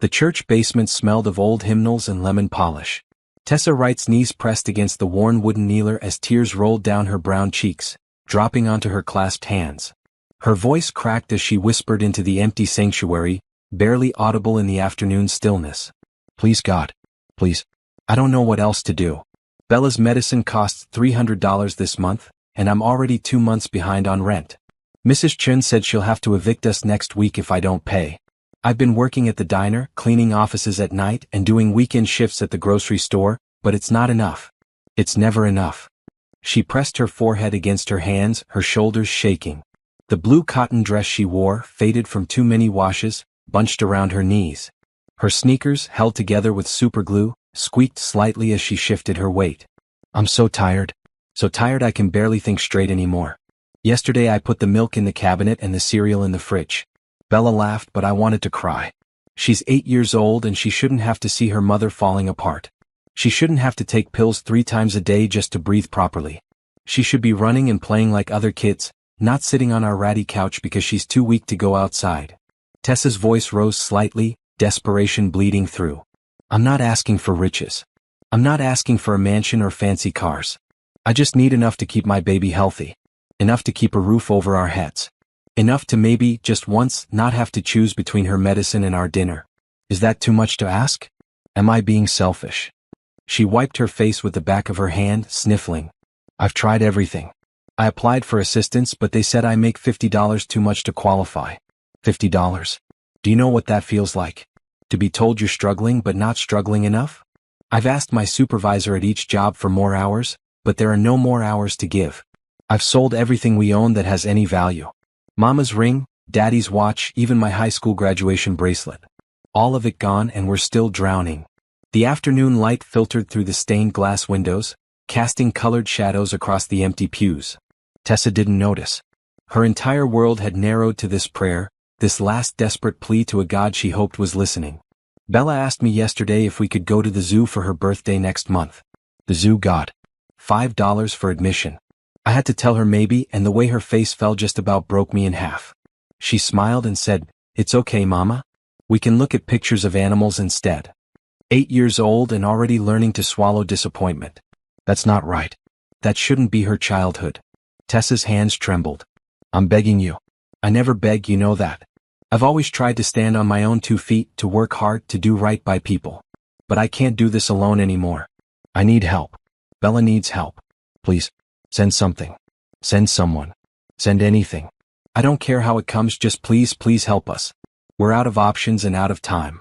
The church basement smelled of old hymnals and lemon polish. Tessa Wright's knees pressed against the worn wooden kneeler as tears rolled down her brown cheeks, dropping onto her clasped hands. Her voice cracked as she whispered into the empty sanctuary, barely audible in the afternoon stillness. Please God. Please. I don't know what else to do. Bella's medicine costs $300 this month, and I'm already 2 months behind on rent. Mrs. Chun said she'll have to evict us next week if I don't pay. I've been working at the diner, cleaning offices at night, and doing weekend shifts at the grocery store, but it's not enough. It's never enough. She pressed her forehead against her hands, her shoulders shaking. The blue cotton dress she wore, faded from too many washes, bunched around her knees. Her sneakers, held together with superglue, squeaked slightly as she shifted her weight. I'm so tired. So tired I can barely think straight anymore. Yesterday I put the milk in the cabinet and the cereal in the fridge. Bella laughed, but I wanted to cry. She's 8 years old and she shouldn't have to see her mother falling apart. She shouldn't have to take pills 3 times a day just to breathe properly. She should be running and playing like other kids, not sitting on our ratty couch because she's too weak to go outside. Tessa's voice rose slightly, desperation bleeding through. I'm not asking for riches. I'm not asking for a mansion or fancy cars. I just need enough to keep my baby healthy. Enough to keep a roof over our heads. Enough to maybe, just once, not have to choose between her medicine and our dinner. Is that too much to ask? Am I being selfish? She wiped her face with the back of her hand, sniffling. I've tried everything. I applied for assistance, but they said I make $50 too much to qualify. $50? Do you know what that feels like? To be told you're struggling but not struggling enough? I've asked my supervisor at each job for more hours, but there are no more hours to give. I've sold everything we own that has any value. Mama's ring, Daddy's watch, even my high school graduation bracelet. All of it gone and we're still drowning. The afternoon light filtered through the stained glass windows, casting colored shadows across the empty pews. Tessa didn't notice. Her entire world had narrowed to this prayer, this last desperate plea to a God she hoped was listening. Bella asked me yesterday if we could go to the zoo for her birthday next month. The zoo got $5 for admission. I had to tell her maybe, and the way her face fell just about broke me in half. She smiled and said, "It's okay, Mama. We can look at pictures of animals instead." 8 years old and already learning to swallow disappointment. That's not right. That shouldn't be her childhood. Tessa's hands trembled. I'm begging you. I never beg, you know that. I've always tried to stand on my own 2 feet, to work hard, to do right by people. But I can't do this alone anymore. I need help. Bella needs help. Please. Send something. Send someone. Send anything. I don't care how it comes, just please, please help us. We're out of options and out of time.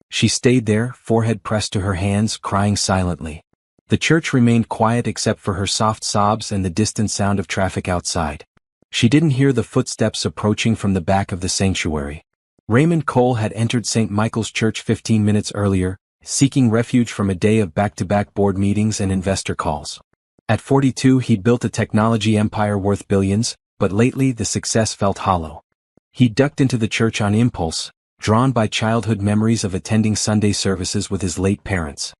She stayed there, forehead pressed to her hands, crying silently. The church remained quiet except for her soft sobs and the distant sound of traffic outside. She didn't hear the footsteps approaching from the back of the sanctuary. Raymond Cole had entered St. Michael's Church 15 minutes earlier, seeking refuge from a day of back-to-back board meetings and investor calls. At 42 he'd built a technology empire worth billions, but lately the success felt hollow. He ducked into the church on impulse, drawn by childhood memories of attending Sunday services with his late parents.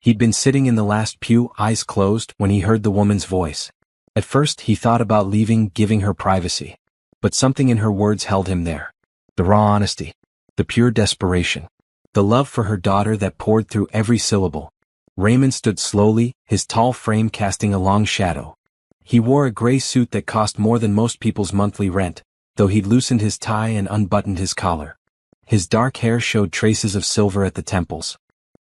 He'd been sitting in the last pew, eyes closed, when he heard the woman's voice. At first he thought about leaving, giving her privacy. But something in her words held him there. The raw honesty. The pure desperation. The love for her daughter that poured through every syllable. Raymond stood slowly, his tall frame casting a long shadow. He wore a gray suit that cost more than most people's monthly rent, though he'd loosened his tie and unbuttoned his collar. His dark hair showed traces of silver at the temples.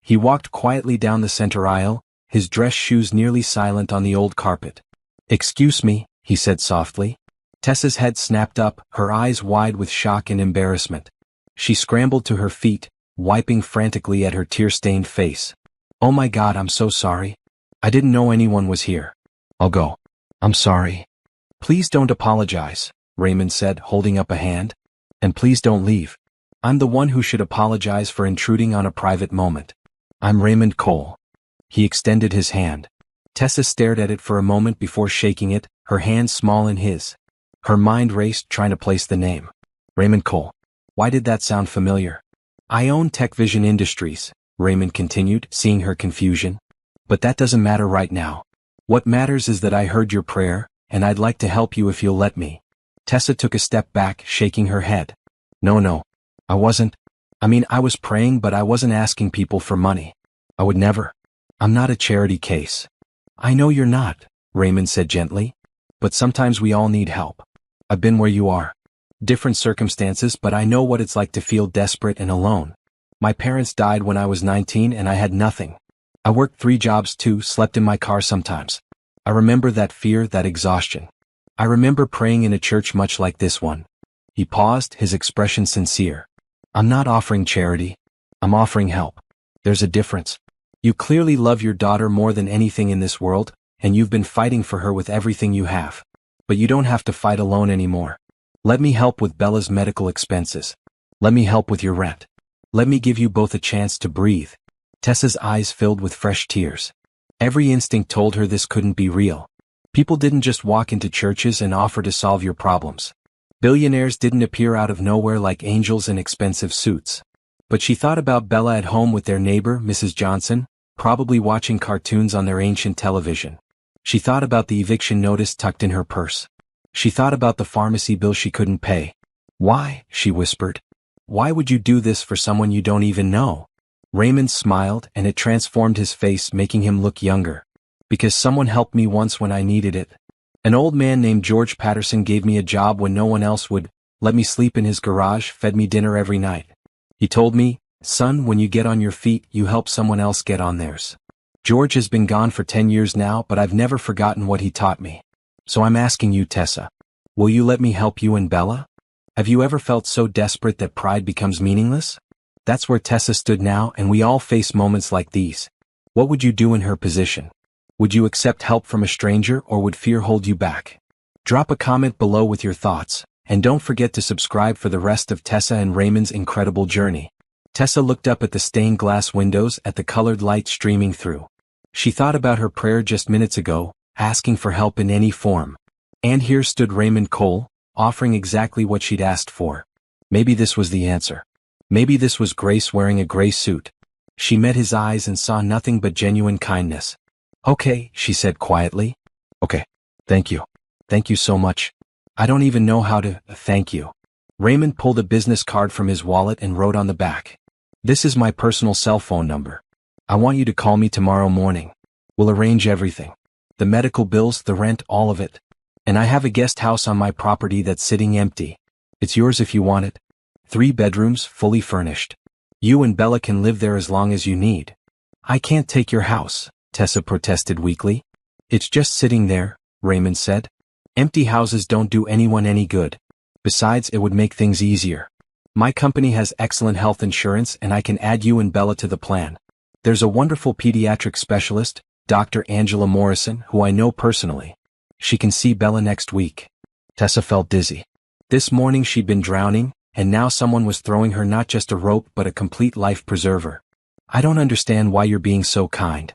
He walked quietly down the center aisle, his dress shoes nearly silent on the old carpet. "Excuse me," he said softly. Tessa's head snapped up, her eyes wide with shock and embarrassment. She scrambled to her feet, wiping frantically at her tear-stained face. "Oh my God, I'm so sorry. I didn't know anyone was here. I'll go. I'm sorry." "Please don't apologize," Raymond said, holding up a hand. "And please don't leave. I'm the one who should apologize for intruding on a private moment. I'm Raymond Cole." He extended his hand. Tessa stared at it for a moment before shaking it, her hand small in his. Her mind raced, trying to place the name. Raymond Cole. Why did that sound familiar? "I own Tech Vision Industries," Raymond continued, seeing her confusion. "But that doesn't matter right now. What matters is that I heard your prayer, and I'd like to help you if you'll let me." Tessa took a step back, shaking her head. No, I wasn't. I mean, I was praying, but I wasn't asking people for money. I would never. I'm not a charity case. I know you're not, Raymond said gently. But sometimes we all need help. I've been where you are. Different circumstances, but I know what it's like to feel desperate and alone. My parents died when I was 19 and I had nothing. I worked 3 jobs too, slept in my car sometimes. I remember that fear, that exhaustion. I remember praying in a church much like this one. He paused, his expression sincere. I'm not offering charity. I'm offering help. There's a difference. You clearly love your daughter more than anything in this world, and you've been fighting for her with everything you have. But you don't have to fight alone anymore. Let me help with Bella's medical expenses. Let me help with your rent. Let me give you both a chance to breathe. Tessa's eyes filled with fresh tears. Every instinct told her this couldn't be real. People didn't just walk into churches and offer to solve your problems. Billionaires didn't appear out of nowhere like angels in expensive suits. But she thought about Bella at home with their neighbor, Mrs. Johnson, probably watching cartoons on their ancient television. She thought about the eviction notice tucked in her purse. She thought about the pharmacy bill she couldn't pay. Why? She whispered. Why would you do this for someone you don't even know? Raymond smiled, and it transformed his face, making him look younger. Because someone helped me once when I needed it. An old man named George Patterson gave me a job when no one else would, let me sleep in his garage, fed me dinner every night. He told me, son, when you get on your feet, you help someone else get on theirs. George has been gone for 10 years now, but I've never forgotten what he taught me. So I'm asking you, Tessa, will you let me help you and Bella? Have you ever felt so desperate that pride becomes meaningless? That's where Tessa stood now, and we all face moments like these. What would you do in her position? Would you accept help from a stranger, or would fear hold you back? Drop a comment below with your thoughts, and don't forget to subscribe for the rest of Tessa and Raymond's incredible journey. Tessa looked up at the stained glass windows, at the colored light streaming through. She thought about her prayer just minutes ago, asking for help in any form. And here stood Raymond Cole, offering exactly what she'd asked for. Maybe this was the answer. Maybe this was grace wearing a gray suit. She met his eyes and saw nothing but genuine kindness. Okay, she said quietly. Okay. Thank you. Thank you so much. I don't even know how to thank you. Raymond pulled a business card from his wallet and wrote on the back. This is my personal cell phone number. I want you to call me tomorrow morning. We'll arrange everything. The medical bills, the rent, all of it. And I have a guest house on my property that's sitting empty. It's yours if you want it. 3 bedrooms, fully furnished. You and Bella can live there as long as you need. I can't take your house, Tessa protested weakly. It's just sitting there, Raymond said. Empty houses don't do anyone any good. Besides, it would make things easier. My company has excellent health insurance, and I can add you and Bella to the plan. There's a wonderful pediatric specialist, Dr. Angela Morrison, who I know personally. She can see Bella next week. Tessa felt dizzy. This morning she'd been drowning, and now someone was throwing her not just a rope but a complete life preserver. I don't understand why you're being so kind.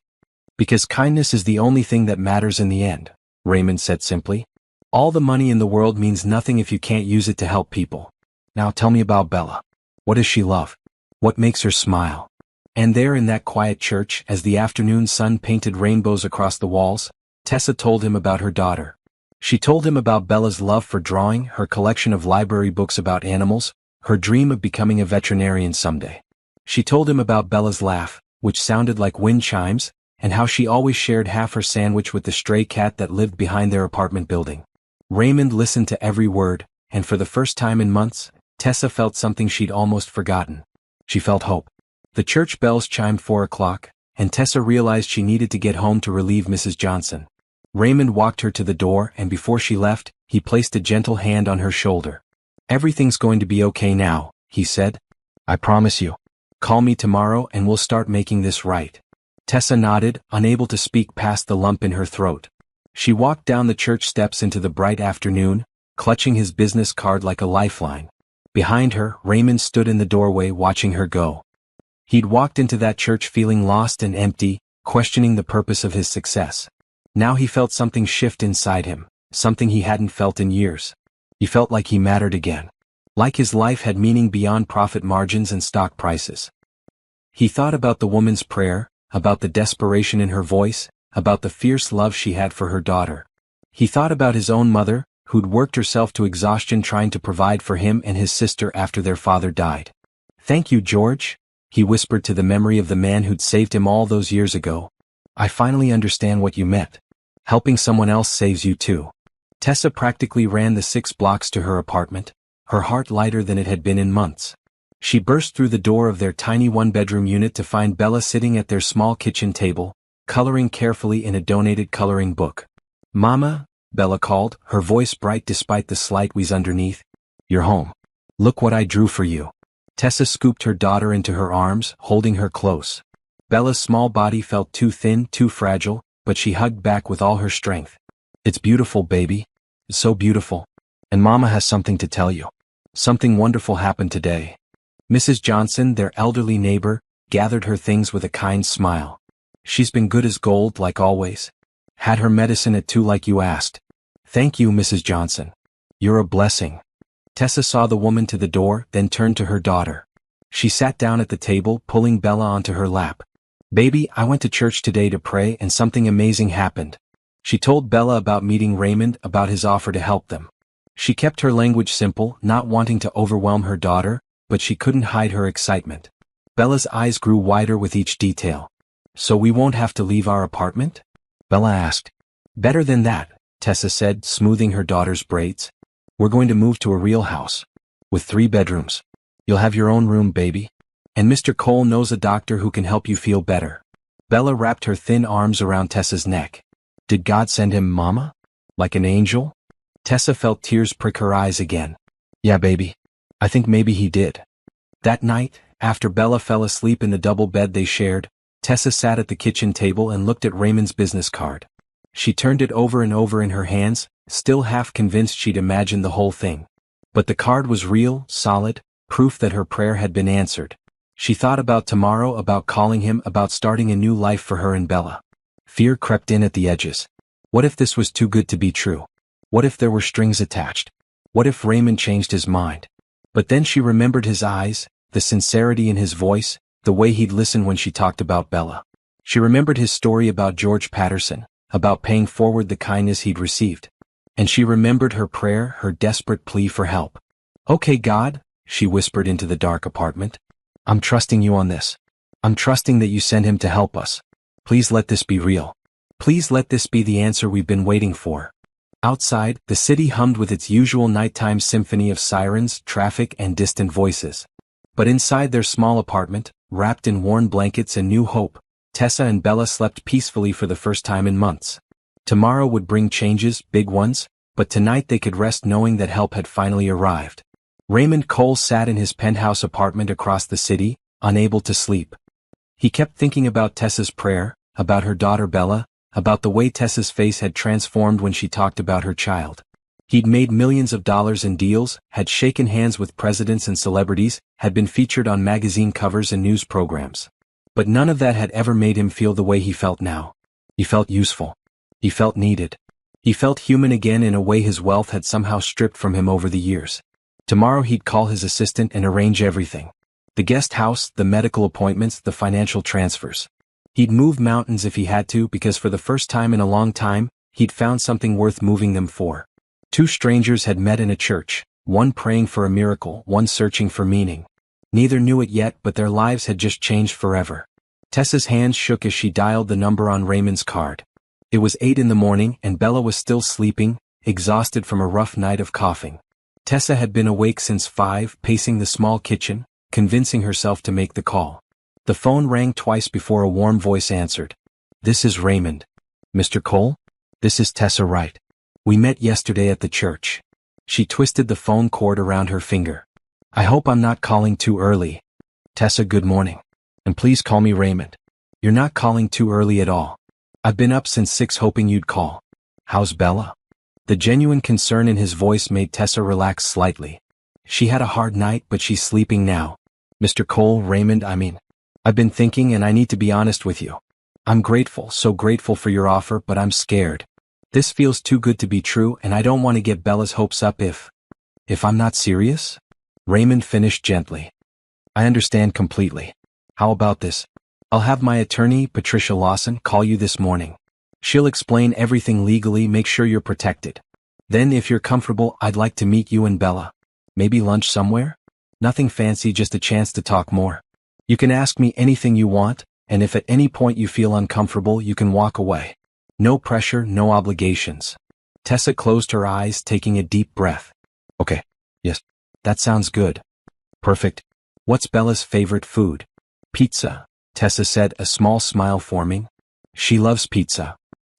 Because kindness is the only thing that matters in the end, Raymond said simply. All the money in the world means nothing if you can't use it to help people. Now tell me about Bella. What does she love? What makes her smile? And there in that quiet church, as the afternoon sun painted rainbows across the walls, Tessa told him about her daughter. She told him about Bella's love for drawing, her collection of library books about animals, her dream of becoming a veterinarian someday. She told him about Bella's laugh, which sounded like wind chimes, and how she always shared half her sandwich with the stray cat that lived behind their apartment building. Raymond listened to every word, and for the first time in months, Tessa felt something she'd almost forgotten. She felt hope. The church bells chimed 4 o'clock, and Tessa realized she needed to get home to relieve Mrs. Johnson. Raymond walked her to the door, and before she left, he placed a gentle hand on her shoulder. Everything's going to be okay now, he said. I promise you. Call me tomorrow and we'll start making this right. Tessa nodded, unable to speak past the lump in her throat. She walked down the church steps into the bright afternoon, clutching his business card like a lifeline. Behind her, Raymond stood in the doorway watching her go. He'd walked into that church feeling lost and empty, questioning the purpose of his success. Now he felt something shift inside him, something he hadn't felt in years. He felt like he mattered again. Like his life had meaning beyond profit margins and stock prices. He thought about the woman's prayer, about the desperation in her voice, about the fierce love she had for her daughter. He thought about his own mother, who'd worked herself to exhaustion trying to provide for him and his sister after their father died. Thank you, George, he whispered to the memory of the man who'd saved him all those years ago. I finally understand what you meant. Helping someone else saves you too. Tessa practically ran the 6 blocks to her apartment, her heart lighter than it had been in months. She burst through the door of their tiny 1-bedroom unit to find Bella sitting at their small kitchen table, coloring carefully in a donated coloring book. Mama, Bella called, her voice bright despite the slight wheeze underneath. You're home. Look what I drew for you. Tessa scooped her daughter into her arms, holding her close. Bella's small body felt too thin, too fragile, but she hugged back with all her strength. It's beautiful, baby. It's so beautiful. And Mama has something to tell you. Something wonderful happened today. Mrs. Johnson, their elderly neighbor, gathered her things with a kind smile. She's been good as gold, like always. Had her medicine at 2 like you asked. Thank you, Mrs. Johnson. You're a blessing. Tessa saw the woman to the door, then turned to her daughter. She sat down at the table, pulling Bella onto her lap. Baby, I went to church today to pray and something amazing happened. She told Bella about meeting Raymond, about his offer to help them. She kept her language simple, not wanting to overwhelm her daughter, but she couldn't hide her excitement. Bella's eyes grew wider with each detail. So we won't have to leave our apartment? Bella asked. Better than that, Tessa said, smoothing her daughter's braids. We're going to move to a real house. With 3 bedrooms. You'll have your own room, baby. And Mr. Cole knows a doctor who can help you feel better. Bella wrapped her thin arms around Tessa's neck. Did God send him, Mama? Like an angel? Tessa felt tears prick her eyes again. Yeah, baby. I think maybe he did. That night, after Bella fell asleep in the double bed they shared, Tessa sat at the kitchen table and looked at Raymond's business card. She turned it over and over in her hands, still half convinced she'd imagined the whole thing. But the card was real, solid, proof that her prayer had been answered. She thought about tomorrow, about calling him, about starting a new life for her and Bella. Fear crept in at the edges. What if this was too good to be true? What if there were strings attached? What if Raymond changed his mind? But then she remembered his eyes, the sincerity in his voice, the way he'd listen when she talked about Bella. She remembered his story about George Patterson, about paying forward the kindness he'd received. And she remembered her prayer, her desperate plea for help. Okay, God, she whispered into the dark apartment. I'm trusting you on this. I'm trusting that you send him to help us. Please let this be real. Please let this be the answer we've been waiting for. Outside, the city hummed with its usual nighttime symphony of sirens, traffic, and distant voices. But inside their small apartment, wrapped in warm blankets and new hope, Tessa and Bella slept peacefully for the first time in months. Tomorrow would bring changes, big ones, but tonight they could rest knowing that help had finally arrived. Raymond Cole sat in his penthouse apartment across the city, unable to sleep. He kept thinking about Tessa's prayer, about her daughter Bella, about the way Tessa's face had transformed when she talked about her child. He'd made millions of dollars in deals, had shaken hands with presidents and celebrities, had been featured on magazine covers and news programs. But none of that had ever made him feel the way he felt now. He felt useful. He felt needed. He felt human again in a way his wealth had somehow stripped from him over the years. Tomorrow he'd call his assistant and arrange everything. The guest house, the medical appointments, the financial transfers. He'd move mountains if he had to because for the first time in a long time, he'd found something worth moving them for. 2 strangers had met in a church, one praying for a miracle, one searching for meaning. Neither knew it yet, but their lives had just changed forever. Tessa's hands shook as she dialed the number on Raymond's card. It was 8 in the morning and Bella was still sleeping, exhausted from a rough night of coughing. Tessa had been awake since 5, pacing the small kitchen, convincing herself to make the call. The phone rang twice before a warm voice answered. This is Raymond. Mr. Cole? This is Tessa Wright. We met yesterday at the church. She twisted the phone cord around her finger. I hope I'm not calling too early. Tessa, good morning. And please call me Raymond. You're not calling too early at all. I've been up since 6 hoping you'd call. How's Bella? The genuine concern in his voice made Tessa relax slightly. She had a hard night, but she's sleeping now. Mr. Cole, Raymond, I've been thinking and I need to be honest with you. I'm grateful, so grateful for your offer, but I'm scared. This feels too good to be true and I don't want to get Bella's hopes up if I'm not serious? Raymond finished gently. I understand completely. How about this? I'll have my attorney, Patricia Lawson, call you this morning. She'll explain everything legally, make sure you're protected. Then if you're comfortable, I'd like to meet you and Bella. Maybe lunch somewhere? Nothing fancy, just a chance to talk more. You can ask me anything you want, and if at any point you feel uncomfortable, you can walk away. No pressure, no obligations. Tessa closed her eyes, taking a deep breath. Okay. Yes. That sounds good. Perfect. What's Bella's favorite food? Pizza, Tessa said, a small smile forming. She loves pizza.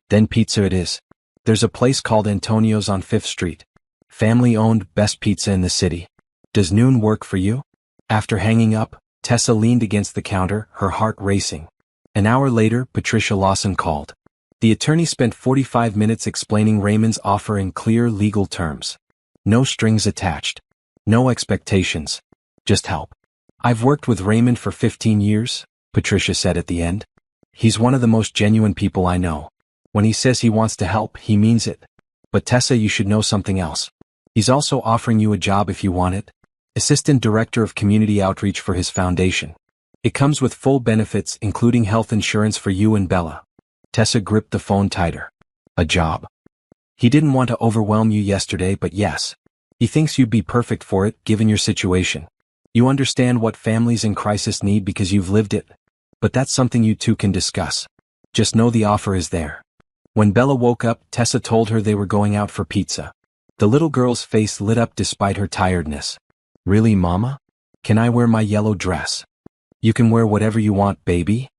Then pizza it is. There's a place called Antonio's on 5th Street. Family-owned, best pizza in the city. Does noon work for you? After hanging up, Tessa leaned against the counter, her heart racing. An hour later, Patricia Lawson called. The attorney spent 45 minutes explaining Raymond's offer in clear legal terms. No strings attached. No expectations. Just help. I've worked with Raymond for 15 years, Patricia said at the end. He's one of the most genuine people I know. When he says he wants to help, he means it. But Tessa, you should know something else. He's also offering you a job if you want it. Assistant Director of Community Outreach for his foundation. It comes with full benefits, including health insurance for you and Bella. Tessa gripped the phone tighter. A job. He didn't want to overwhelm you yesterday, but yes. He thinks you'd be perfect for it, given your situation. You understand what families in crisis need because you've lived it. But that's something you two can discuss. Just know the offer is there. When Bella woke up, Tessa told her they were going out for pizza. The little girl's face lit up despite her tiredness. Really, Mama? Can I wear my yellow dress? You can wear whatever you want, baby.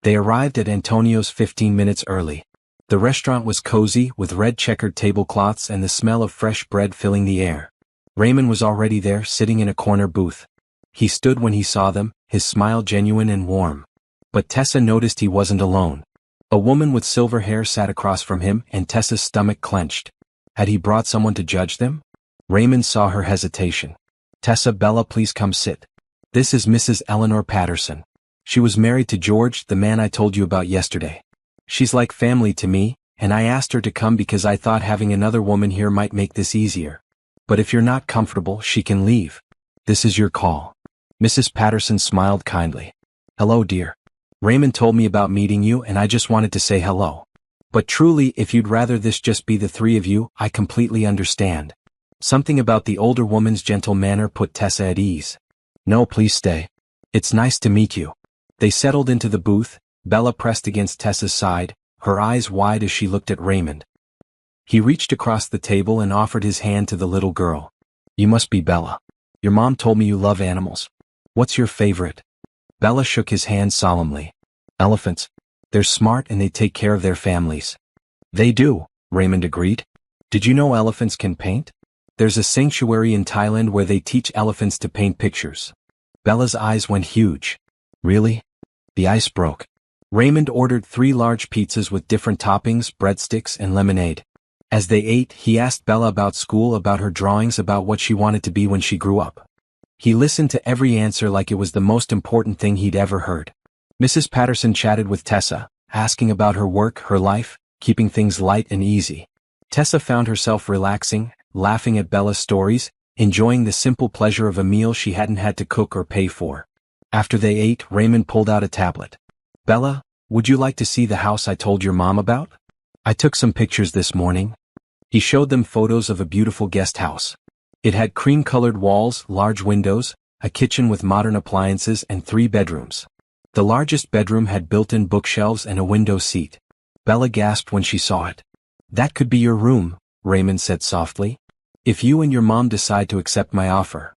They arrived at Antonio's 15 minutes early. The restaurant was cozy, with red checkered tablecloths and the smell of fresh bread filling the air. Raymond was already there, sitting in a corner booth. He stood when he saw them, his smile genuine and warm. But Tessa noticed he wasn't alone. A woman with silver hair sat across from him, and Tessa's stomach clenched. Had he brought someone to judge them? Raymond saw her hesitation. Tessa, Bella, please come sit. This is Mrs. Eleanor Patterson. She was married to George, the man I told you about yesterday. She's like family to me, and I asked her to come because I thought having another woman here might make this easier. But if you're not comfortable, she can leave. This is your call. Mrs. Patterson smiled kindly. Hello, dear. Raymond told me about meeting you, and I just wanted to say hello. But truly, if you'd rather this just be the three of you, I completely understand. Something about the older woman's gentle manner put Tessa at ease. No, please stay. It's nice to meet you. They settled into the booth, Bella pressed against Tessa's side, her eyes wide as she looked at Raymond. He reached across the table and offered his hand to the little girl. You must be Bella. Your mom told me you love animals. What's your favorite? Bella shook his hand solemnly. Elephants. They're smart and they take care of their families. They do, Raymond agreed. Did you know elephants can paint? There's a sanctuary in Thailand where they teach elephants to paint pictures. Bella's eyes went huge. Really? The ice broke. Raymond ordered 3 large pizzas with different toppings, breadsticks, and lemonade. As they ate, he asked Bella about school, about her drawings, about what she wanted to be when she grew up. He listened to every answer like it was the most important thing he'd ever heard. Mrs. Patterson chatted with Tessa, asking about her work, her life, keeping things light and easy. Tessa found herself relaxing, laughing at Bella's stories, enjoying the simple pleasure of a meal she hadn't had to cook or pay for. After they ate, Raymond pulled out a tablet. Bella, would you like to see the house I told your mom about? I took some pictures this morning. He showed them photos of a beautiful guest house. It had cream-colored walls, large windows, a kitchen with modern appliances, and 3 bedrooms. The largest bedroom had built-in bookshelves and a window seat. Bella gasped when she saw it. That could be your room, Raymond said softly. If you and your mom decide to accept my offer.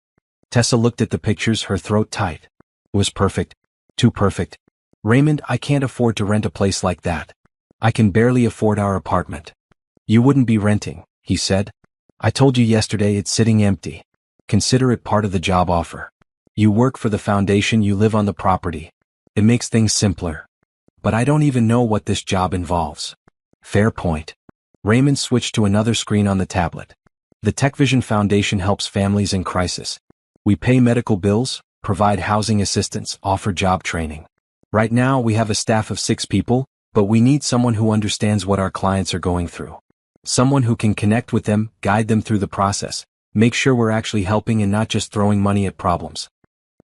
Tessa looked at the pictures, her throat tight. It was perfect. Too perfect. Raymond, I can't afford to rent a place like that. I can barely afford our apartment. You wouldn't be renting, he said. I told you yesterday it's sitting empty. Consider it part of the job offer. You work for the foundation, you live on the property. It makes things simpler. But I don't even know what this job involves. Fair point. Raymond switched to another screen on the tablet. The TechVision Foundation helps families in crisis. We pay medical bills, provide housing assistance, offer job training. Right now we have a staff of 6 people, but we need someone who understands what our clients are going through. Someone who can connect with them, guide them through the process, make sure we're actually helping and not just throwing money at problems.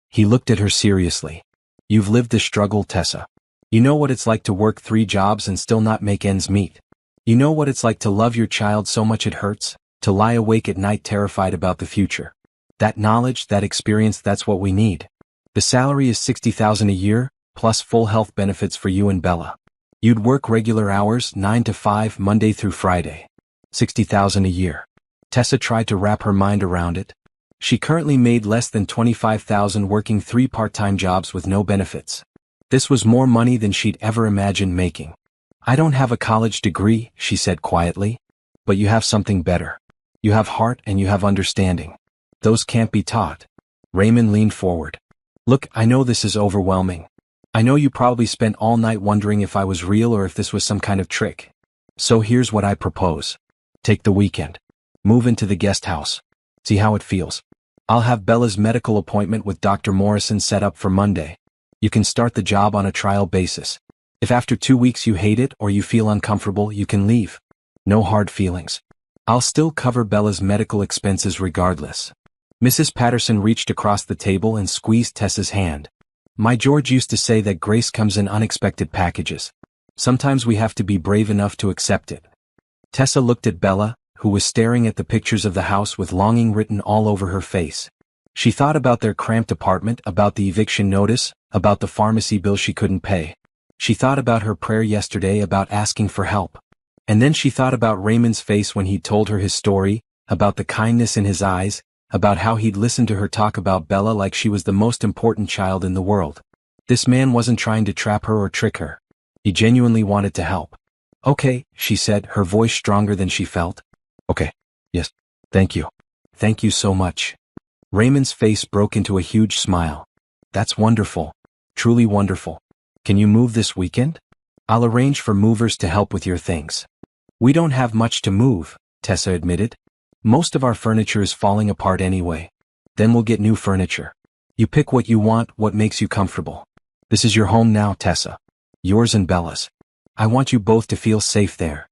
He looked at her seriously. You've lived this struggle, Tessa. You know what it's like to work 3 jobs and still not make ends meet. You know what it's like to love your child so much it hurts, to lie awake at night terrified about the future. That knowledge, that experience, that's what we need. The salary is $60,000 a year, plus full health benefits for you and Bella. You'd work regular hours, 9 to 5, Monday through Friday. $60,000 a year. Tessa tried to wrap her mind around it. She currently made less than $25,000 working 3 part-time jobs with no benefits. This was more money than she'd ever imagined making. I don't have a college degree, she said quietly. But you have something better. You have heart and you have understanding. Those can't be taught. Raymond leaned forward. Look, I know this is overwhelming. I know you probably spent all night wondering if I was real or if this was some kind of trick. So here's what I propose. Take the weekend. Move into the guest house. See how it feels. I'll have Bella's medical appointment with Dr. Morrison set up for Monday. You can start the job on a trial basis. If after 2 weeks you hate it or you feel uncomfortable, you can leave. No hard feelings. I'll still cover Bella's medical expenses regardless. Mrs. Patterson reached across the table and squeezed Tessa's hand. My George used to say that grace comes in unexpected packages. Sometimes we have to be brave enough to accept it. Tessa looked at Bella, who was staring at the pictures of the house with longing written all over her face. She thought about their cramped apartment, about the eviction notice, about the pharmacy bill she couldn't pay. She thought about her prayer yesterday about asking for help. And then she thought about Raymond's face when he'd told her his story, about the kindness in his eyes, about how he'd listened to her talk about Bella like she was the most important child in the world. This man wasn't trying to trap her or trick her. He genuinely wanted to help. Okay, she said, her voice stronger than she felt. Okay. Yes. Thank you. Thank you so much. Raymond's face broke into a huge smile. That's wonderful. Truly wonderful. Can you move this weekend? I'll arrange for movers to help with your things. We don't have much to move, Tessa admitted. Most of our furniture is falling apart anyway. Then we'll get new furniture. You pick what you want, what makes you comfortable. This is your home now, Tessa. Yours and Bella's. I want you both to feel safe there.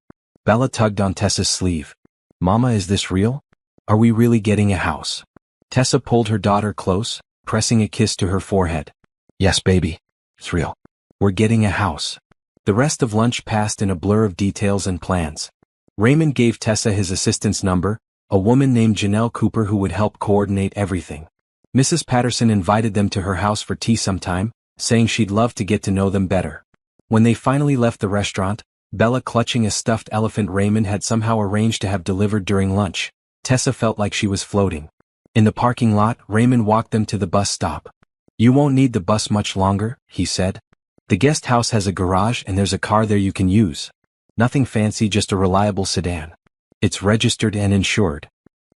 Bella tugged on Tessa's sleeve. Mama, is this real? Are we really getting a house? Tessa pulled her daughter close, pressing a kiss to her forehead. Yes, baby. It's real. We're getting a house. The rest of lunch passed in a blur of details and plans. Raymond gave Tessa his assistant's number, a woman named Janelle Cooper who would help coordinate everything. Mrs. Patterson invited them to her house for tea sometime, saying she'd love to get to know them better. When they finally left the restaurant, Bella clutching a stuffed elephant Raymond had somehow arranged to have delivered during lunch, Tessa felt like she was floating. In the parking lot, Raymond walked them to the bus stop. You won't need the bus much longer, he said. The guest house has a garage and there's a car there you can use. Nothing fancy, just a reliable sedan. It's registered and insured.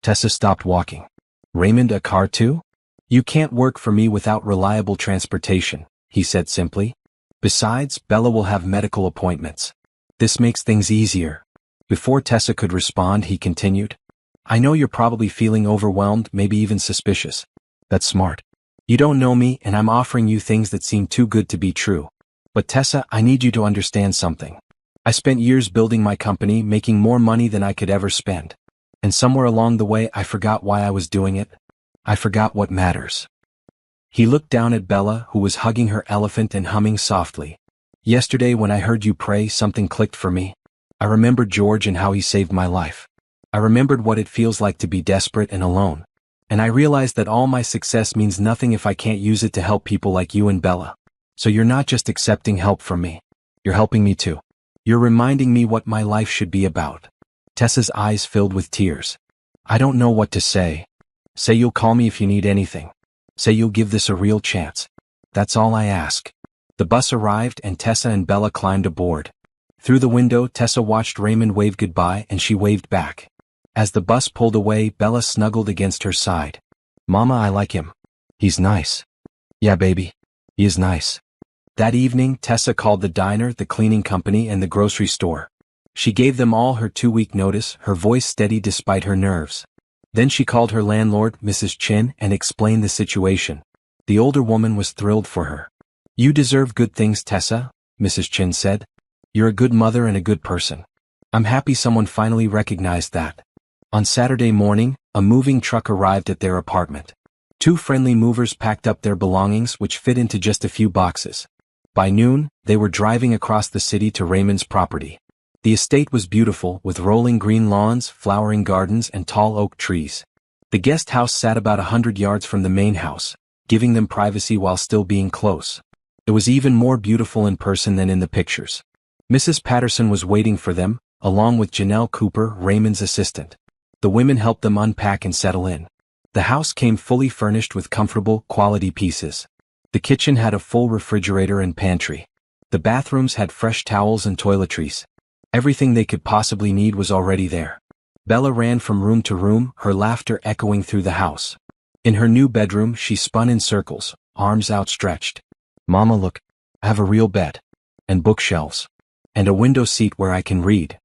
Tessa stopped walking. Raymond, a car too? You can't work for me without reliable transportation, he said simply. Besides, Bella will have medical appointments. This makes things easier. Before Tessa could respond, he continued. I know you're probably feeling overwhelmed, maybe even suspicious. That's smart. You don't know me and I'm offering you things that seem too good to be true. But Tessa, I need you to understand something. I spent years building my company, making more money than I could ever spend. And somewhere along the way I forgot why I was doing it. I forgot what matters. He looked down at Bella, who was hugging her elephant and humming softly. Yesterday when I heard you pray, something clicked for me. I remembered George and how he saved my life. I remembered what it feels like to be desperate and alone. And I realized that all my success means nothing if I can't use it to help people like you and Bella. So you're not just accepting help from me. You're helping me too. You're reminding me what my life should be about. Tessa's eyes filled with tears. I don't know what to say. Say you'll call me if you need anything. Say you'll give this a real chance. That's all I ask. The bus arrived and Tessa and Bella climbed aboard. Through the window, Tessa watched Raymond wave goodbye and she waved back. As the bus pulled away, Bella snuggled against her side. Mama, I like him. He's nice. Yeah, baby. He is nice. That evening, Tessa called the diner, the cleaning company, and the grocery store. She gave them all her 2-week notice, her voice steady despite her nerves. Then she called her landlord, Mrs. Chin, and explained the situation. The older woman was thrilled for her. You deserve good things, Tessa, Mrs. Chin said. You're a good mother and a good person. I'm happy someone finally recognized that. On Saturday morning, a moving truck arrived at their apartment. 2 friendly movers packed up their belongings, which fit into just a few boxes. By noon, they were driving across the city to Raymond's property. The estate was beautiful, with rolling green lawns, flowering gardens, and tall oak trees. The guest house sat about 100 yards from the main house, giving them privacy while still being close. It was even more beautiful in person than in the pictures. Mrs. Patterson was waiting for them, along with Janelle Cooper, Raymond's assistant. The women helped them unpack and settle in. The house came fully furnished with comfortable, quality pieces. The kitchen had a full refrigerator and pantry. The bathrooms had fresh towels and toiletries. Everything they could possibly need was already there. Bella ran from room to room, her laughter echoing through the house. In her new bedroom, she spun in circles, arms outstretched. "Mama, look, I have a real bed. And bookshelves. And a window seat where I can read."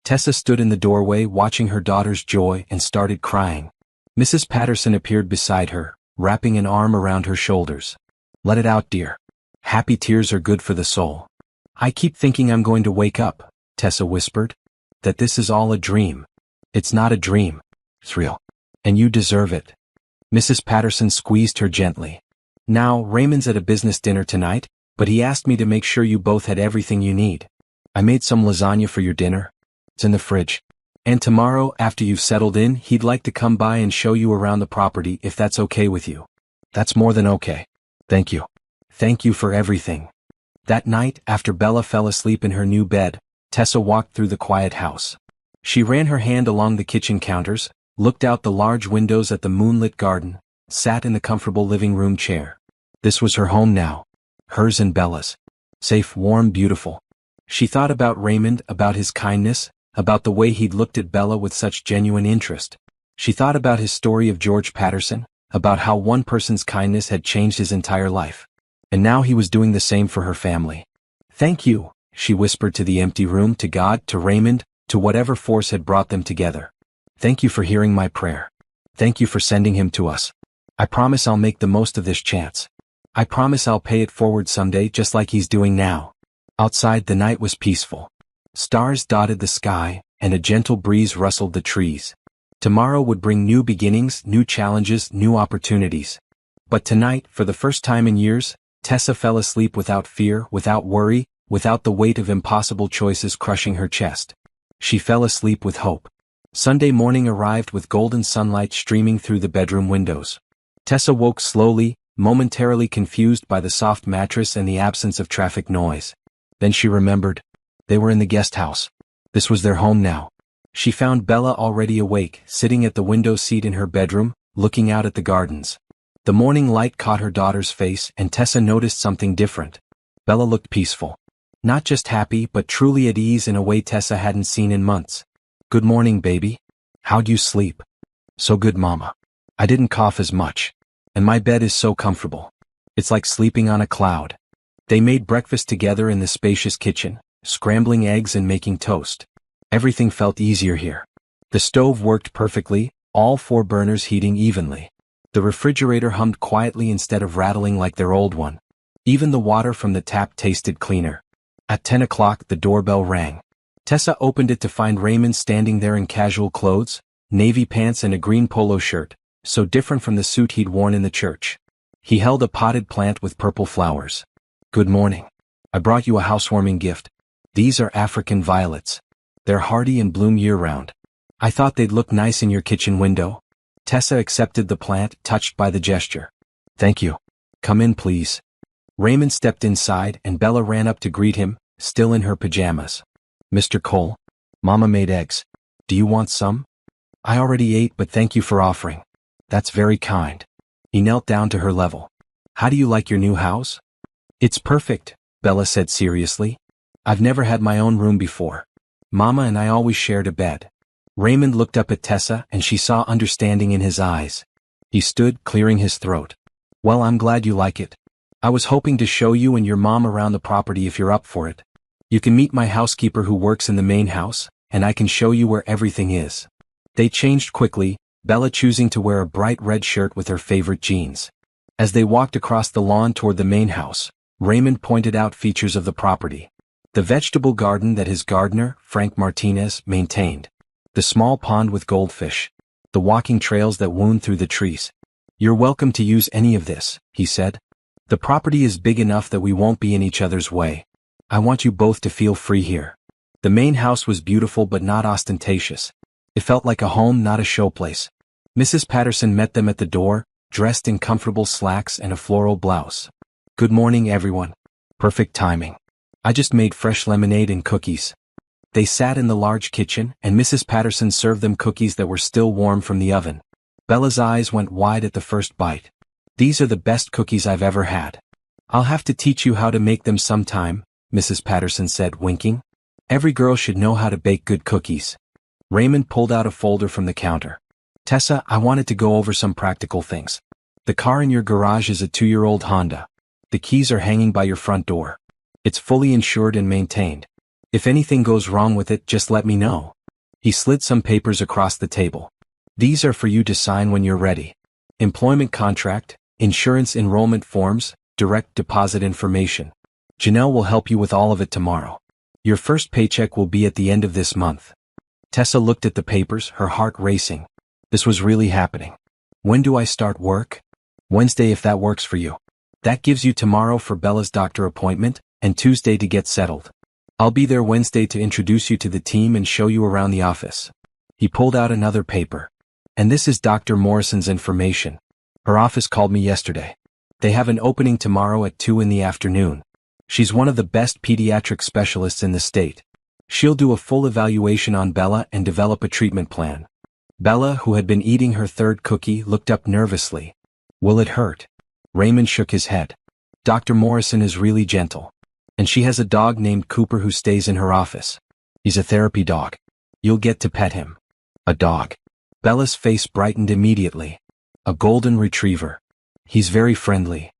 Tessa stood in the doorway watching her daughter's joy and started crying. Mrs. Patterson appeared beside her, wrapping an arm around her shoulders. "Let it out, dear. Happy tears are good for the soul." "I keep thinking I'm going to wake up," Tessa whispered. "That this is all a dream." "It's not a dream. It's real. And you deserve it." Mrs. Patterson squeezed her gently. "Now, Raymond's at a business dinner tonight, but he asked me to make sure you both had everything you need. I made some lasagna for your dinner. It's in the fridge. And tomorrow, after you've settled in, he'd like to come by and show you around the property if that's okay with you." "That's more than okay. Thank you. Thank you for everything." That night, after Bella fell asleep in her new bed, Tessa walked through the quiet house. She ran her hand along the kitchen counters, looked out the large windows at the moonlit garden, sat in the comfortable living room chair. This was her home now. Hers and Bella's. Safe, warm, beautiful. She thought about Raymond, about his kindness, about the way he'd looked at Bella with such genuine interest. She thought about his story of George Patterson, about how one person's kindness had changed his entire life. And now he was doing the same for her family. "Thank you," she whispered to the empty room, to God, to Raymond, to whatever force had brought them together. "Thank you for hearing my prayer. Thank you for sending him to us. I promise I'll make the most of this chance. I promise I'll pay it forward someday just like he's doing now." Outside, the night was peaceful. Stars dotted the sky, and a gentle breeze rustled the trees. Tomorrow would bring new beginnings, new challenges, new opportunities. But tonight, for the first time in years, Tessa fell asleep without fear, without worry, without the weight of impossible choices crushing her chest. She fell asleep with hope. Sunday morning arrived with golden sunlight streaming through the bedroom windows. Tessa woke slowly, momentarily confused by the soft mattress and the absence of traffic noise. Then she remembered. They were in the guest house. This was their home now. She found Bella already awake, sitting at the window seat in her bedroom, looking out at the gardens. The morning light caught her daughter's face, and Tessa noticed something different. Bella looked peaceful. Not just happy, but truly at ease in a way Tessa hadn't seen in months. "Good morning, baby. How'd you sleep?" "So good, Mama. I didn't cough as much. And my bed is so comfortable. It's like sleeping on a cloud." They made breakfast together in the spacious kitchen, scrambling eggs and making toast. Everything felt easier here. The stove worked perfectly, all 4 burners heating evenly. The refrigerator hummed quietly instead of rattling like their old one. Even the water from the tap tasted cleaner. At 10 o'clock, the doorbell rang. Tessa opened it to find Raymond standing there in casual clothes, navy pants and a green polo shirt, so different from the suit he'd worn in the church. He held a potted plant with purple flowers. "Good morning. I brought you a housewarming gift. These are African violets. They're hardy and bloom year-round. I thought they'd look nice in your kitchen window." Tessa accepted the plant, touched by the gesture. "Thank you. Come in, please." Raymond stepped inside, and Bella ran up to greet him, still in her pajamas. "Mr. Cole, Mama made eggs. Do you want some?" "I already ate, but thank you for offering." "That's very kind." He knelt down to her level. "How do you like your new house?" "It's perfect," Bella said seriously. "I've never had my own room before. Mama and I always shared a bed." Raymond looked up at Tessa, and she saw understanding in his eyes. He stood, clearing his throat. "Well, I'm glad you like it. I was hoping to show you and your mom around the property if you're up for it. You can meet my housekeeper who works in the main house, and I can show you where everything is." They changed quickly, Bella choosing to wear a bright red shirt with her favorite jeans. As they walked across the lawn toward the main house, Raymond pointed out features of the property. The vegetable garden that his gardener, Frank Martinez, maintained. The small pond with goldfish. The walking trails that wound through the trees. "You're welcome to use any of this," he said. "The property is big enough that we won't be in each other's way. I want you both to feel free here." The main house was beautiful but not ostentatious. It felt like a home, not a showplace. Mrs. Patterson met them at the door, dressed in comfortable slacks and a floral blouse. "Good morning, everyone. Perfect timing. I just made fresh lemonade and cookies." They sat in the large kitchen, and Mrs. Patterson served them cookies that were still warm from the oven. Bella's eyes went wide at the first bite. "These are the best cookies I've ever had. I'll have to teach you how to make them sometime," Mrs. Patterson said, winking. "Every girl should know how to bake good cookies." Raymond pulled out a folder from the counter. "Tessa, I wanted to go over some practical things. The car in your garage is a 2-year-old Honda. The keys are hanging by your front door. It's fully insured and maintained. If anything goes wrong with it, just let me know." He slid some papers across the table. "These are for you to sign when you're ready. Employment contract, insurance enrollment forms, direct deposit information. Janelle will help you with all of it tomorrow. Your first paycheck will be at the end of this month." Tessa looked at the papers, her heart racing. This was really happening. "When do I start work?" "Wednesday, if that works for you. That gives you tomorrow for Bella's doctor appointment, and Tuesday to get settled. I'll be there Wednesday to introduce you to the team and show you around the office." He pulled out another paper. "And this is Dr. Morrison's information. Her office called me yesterday. They have an opening tomorrow at 2 in the afternoon. She's one of the best pediatric specialists in the state. She'll do a full evaluation on Bella and develop a treatment plan." Bella, who had been eating her third cookie, looked up nervously. "Will it hurt?" Raymond shook his head. "Dr. Morrison is really gentle. And she has a dog named Cooper who stays in her office. He's a therapy dog. You'll get to pet him." "A dog?" Bella's face brightened immediately. "A golden retriever. He's very friendly."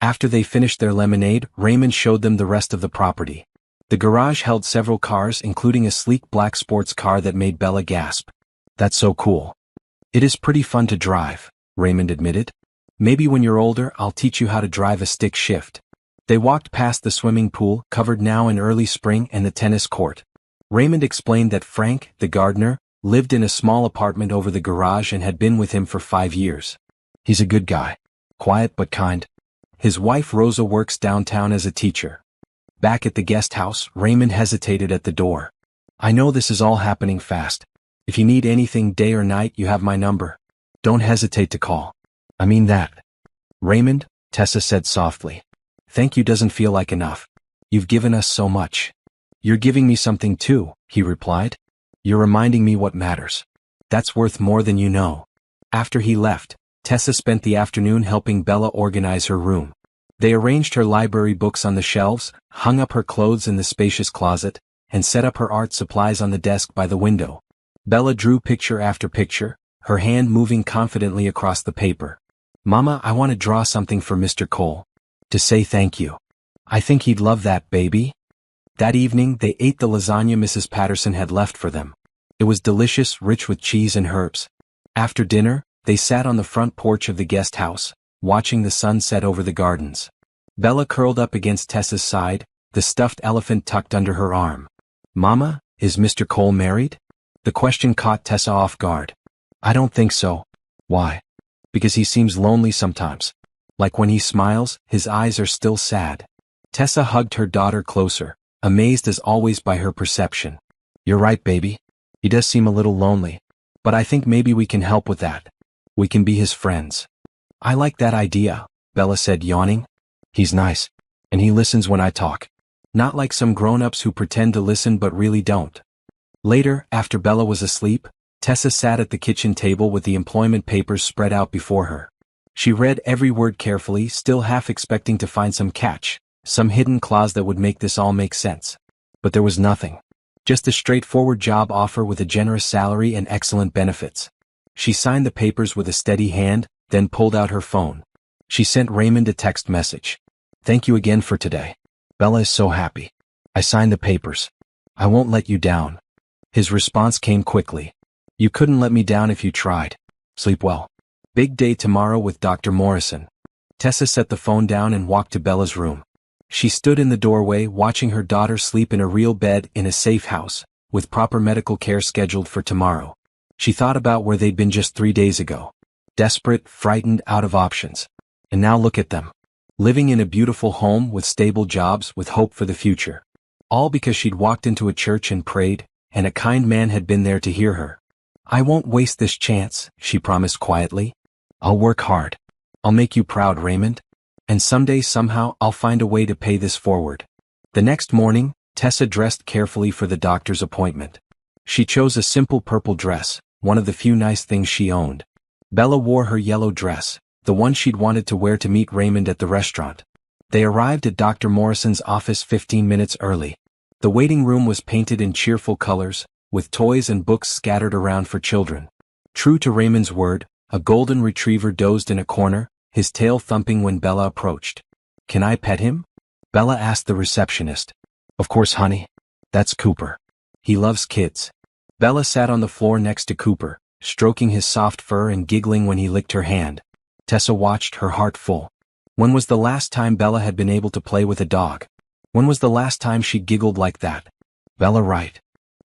After they finished their lemonade, Raymond showed them the rest of the property. The garage held several cars, including a sleek black sports car that made Bella gasp. "That's so cool." "It is pretty fun to drive," Raymond admitted. "Maybe when you're older, I'll teach you how to drive a stick shift." They walked past the swimming pool, covered now in early spring, and the tennis court. Raymond explained that Frank, the gardener, lived in a small apartment over the garage and had been with him for 5 years. "He's a good guy. Quiet but kind. His wife Rosa works downtown as a teacher." Back at the guest house, Raymond hesitated at the door. "I know this is all happening fast. If you need anything day or night, you have my number. Don't hesitate to call." "I mean that." "Raymond," Tessa said softly. "Thank you doesn't feel like enough. You've given us so much." "You're giving me something too," he replied. "You're reminding me what matters. That's worth more than you know." After he left, Tessa spent the afternoon helping Bella organize her room. They arranged her library books on the shelves, hung up her clothes in the spacious closet, and set up her art supplies on the desk by the window. Bella drew picture after picture, her hand moving confidently across the paper. "Mama, I want to draw something for Mr. Cole. To say thank you. I think he'd love that, baby." That evening they ate the lasagna Mrs. Patterson had left for them. It was delicious, rich with cheese and herbs. After dinner, they sat on the front porch of the guest house, watching the sun set over the gardens. Bella curled up against Tessa's side, the stuffed elephant tucked under her arm. "Mama, is Mr. Cole married?" The question caught Tessa off guard. "I don't think so." "Why?" "Because he seems lonely sometimes. Like when he smiles, his eyes are still sad." Tessa hugged her daughter closer, amazed as always by her perception. "You're right, baby. He does seem a little lonely. But I think maybe we can help with that. We can be his friends." "I like that idea," Bella said, yawning. "He's nice. And he listens when I talk. Not like some grown-ups who pretend to listen but really don't." Later, after Bella was asleep, Tessa sat at the kitchen table with the employment papers spread out before her. She read every word carefully, still half expecting to find some catch, some hidden clause that would make this all make sense. But there was nothing. Just a straightforward job offer with a generous salary and excellent benefits. She signed the papers with a steady hand, then pulled out her phone. She sent Raymond a text message. "Thank you again for today. Bella is so happy. I signed the papers. I won't let you down." His response came quickly. "You couldn't let me down if you tried. Sleep well. Big day tomorrow with Dr. Morrison." Tessa set the phone down and walked to Bella's room. She stood in the doorway watching her daughter sleep in a real bed in a safe house, with proper medical care scheduled for tomorrow. She thought about where they'd been just 3 days ago. Desperate, frightened, out of options. And now look at them. Living in a beautiful home with stable jobs with hope for the future. All because she'd walked into a church and prayed, and a kind man had been there to hear her. I won't waste this chance, she promised quietly. I'll work hard. I'll make you proud, Raymond. And someday somehow I'll find a way to pay this forward. The next morning, Tessa dressed carefully for the doctor's appointment. She chose a simple purple dress, one of the few nice things she owned. Bella wore her yellow dress, the one she'd wanted to wear to meet Raymond at the restaurant. They arrived at Dr. Morrison's office 15 minutes early. The waiting room was painted in cheerful colors, with toys and books scattered around for children. True to Raymond's word, a golden retriever dozed in a corner, his tail thumping when Bella approached. Can I pet him? Bella asked the receptionist. Of course, honey. That's Cooper. He loves kids. Bella sat on the floor next to Cooper, stroking his soft fur and giggling when he licked her hand. Tessa watched, her heart full. When was the last time Bella had been able to play with a dog? When was the last time she giggled like that? Bella, right.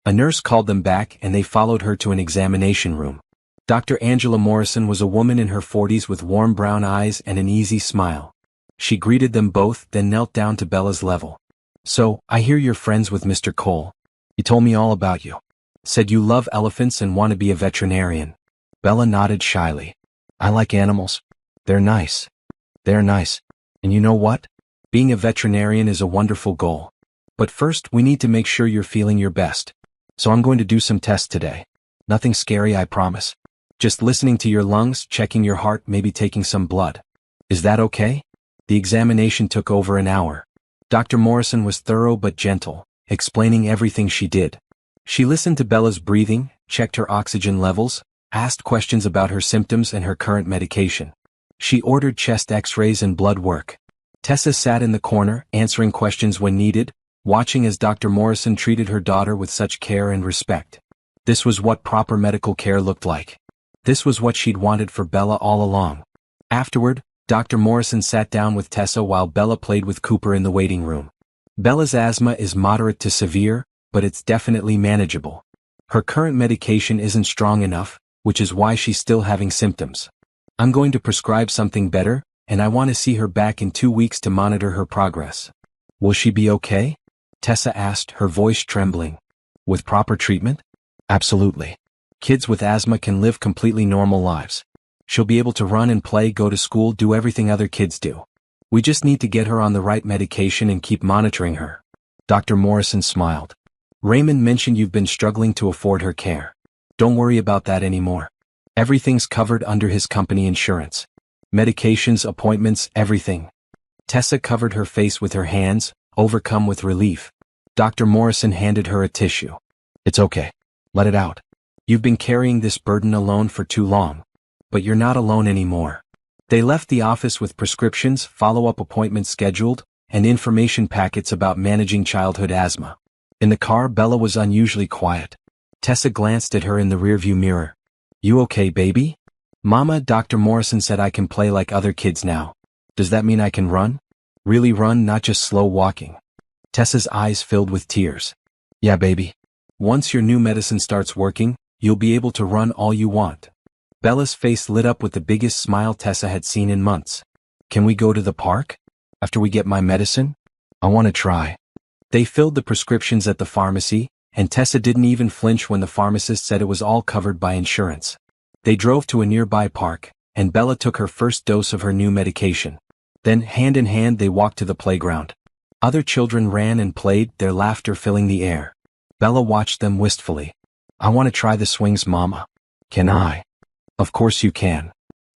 A nurse called them back and they followed her to an examination room. Dr. Angela Morrison was a woman in her 40s with warm brown eyes and an easy smile. She greeted them both, then knelt down to Bella's level. So, I hear you're friends with Mr. Cole. He told me all about you. Said you love elephants and want to be a veterinarian. Bella nodded shyly. I like animals. They're nice. They're nice. And you know what? Being a veterinarian is a wonderful goal. But first, we need to make sure you're feeling your best. So I'm going to do some tests today. Nothing scary, I promise. Just listening to your lungs, checking your heart, maybe taking some blood. Is that okay? The examination took over an hour. Dr. Morrison was thorough but gentle, explaining everything she did. She listened to Bella's breathing, checked her oxygen levels, asked questions about her symptoms and her current medication. She ordered chest x-rays and blood work. Tessa sat in the corner, answering questions when needed, watching as Dr. Morrison treated her daughter with such care and respect. This was what proper medical care looked like. This was what she'd wanted for Bella all along. Afterward, Dr. Morrison sat down with Tessa while Bella played with Cooper in the waiting room. Bella's asthma is moderate to severe, but it's definitely manageable. Her current medication isn't strong enough, which is why she's still having symptoms. I'm going to prescribe something better, and I want to see her back in 2 weeks to monitor her progress. Will she be okay? Tessa asked, her voice trembling. With proper treatment? Absolutely. Kids with asthma can live completely normal lives. She'll be able to run and play, go to school, do everything other kids do. We just need to get her on the right medication and keep monitoring her. Dr. Morrison smiled. Raymond mentioned you've been struggling to afford her care. Don't worry about that anymore. Everything's covered under his company insurance. Medications, appointments, everything. Tessa covered her face with her hands, overcome with relief. Dr. Morrison handed her a tissue. It's okay. Let it out. You've been carrying this burden alone for too long. But you're not alone anymore. They left the office with prescriptions, follow-up appointments scheduled, and information packets about managing childhood asthma. In the car, Bella was unusually quiet. Tessa glanced at her in the rearview mirror. You okay, baby? Mama, Dr. Morrison said I can play like other kids now. Does that mean I can run? Really run, not just slow walking? Tessa's eyes filled with tears. Yeah, baby. Once your new medicine starts working, you'll be able to run all you want. Bella's face lit up with the biggest smile Tessa had seen in months. Can we go to the park? After we get my medicine? I want to try. They filled the prescriptions at the pharmacy, and Tessa didn't even flinch when the pharmacist said it was all covered by insurance. They drove to a nearby park, and Bella took her first dose of her new medication. Then, hand in hand, they walked to the playground. Other children ran and played, their laughter filling the air. Bella watched them wistfully. I want to try the swings, Mama. Can I? Of course you can.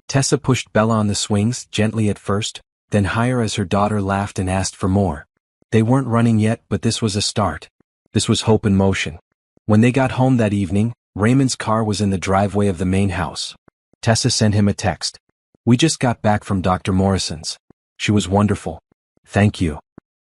Tessa pushed Bella on the swings, gently at first, then higher as her daughter laughed and asked for more. They weren't running yet, but this was a start. This was hope in motion. When they got home that evening, Raymond's car was in the driveway of the main house. Tessa sent him a text. We just got back from Dr. Morrison's. She was wonderful. Thank you.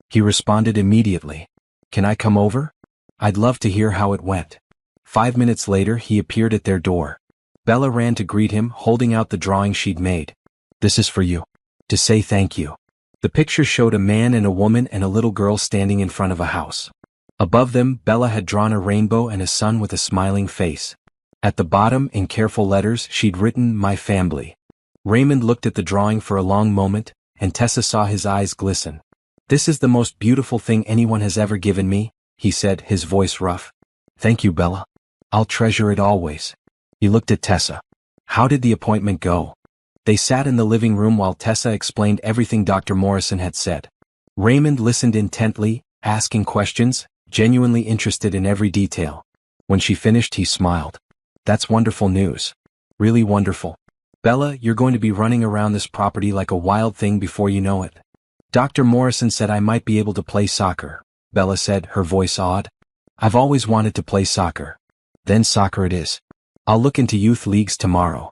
He responded immediately. Can I come over? I'd love to hear how it went. 5 minutes later, he appeared at their door. Bella ran to greet him, holding out the drawing she'd made. This is for you. To say thank you. The picture showed a man and a woman and a little girl standing in front of a house. Above them, Bella had drawn a rainbow and a sun with a smiling face. At the bottom, in careful letters, she'd written, My family. Raymond looked at the drawing for a long moment, and Tessa saw his eyes glisten. This is the most beautiful thing anyone has ever given me, he said, his voice rough. Thank you, Bella. I'll treasure it always. He looked at Tessa. How did the appointment go? They sat in the living room while Tessa explained everything Dr. Morrison had said. Raymond listened intently, asking questions, genuinely interested in every detail. When she finished, he smiled. That's wonderful news. Really wonderful. Bella, you're going to be running around this property like a wild thing before you know it. Dr. Morrison said I might be able to play soccer, Bella said, her voice awed. I've always wanted to play soccer. Then soccer it is. I'll look into youth leagues tomorrow.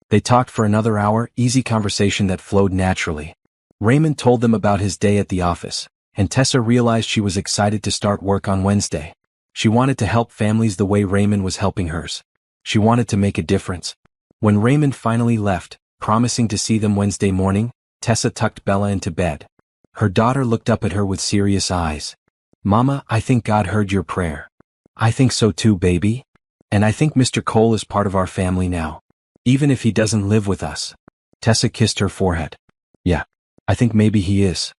They talked for another hour, easy conversation that flowed naturally. Raymond told them about his day at the office, and Tessa realized she was excited to start work on Wednesday. She wanted to help families the way Raymond was helping hers. She wanted to make a difference. When Raymond finally left, promising to see them Wednesday morning, Tessa tucked Bella into bed. Her daughter looked up at her with serious eyes. Mama, I think God heard your prayer. I think so too, baby. And I think Mr. Cole is part of our family now. Even if he doesn't live with us. Tessa kissed her forehead. Yeah, I think maybe he is.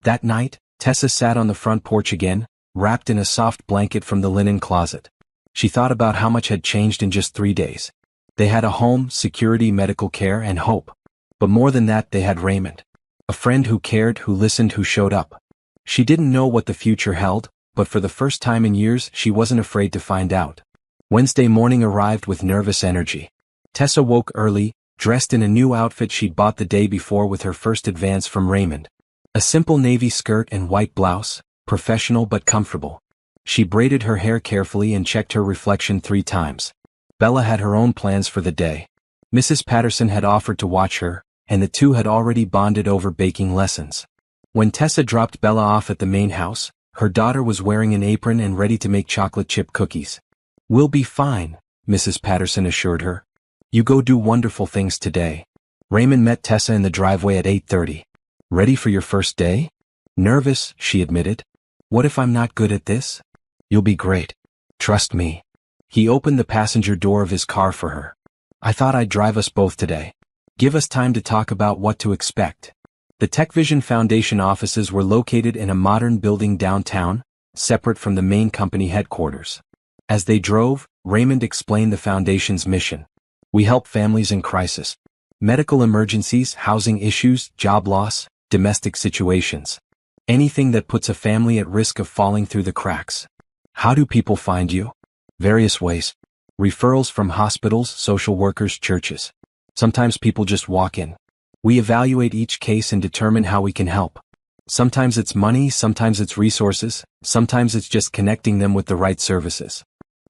That night, Tessa sat on the front porch again, wrapped in a soft blanket from the linen closet. She thought about how much had changed in just 3 days. They had a home, security, medical care, and hope. But more than that, they had Raymond. A friend who cared, who listened, who showed up. She didn't know what the future held, but for the first time in years, she wasn't afraid to find out. Wednesday morning arrived with nervous energy. Tessa woke early, dressed in a new outfit she'd bought the day before with her first advance from Raymond. A simple navy skirt and white blouse, professional but comfortable. She braided her hair carefully and checked her reflection 3 times. Bella had her own plans for the day. Mrs. Patterson had offered to watch her, and the two had already bonded over baking lessons. When Tessa dropped Bella off at the main house, her daughter was wearing an apron and ready to make chocolate chip cookies. We'll be fine, Mrs. Patterson assured her. You go do wonderful things today. Raymond met Tessa in the driveway at 8:30. Ready for your first day? Nervous, she admitted. What if I'm not good at this? You'll be great. Trust me. He opened the passenger door of his car for her. I thought I'd drive us both today. Give us time to talk about what to expect. The TechVision Foundation offices were located in a modern building downtown, separate from the main company headquarters. As they drove, Raymond explained the foundation's mission. We help families in crisis. Medical emergencies, housing issues, job loss, domestic situations. Anything that puts a family at risk of falling through the cracks. How do people find you? Various ways. Referrals from hospitals, social workers, churches. Sometimes people just walk in. We evaluate each case and determine how we can help. Sometimes it's money, sometimes it's resources, sometimes it's just connecting them with the right services.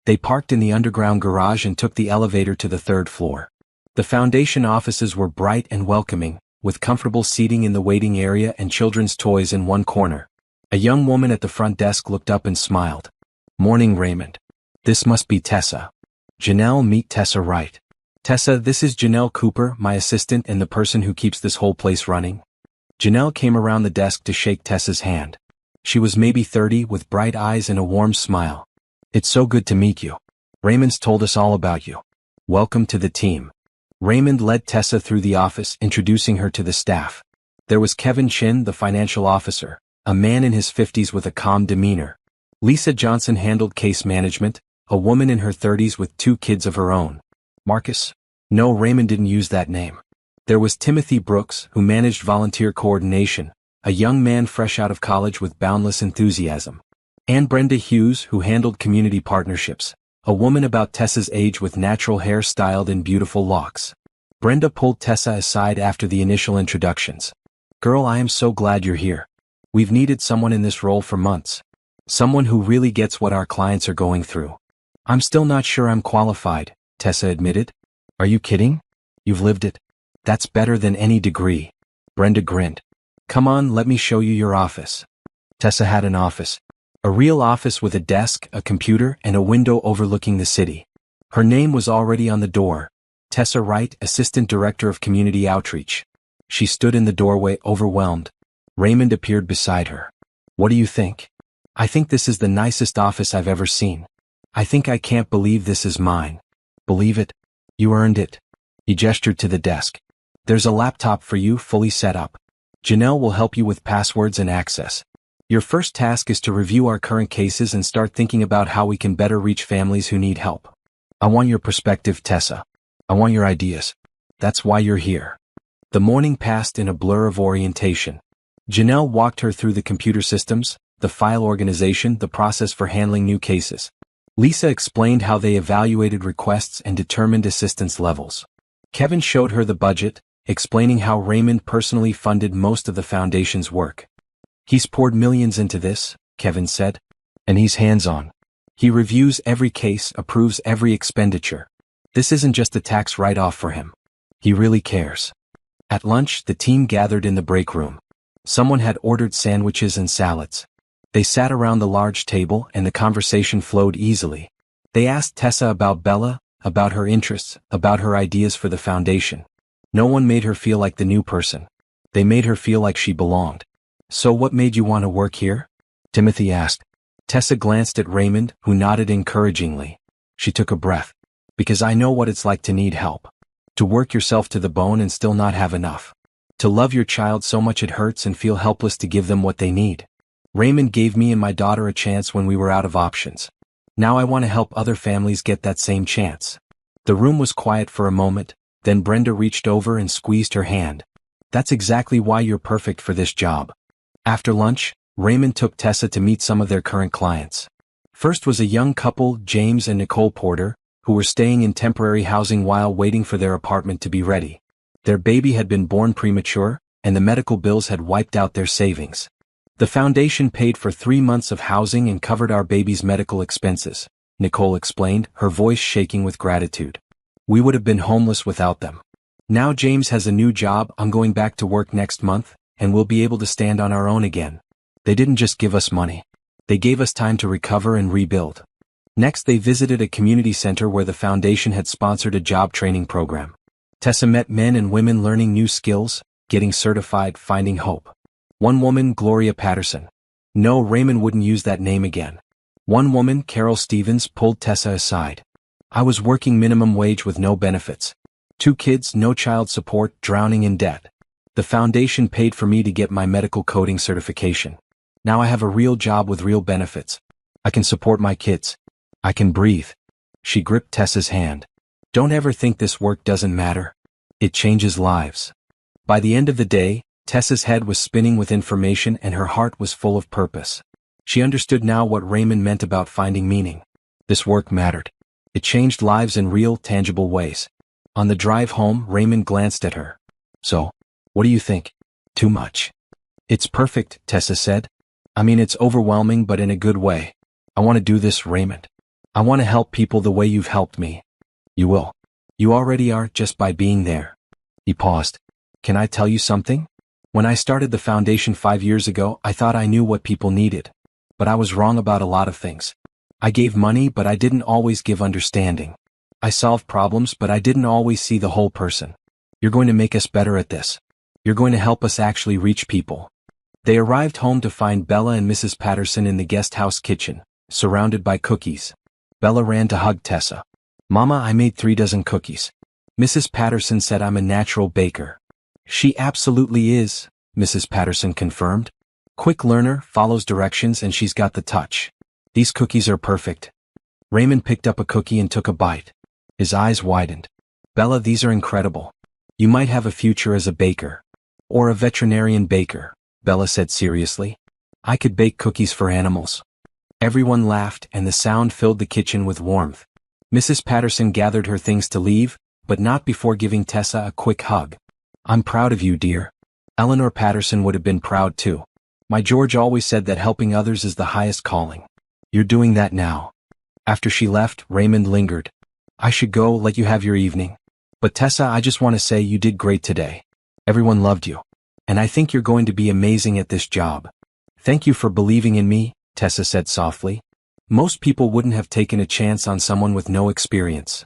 They parked in the underground garage and took the elevator to the 3rd floor. The foundation offices were bright and welcoming, with comfortable seating in the waiting area and children's toys in one corner. A young woman at the front desk looked up and smiled. Morning, Raymond. This must be Tessa. Janelle, meet Tessa Wright. Tessa, this is Janelle Cooper, my assistant and the person who keeps this whole place running. Janelle came around the desk to shake Tessa's hand. She was maybe 30, with bright eyes and a warm smile. It's so good to meet you. Raymond's told us all about you. Welcome to the team. Raymond led Tessa through the office, introducing her to the staff. There was Kevin Chin, the financial officer, a man in his 50s with a calm demeanor. Lisa Johnson handled case management, a woman in her 30s with 2 kids of her own. Marcus? No, Raymond didn't use that name. There was Timothy Brooks, who managed volunteer coordination, a young man fresh out of college with boundless enthusiasm. And Brenda Hughes, who handled community partnerships, a woman about Tessa's age with natural hair styled in beautiful locks. Brenda pulled Tessa aside after the initial introductions. Girl, I am so glad you're here. We've needed someone in this role for months. Someone who really gets what our clients are going through. I'm still not sure I'm qualified, Tessa admitted. Are you kidding? You've lived it. That's better than any degree. Brenda grinned. Come on, let me show you your office. Tessa had an office. A real office with a desk, a computer, and a window overlooking the city. Her name was already on the door. Tessa Wright, Assistant Director of Community Outreach. She stood in the doorway, overwhelmed. Raymond appeared beside her. What do you think? I think this is the nicest office I've ever seen. I think I can't believe this is mine. Believe it? You earned it. He gestured to the desk. There's a laptop for you, fully set up. Janelle will help you with passwords and access. Your first task is to review our current cases and start thinking about how we can better reach families who need help. I want your perspective, Tessa. I want your ideas. That's why you're here. The morning passed in a blur of orientation. Janelle walked her through the computer systems, the file organization, the process for handling new cases. Lisa explained how they evaluated requests and determined assistance levels. Kevin showed her the budget, explaining how Raymond personally funded most of the foundation's work. He's poured millions into this, Kevin said. And he's hands-on. He reviews every case, approves every expenditure. This isn't just a tax write-off for him. He really cares. At lunch, the team gathered in the break room. Someone had ordered sandwiches and salads. They sat around the large table and the conversation flowed easily. They asked Tessa about Bella, about her interests, about her ideas for the foundation. No one made her feel like the new person. They made her feel like she belonged. So what made you want to work here? Timothy asked. Tessa glanced at Raymond, who nodded encouragingly. She took a breath. Because I know what it's like to need help. To work yourself to the bone and still not have enough. To love your child so much it hurts and feel helpless to give them what they need. Raymond gave me and my daughter a chance when we were out of options. Now I want to help other families get that same chance. The room was quiet for a moment, then Brenda reached over and squeezed her hand. That's exactly why you're perfect for this job. After lunch, Raymond took Tessa to meet some of their current clients. First was a young couple, James and Nicole Porter, who were staying in temporary housing while waiting for their apartment to be ready. Their baby had been born premature, and the medical bills had wiped out their savings. The foundation paid for 3 months of housing and covered our baby's medical expenses, Nicole explained, her voice shaking with gratitude. We would have been homeless without them. Now James has a new job, I'm going back to work next month, and we'll be able to stand on our own again. They didn't just give us money. They gave us time to recover and rebuild. Next they visited a community center where the foundation had sponsored a job training program. Tessa met men and women learning new skills, getting certified, finding hope. One woman, Gloria Patterson. No, Raymond wouldn't use that name again. One woman, Carol Stevens, pulled Tessa aside. I was working minimum wage with no benefits. 2 kids, no child support, drowning in debt. The foundation paid for me to get my medical coding certification. Now I have a real job with real benefits. I can support my kids. I can breathe. She gripped Tessa's hand. Don't ever think this work doesn't matter. It changes lives. By the end of the day, Tessa's head was spinning with information and her heart was full of purpose. She understood now what Raymond meant about finding meaning. This work mattered. It changed lives in real, tangible ways. On the drive home, Raymond glanced at her. So, what do you think? Too much. It's perfect, Tessa said. I mean, it's overwhelming, but in a good way. I want to do this, Raymond. I want to help people the way you've helped me. You will. You already are, just by being there. He paused. Can I tell you something? When I started the foundation 5 years ago, I thought I knew what people needed. But I was wrong about a lot of things. I gave money, but I didn't always give understanding. I solved problems, but I didn't always see the whole person. You're going to make us better at this. You're going to help us actually reach people. They arrived home to find Bella and Mrs. Patterson in the guest house kitchen, surrounded by cookies. Bella ran to hug Tessa. Mama, I made 3 dozen cookies. Mrs. Patterson said I'm a natural baker. She absolutely is, Mrs. Patterson confirmed. Quick learner, follows directions, and she's got the touch. These cookies are perfect. Raymond picked up a cookie and took a bite. His eyes widened. Bella, these are incredible. You might have a future as a baker. Or a veterinarian baker, Bella said seriously. I could bake cookies for animals. Everyone laughed and the sound filled the kitchen with warmth. Mrs. Patterson gathered her things to leave, but not before giving Tessa a quick hug. I'm proud of you, dear. Eleanor Patterson would have been proud too. My George always said that helping others is the highest calling. You're doing that now. After she left, Raymond lingered. I should go, let you have your evening. But Tessa, I just want to say you did great today. Everyone loved you. And I think you're going to be amazing at this job. Thank you for believing in me, Tessa said softly. Most people wouldn't have taken a chance on someone with no experience.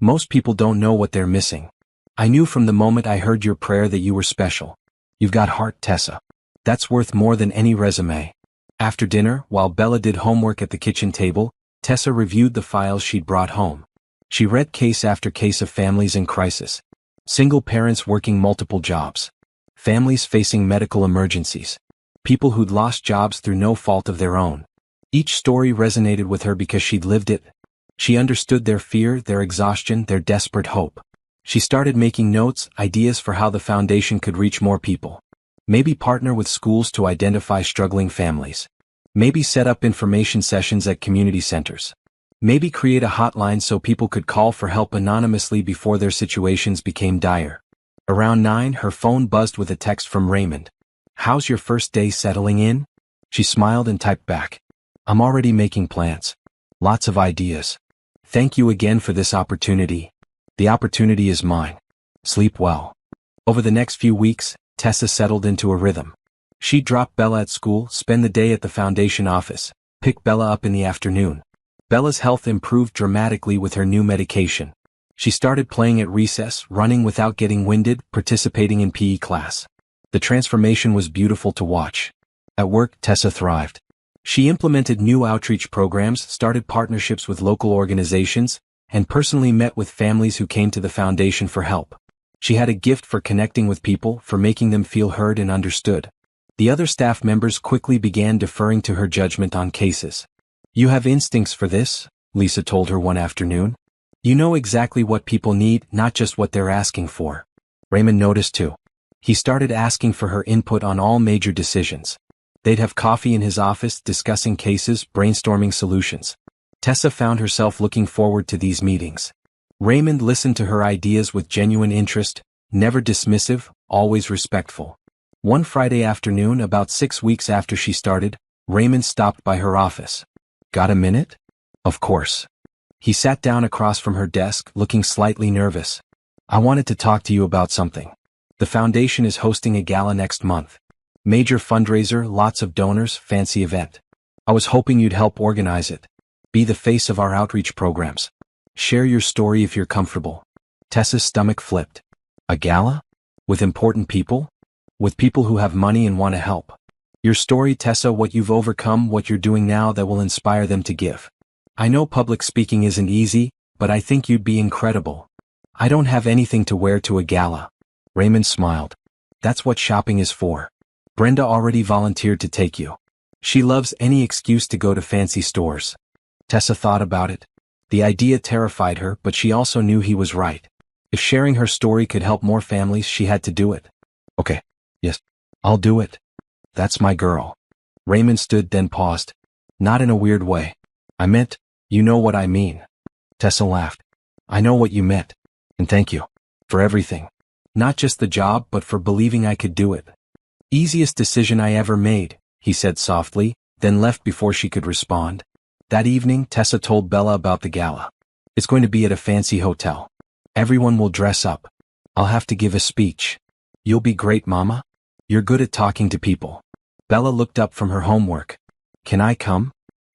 Most people don't know what they're missing. I knew from the moment I heard your prayer that you were special. You've got heart, Tessa. That's worth more than any resume. After dinner, while Bella did homework at the kitchen table, Tessa reviewed the files she'd brought home. She read case after case of families in crisis. Single parents working multiple jobs. Families facing medical emergencies. People who'd lost jobs through no fault of their own. Each story resonated with her because she'd lived it. She understood their fear, their exhaustion, their desperate hope. She started making notes, ideas for how the foundation could reach more people. Maybe partner with schools to identify struggling families. Maybe set up information sessions at community centers. Maybe create a hotline so people could call for help anonymously before their situations became dire. Around 9, her phone buzzed with a text from Raymond. "How's your first day settling in?" She smiled and typed back. "I'm already making plans. Lots of ideas. Thank you again for this opportunity. The opportunity is mine. Sleep well." Over the next few weeks, Tessa settled into a rhythm. She'd drop Bella at school, spend the day at the foundation office, pick Bella up in the afternoon. Bella's health improved dramatically with her new medication. She started playing at recess, running without getting winded, participating in PE class. The transformation was beautiful to watch. At work, Tessa thrived. She implemented new outreach programs, started partnerships with local organizations, and personally met with families who came to the foundation for help. She had a gift for connecting with people, for making them feel heard and understood. The other staff members quickly began deferring to her judgment on cases. "You have instincts for this," Lisa told her one afternoon. "You know exactly what people need, not just what they're asking for." Raymond noticed too. He started asking for her input on all major decisions. They'd have coffee in his office, discussing cases, brainstorming solutions. Tessa found herself looking forward to these meetings. Raymond listened to her ideas with genuine interest, never dismissive, always respectful. One Friday afternoon, about 6 weeks after she started, Raymond stopped by her office. "Got a minute?" "Of course." He sat down across from her desk, looking slightly nervous. "I wanted to talk to you about something. The foundation is hosting a gala next month. Major fundraiser, lots of donors, fancy event. I was hoping you'd help organize it. Be the face of our outreach programs. Share your story if you're comfortable." Tessa's stomach flipped. "A gala? With important people? With people who have money and want to help? Your story, Tessa, what you've overcome, what you're doing now that will inspire them to give. I know public speaking isn't easy, but I think you'd be incredible." "I don't have anything to wear to a gala." Raymond smiled. "That's what shopping is for. Brenda already volunteered to take you. She loves any excuse to go to fancy stores." Tessa thought about it. The idea terrified her, but she also knew he was right. If sharing her story could help more families, she had to do it. "Okay. Yes. I'll do it. That's my girl." Raymond stood, then paused. "Not in a weird way. I meant, you know what I mean." Tessa laughed. "I know what you meant. And thank you. For everything. Not just the job, but for believing I could do it." "Easiest decision I ever made," he said softly, then left before she could respond. That evening, Tessa told Bella about the gala. "It's going to be at a fancy hotel. Everyone will dress up. I'll have to give a speech. You'll be great, Mama. You're good at talking to people." Bella looked up from her homework. "Can I come?"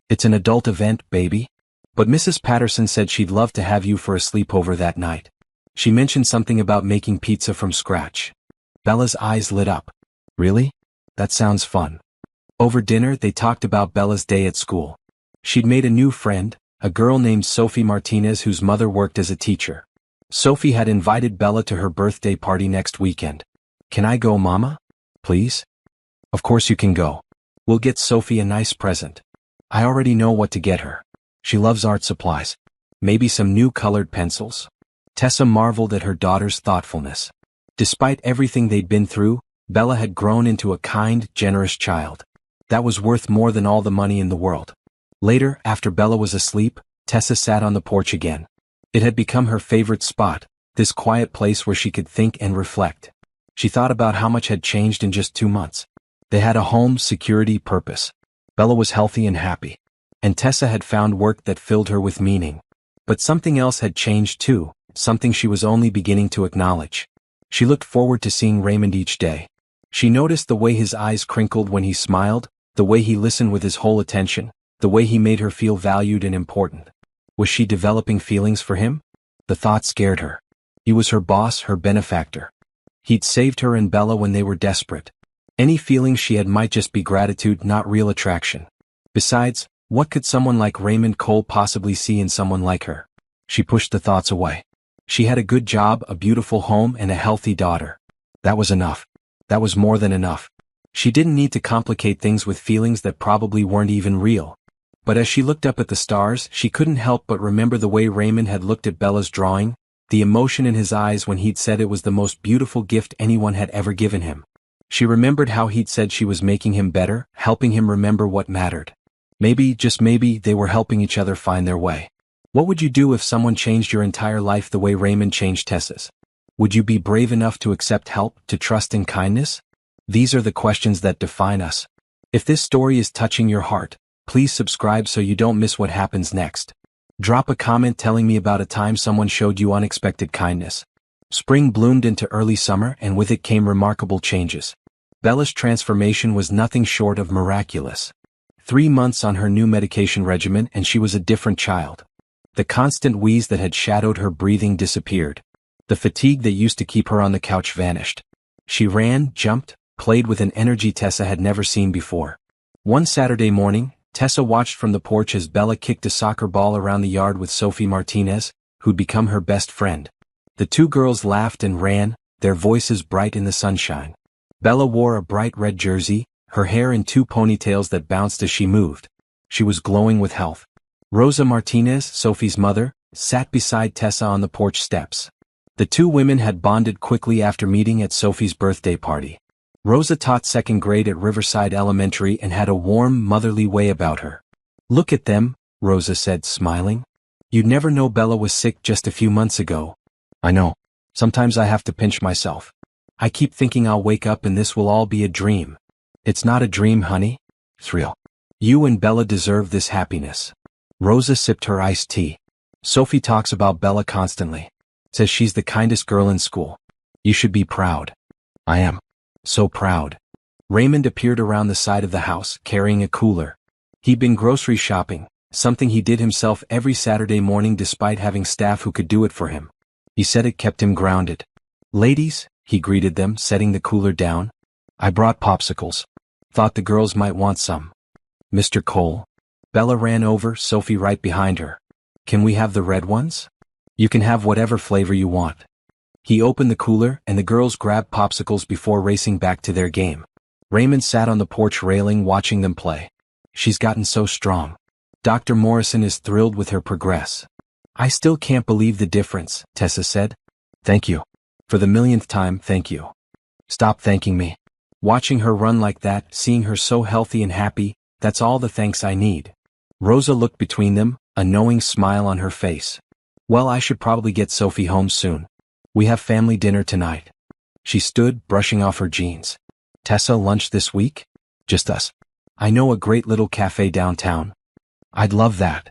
"It's an adult event, baby. But Mrs. Patterson said she'd love to have you for a sleepover that night. She mentioned something about making pizza from scratch." Bella's eyes lit up. "Really? That sounds fun." Over dinner, they talked about Bella's day at school. She'd made a new friend, a girl named Sophie Martinez whose mother worked as a teacher. Sophie had invited Bella to her birthday party next weekend. "Can I go, Mama? Please?" "Of course you can go. We'll get Sophie a nice present. I already know what to get her. She loves art supplies. Maybe some new colored pencils." Tessa marveled at her daughter's thoughtfulness. Despite everything they'd been through, Bella had grown into a kind, generous child. That was worth more than all the money in the world. Later, after Bella was asleep, Tessa sat on the porch again. It had become her favorite spot, this quiet place where she could think and reflect. She thought about how much had changed in just 2 months. They had a home, security, purpose. Bella was healthy and happy. And Tessa had found work that filled her with meaning. But something else had changed too, something she was only beginning to acknowledge. She looked forward to seeing Raymond each day. She noticed the way his eyes crinkled when he smiled, the way he listened with his whole attention, the way he made her feel valued and important. Was she developing feelings for him? The thought scared her. He was her boss, her benefactor. He'd saved her and Bella when they were desperate. Any feelings she had might just be gratitude, not real attraction. Besides, what could someone like Raymond Cole possibly see in someone like her? She pushed the thoughts away. She had a good job, a beautiful home, and a healthy daughter. That was enough. That was more than enough. She didn't need to complicate things with feelings that probably weren't even real. But as she looked up at the stars, she couldn't help but remember the way Raymond had looked at Bella's drawing, the emotion in his eyes when he'd said it was the most beautiful gift anyone had ever given him. She remembered how he'd said she was making him better, helping him remember what mattered. Maybe, just maybe, they were helping each other find their way. What would you do if someone changed your entire life the way Raymond changed Tessa's? Would you be brave enough to accept help, to trust in kindness? These are the questions that define us. If this story is touching your heart, please subscribe so you don't miss what happens next. Drop a comment telling me about a time someone showed you unexpected kindness. Spring bloomed into early summer, and with it came remarkable changes. Bella's transformation was nothing short of miraculous. 3 months on her new medication regimen and she was a different child. The constant wheeze that had shadowed her breathing disappeared. The fatigue that used to keep her on the couch vanished. She ran, jumped, played with an energy Tessa had never seen before. One Saturday morning, Tessa watched from the porch as Bella kicked a soccer ball around the yard with Sophie Martinez, who'd become her best friend. The two girls laughed and ran, their voices bright in the sunshine. Bella wore a bright red jersey, her hair in 2 ponytails that bounced as she moved. She was glowing with health. Rosa Martinez, Sophie's mother, sat beside Tessa on the porch steps. The two women had bonded quickly after meeting at Sophie's birthday party. Rosa taught 2nd grade at Riverside Elementary and had a warm, motherly way about her. "Look at them," Rosa said, smiling. "You'd never know Bella was sick just a few months ago." "I know. Sometimes I have to pinch myself. I keep thinking I'll wake up and this will all be a dream." "It's not a dream, honey. It's real. You and Bella deserve this happiness." Rosa sipped her iced tea. "Sophie talks about Bella constantly. Says she's the kindest girl in school. You should be proud." "I am. So proud." Raymond appeared around the side of the house, carrying a cooler. He'd been grocery shopping, something he did himself every Saturday morning despite having staff who could do it for him. He said it kept him grounded. "Ladies," he greeted them, setting the cooler down. "I brought popsicles. Thought the girls might want some." "Mr. Cole." Bella ran over, Sophie right behind her. "Can we have the red ones?" "You can have whatever flavor you want." He opened the cooler, and the girls grabbed popsicles before racing back to their game. Raymond sat on the porch railing watching them play. "She's gotten so strong. Dr. Morrison is thrilled with her progress." "I still can't believe the difference," Tessa said. "Thank you. For the millionth time, thank you." "Stop thanking me. Watching her run like that, seeing her so healthy and happy, that's all the thanks I need." Rosa looked between them, a knowing smile on her face. "Well, I should probably get Sophie home soon. We have family dinner tonight." She stood, brushing off her jeans. "Tessa, lunch this week? Just us. I know a great little cafe downtown." "I'd love that."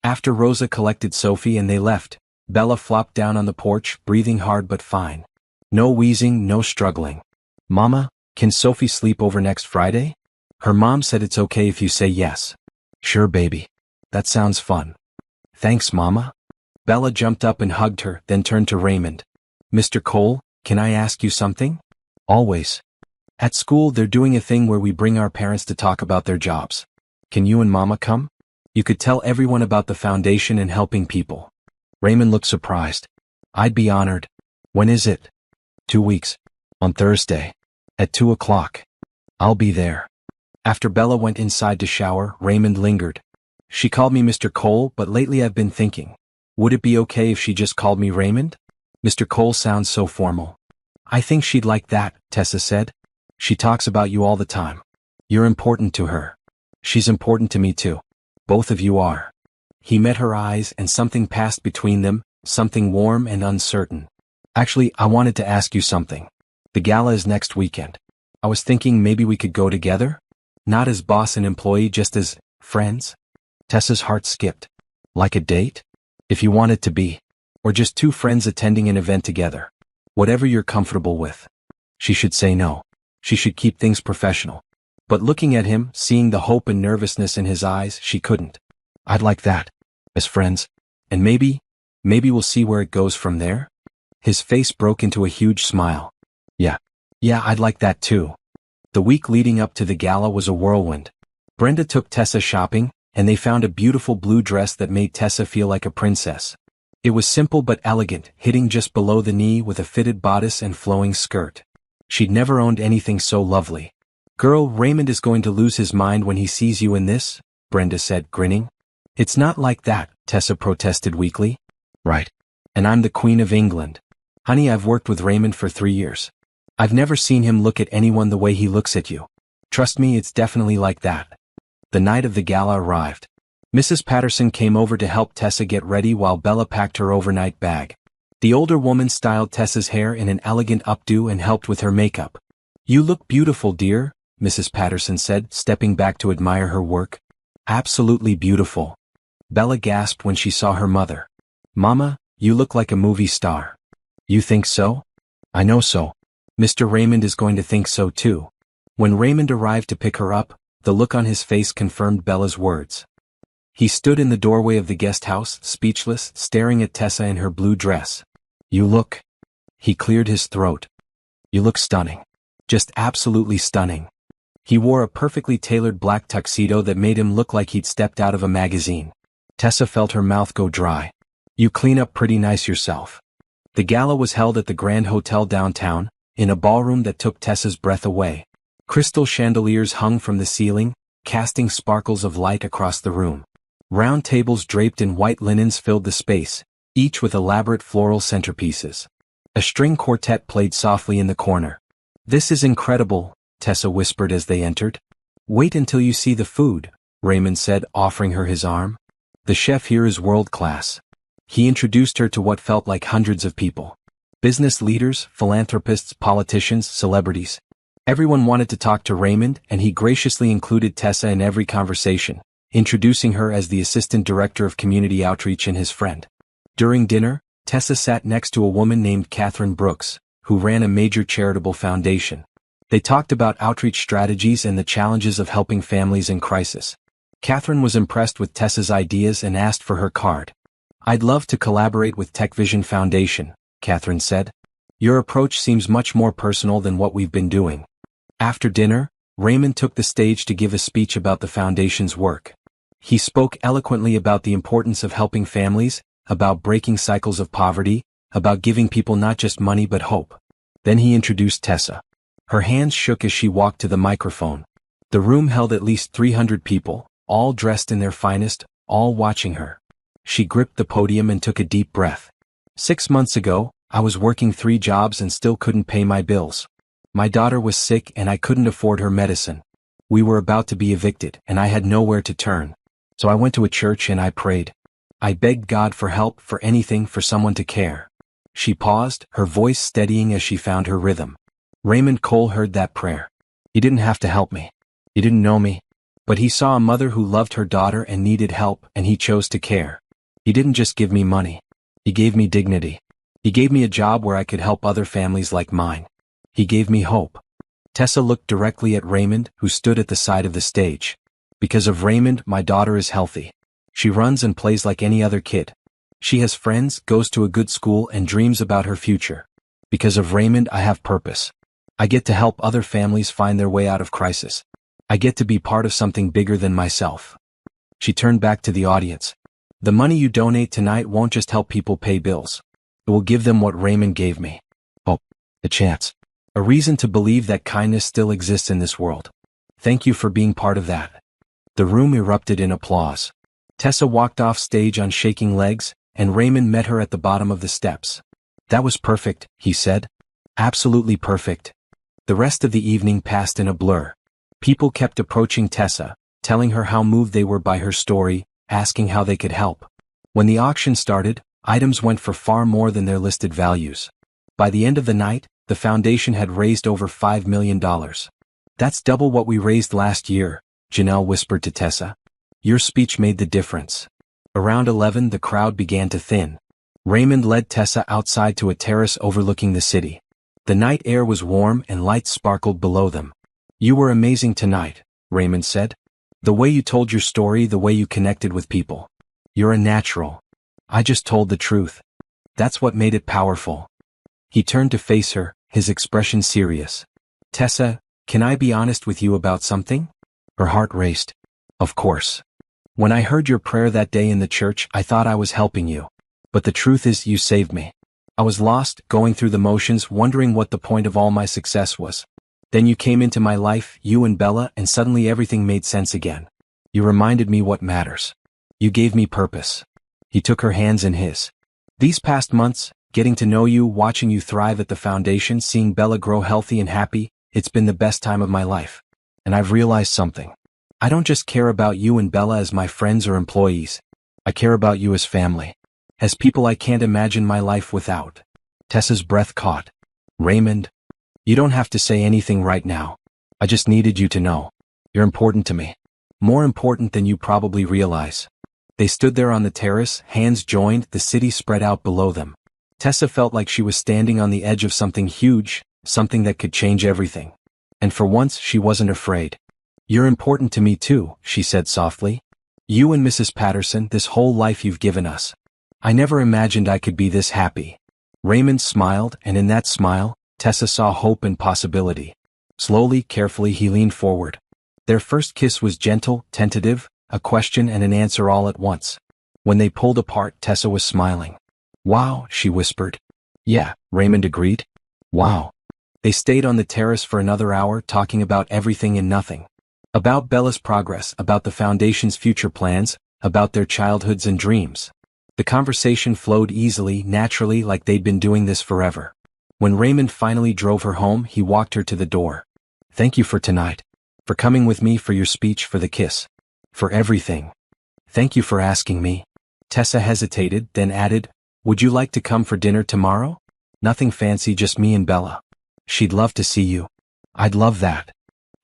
After Rosa collected Sophie and they left, Bella flopped down on the porch, breathing hard but fine. No wheezing, no struggling. "Mama, can Sophie sleep over next Friday?" Her mom said it's okay if you say yes. "Sure, baby. That sounds fun." "Thanks, Mama." Bella jumped up and hugged her, then turned to Raymond. "Mr. Cole, can I ask you something?" "Always." "At school they're doing a thing where we bring our parents to talk about their jobs. Can you and Mama come? You could tell everyone about the foundation and helping people." Raymond looked surprised. "I'd be honored." "When is it?" 2 weeks. On Thursday. At 2 o'clock. I'll be there." After Bella went inside to shower, Raymond lingered. "She called me Mr. Cole, but lately I've been thinking, would it be okay if she just called me Raymond? Mr. Cole sounds so formal." "I think she'd like that," Tessa said. "She talks about you all the time. You're important to her. She's important to me too. Both of you are." He met her eyes and something passed between them, something warm and uncertain. "Actually, I wanted to ask you something. The gala is next weekend. I was thinking maybe we could go together? Not as boss and employee, just as friends?" Tessa's heart skipped. "Like a date? If you want it to be. Or just 2 friends attending an event together. Whatever you're comfortable with." She should say no. She should keep things professional. But looking at him, seeing the hope and nervousness in his eyes, she couldn't. "I'd like that. As friends. And maybe we'll see where it goes from there?" His face broke into a huge smile. Yeah, I'd like that too." The week leading up to the gala was a whirlwind. Brenda took Tessa shopping, and they found a beautiful blue dress that made Tessa feel like a princess. It was simple but elegant, hitting just below the knee with a fitted bodice and flowing skirt. She'd never owned anything so lovely. "Girl, Raymond is going to lose his mind when he sees you in this," Brenda said, grinning. It's not like that, Tessa protested weakly. Right. And I'm the Queen of England. Honey, I've worked with Raymond for 3 years. I've never seen him look at anyone the way he looks at you. Trust me, it's definitely like that. The night of the gala arrived. Mrs. Patterson came over to help Tessa get ready while Bella packed her overnight bag. The older woman styled Tessa's hair in an elegant updo and helped with her makeup. You look beautiful, dear, Mrs. Patterson said, stepping back to admire her work. Absolutely beautiful. Bella gasped when she saw her mother. Mama, you look like a movie star. You think so? I know so. Mr. Raymond is going to think so too. When Raymond arrived to pick her up, the look on his face confirmed Bella's words. He stood in the doorway of the guest house, speechless, staring at Tessa in her blue dress. You look. He cleared his throat. You look stunning. Just absolutely stunning. He wore a perfectly tailored black tuxedo that made him look like he'd stepped out of a magazine. Tessa felt her mouth go dry. You clean up pretty nice yourself. The gala was held at the Grand Hotel downtown, in a ballroom that took Tessa's breath away. Crystal chandeliers hung from the ceiling, casting sparkles of light across the room. Round tables draped in white linens filled the space, each with elaborate floral centerpieces. A string quartet played softly in the corner. This is incredible, Tessa whispered as they entered. Wait until you see the food, Raymond said, offering her his arm. The chef here is world-class. He introduced her to what felt like hundreds of people. Business leaders, philanthropists, politicians, celebrities. Everyone wanted to talk to Raymond, and he graciously included Tessa in every conversation, introducing her as the assistant director of community outreach and his friend. During dinner, Tessa sat next to a woman named Catherine Brooks, who ran a major charitable foundation. They talked about outreach strategies and the challenges of helping families in crisis. Catherine was impressed with Tessa's ideas and asked for her card. I'd love to collaborate with Tech Vision Foundation, Catherine said. Your approach seems much more personal than what we've been doing. After dinner, Raymond took the stage to give a speech about the foundation's work. He spoke eloquently about the importance of helping families, about breaking cycles of poverty, about giving people not just money but hope. Then he introduced Tessa. Her hands shook as she walked to the microphone. The room held at least 300 people, all dressed in their finest, all watching her. She gripped the podium and took a deep breath. 6 months ago, I was working 3 jobs and still couldn't pay my bills. My daughter was sick and I couldn't afford her medicine. We were about to be evicted and I had nowhere to turn. So I went to a church and I prayed. I begged God for help, for anything, for someone to care. She paused, her voice steadying as she found her rhythm. Raymond Cole heard that prayer. He didn't have to help me. He didn't know me. But he saw a mother who loved her daughter and needed help, and he chose to care. He didn't just give me money. He gave me dignity. He gave me a job where I could help other families like mine. He gave me hope. Tessa looked directly at Raymond, who stood at the side of the stage. Because of Raymond, my daughter is healthy. She runs and plays like any other kid. She has friends, goes to a good school, and dreams about her future. Because of Raymond, I have purpose. I get to help other families find their way out of crisis. I get to be part of something bigger than myself. She turned back to the audience. The money you donate tonight won't just help people pay bills. It will give them what Raymond gave me. Hope. A chance. A reason to believe that kindness still exists in this world. Thank you for being part of that. The room erupted in applause. Tessa walked off stage on shaking legs, and Raymond met her at the bottom of the steps. That was perfect, he said. Absolutely perfect. The rest of the evening passed in a blur. People kept approaching Tessa, telling her how moved they were by her story, asking how they could help. When the auction started, items went for far more than their listed values. By the end of the night, the foundation had raised over $5 million. That's double what we raised last year, Janelle whispered to Tessa. Your speech made the difference. Around 11, the crowd began to thin. Raymond led Tessa outside to a terrace overlooking the city. The night air was warm and lights sparkled below them. You were amazing tonight, Raymond said. The way you told your story, the way you connected with people. You're a natural. I just told the truth. That's what made it powerful. He turned to face her, his expression serious. Tessa, can I be honest with you about something? Her heart raced. Of course. When I heard your prayer that day in the church, I thought I was helping you. But the truth is, you saved me. I was lost, going through the motions, wondering what the point of all my success was. Then you came into my life, you and Bella, and suddenly everything made sense again. You reminded me what matters. You gave me purpose. He took her hands in his. These past months, getting to know you, watching you thrive at the foundation, seeing Bella grow healthy and happy, it's been the best time of my life. And I've realized something. I don't just care about you and Bella as my friends or employees. I care about you as family. As people I can't imagine my life without. Tessa's breath caught. Raymond, you don't have to say anything right now. I just needed you to know. You're important to me. More important than you probably realize. They stood there on the terrace, hands joined, the city spread out below them. Tessa felt like she was standing on the edge of something huge, something that could change everything. And for once she wasn't afraid. You're important to me too, she said softly. You and Mrs. Patterson, this whole life you've given us. I never imagined I could be this happy. Raymond smiled, and in that smile, Tessa saw hope and possibility. Slowly, carefully he leaned forward. Their first kiss was gentle, tentative, a question and an answer all at once. When they pulled apart, Tessa was smiling. Wow, she whispered. Yeah, Raymond agreed. Wow. They stayed on the terrace for another hour talking about everything and nothing. About Bella's progress, about the foundation's future plans, about their childhoods and dreams. The conversation flowed easily, naturally, like they'd been doing this forever. When Raymond finally drove her home, he walked her to the door. Thank you for tonight. For coming with me, for your speech, for the kiss. For everything. Thank you for asking me. Tessa hesitated, then added, would you like to come for dinner tomorrow? Nothing fancy, just me and Bella. She'd love to see you. I'd love that.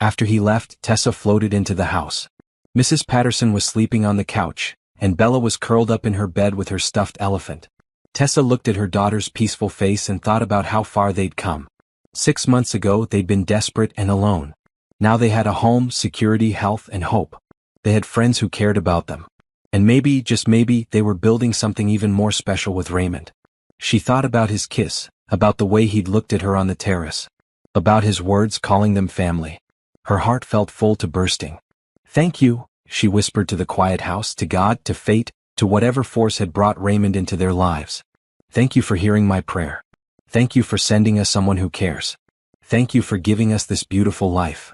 After he left, Tessa floated into the house. Mrs. Patterson was sleeping on the couch, and Bella was curled up in her bed with her stuffed elephant. Tessa looked at her daughter's peaceful face and thought about how far they'd come. 6 months ago they'd been desperate and alone. Now they had a home, security, health, and hope. They had friends who cared about them. And maybe, just maybe, they were building something even more special with Raymond. She thought about his kiss, about the way he'd looked at her on the terrace. About his words calling them family. Her heart felt full to bursting. Thank you, she whispered to the quiet house, to God, to fate, to whatever force had brought Raymond into their lives. Thank you for hearing my prayer. Thank you for sending us someone who cares. Thank you for giving us this beautiful life.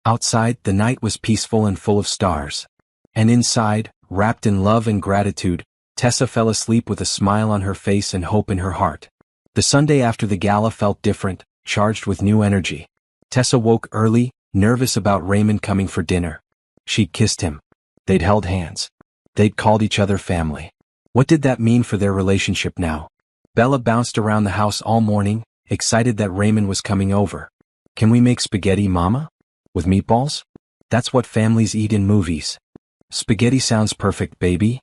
Outside, the night was peaceful and full of stars. And inside, wrapped in love and gratitude, Tessa fell asleep with a smile on her face and hope in her heart. The Sunday after the gala felt different, charged with new energy. Tessa woke early, nervous about Raymond coming for dinner. She'd kissed him. They'd held hands. They'd called each other family. What did that mean for their relationship now? Bella bounced around the house all morning, excited that Raymond was coming over. Can we make spaghetti, Mama? With meatballs? That's what families eat in movies. Spaghetti sounds perfect, baby.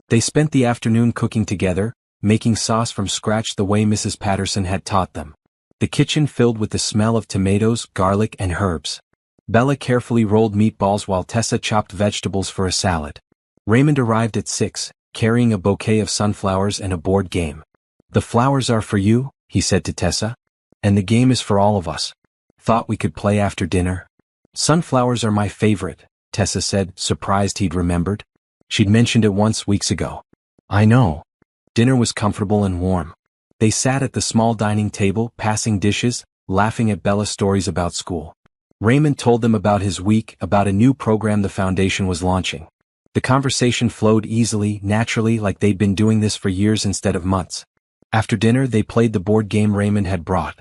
They spent the afternoon cooking together, making sauce from scratch the way Mrs. Patterson had taught them. The kitchen filled with the smell of tomatoes, garlic, and herbs. Bella carefully rolled meatballs while Tessa chopped vegetables for a salad. Raymond arrived at 6, carrying a bouquet of sunflowers and a board game. The flowers are for you, he said to Tessa. And the game is for all of us. Thought we could play after dinner? Sunflowers are my favorite, Tessa said, surprised he'd remembered. She'd mentioned it once weeks ago. I know. Dinner was comfortable and warm. They sat at the small dining table, passing dishes, laughing at Bella's stories about school. Raymond told them about his week, about a new program the foundation was launching. The conversation flowed easily, naturally, like they'd been doing this for years instead of months. After dinner, they played the board game Raymond had brought.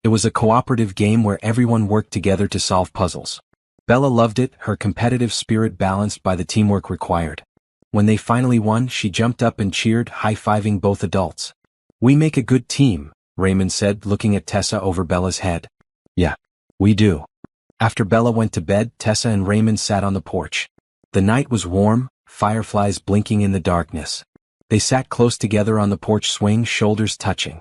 It was a cooperative game where everyone worked together to solve puzzles. Bella loved it, her competitive spirit balanced by the teamwork required. When they finally won, she jumped up and cheered, high-fiving both adults. We make a good team, Raymond said, looking at Tessa over Bella's head. Yeah, we do. After Bella went to bed, Tessa and Raymond sat on the porch. The night was warm, fireflies blinking in the darkness. They sat close together on the porch swing, shoulders touching.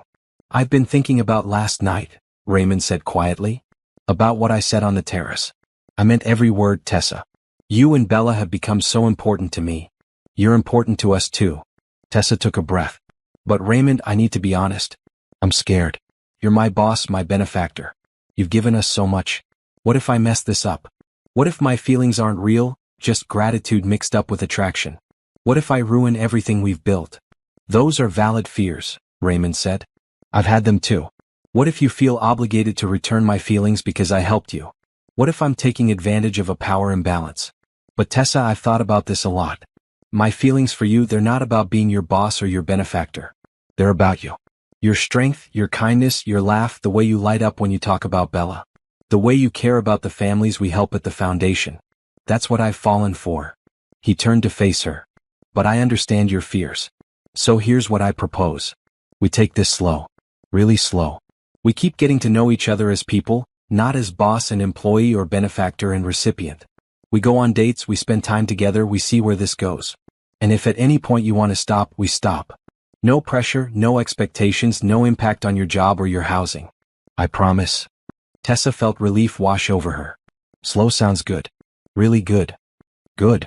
I've been thinking about last night, Raymond said quietly. About what I said on the terrace. I meant every word, Tessa. You and Bella have become so important to me. You're important to us too. Tessa took a breath. But Raymond, I need to be honest. I'm scared. You're my boss, my benefactor. You've given us so much. What if I mess this up? What if my feelings aren't real, just gratitude mixed up with attraction? What if I ruin everything we've built? Those are valid fears, Raymond said. I've had them too. What if you feel obligated to return my feelings because I helped you? What if I'm taking advantage of a power imbalance? But Tessa, I've thought about this a lot. My feelings for you, they're not about being your boss or your benefactor. They're about you. Your strength, your kindness, your laugh, the way you light up when you talk about Bella. The way you care about the families we help at the foundation. That's what I've fallen for. He turned to face her. But I understand your fears. So here's what I propose. We take this slow. Really slow. We keep getting to know each other as people, not as boss and employee or benefactor and recipient. We go on dates, we spend time together, we see where this goes. And if at any point you want to stop, we stop. No pressure, no expectations, no impact on your job or your housing. I promise. Tessa felt relief wash over her. Slow sounds good. Really good. Good.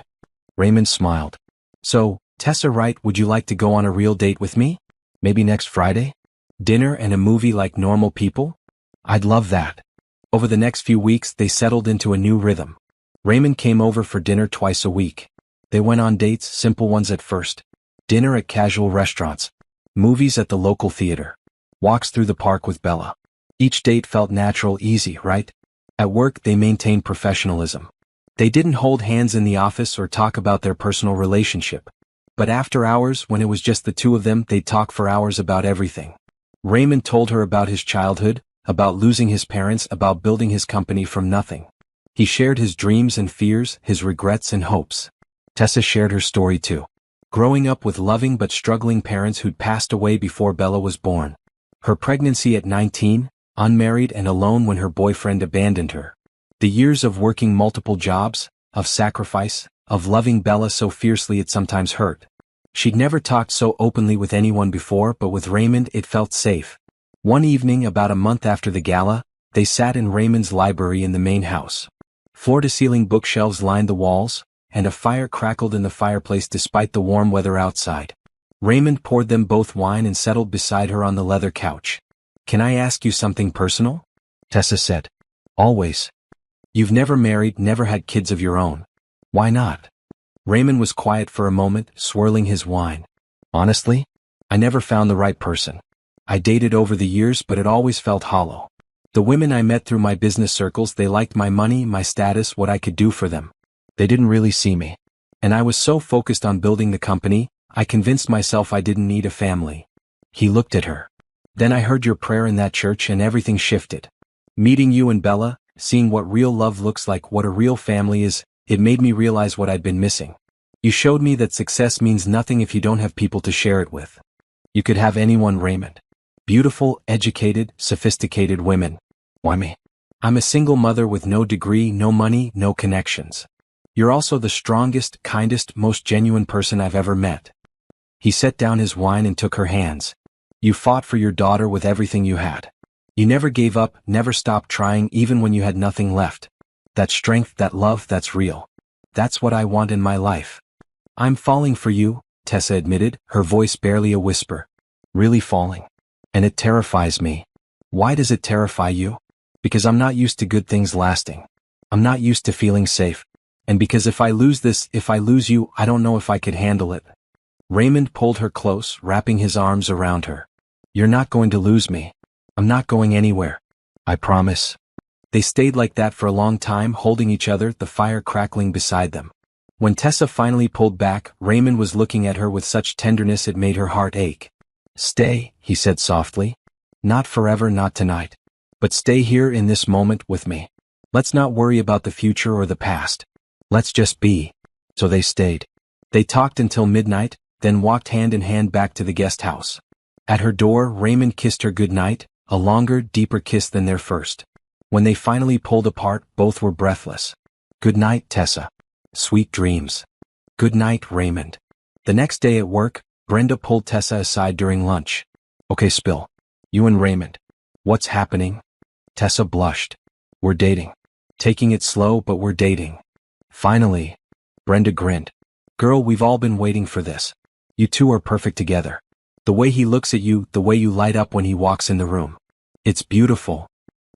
Raymond smiled. So, Tessa, right, would you like to go on a real date with me? Maybe next Friday? Dinner and a movie like normal people? I'd love that. Over the next few weeks, they settled into a new rhythm. Raymond came over for dinner twice a week. They went on dates, simple ones at first. Dinner at casual restaurants. Movies at the local theater. Walks through the park with Bella. Each date felt natural, easy, right? At work, they maintained professionalism. They didn't hold hands in the office or talk about their personal relationship. But after hours, when it was just the two of them, they'd talk for hours about everything. Raymond told her about his childhood, about losing his parents, about building his company from nothing. He shared his dreams and fears, his regrets and hopes. Tessa shared her story too. Growing up with loving but struggling parents who'd passed away before Bella was born. Her pregnancy at 19, unmarried and alone when her boyfriend abandoned her. The years of working multiple jobs, of sacrifice, of loving Bella so fiercely it sometimes hurt. She'd never talked so openly with anyone before, but with Raymond it felt safe. One evening, about a month after the gala, they sat in Raymond's library in the main house. Floor-to-ceiling bookshelves lined the walls, and a fire crackled in the fireplace despite the warm weather outside. Raymond poured them both wine and settled beside her on the leather couch. Can I ask you something personal? Tessa said. Always. You've never married, never had kids of your own. Why not? Raymond was quiet for a moment, swirling his wine. Honestly, I never found the right person. I dated over the years, but it always felt hollow. The women I met through my business circles, they liked my money, my status, what I could do for them. They didn't really see me. And I was so focused on building the company, I convinced myself I didn't need a family. He looked at her. Then I heard your prayer in that church and everything shifted. Meeting you and Bella, seeing what real love looks like, what a real family is, it made me realize what I'd been missing. You showed me that success means nothing if you don't have people to share it with. You could have anyone, Raymond. Beautiful, educated, sophisticated women. Why me? I'm a single mother with no degree, no money, no connections. You're also the strongest, kindest, most genuine person I've ever met. He set down his wine and took her hands. You fought for your daughter with everything you had. You never gave up, never stopped trying even when you had nothing left. That strength, that love, that's real. That's what I want in my life. I'm falling for you, Tessa admitted, her voice barely a whisper. Really falling. And it terrifies me. Why does it terrify you? Because I'm not used to good things lasting. I'm not used to feeling safe. And because if I lose this, if I lose you, I don't know if I could handle it. Raymond pulled her close, wrapping his arms around her. You're not going to lose me. I'm not going anywhere. I promise. They stayed like that for a long time, holding each other, the fire crackling beside them. When Tessa finally pulled back, Raymond was looking at her with such tenderness it made her heart ache. Stay, he said softly. Not forever, not tonight. But stay here in this moment with me. Let's not worry about the future or the past. Let's just be. So they stayed. They talked until midnight, then walked hand in hand back to the guest house. At her door, Raymond kissed her goodnight, a longer, deeper kiss than their first. When they finally pulled apart, both were breathless. Good night, Tessa. Sweet dreams. Good night, Raymond. The next day at work, Brenda pulled Tessa aside during lunch. Okay, Spill. You and Raymond. What's happening? Tessa blushed. We're dating. Taking it slow, but we're dating. Finally. Brenda grinned. Girl, we've all been waiting for this. You two are perfect together. The way he looks at you, the way you light up when he walks in the room. It's beautiful.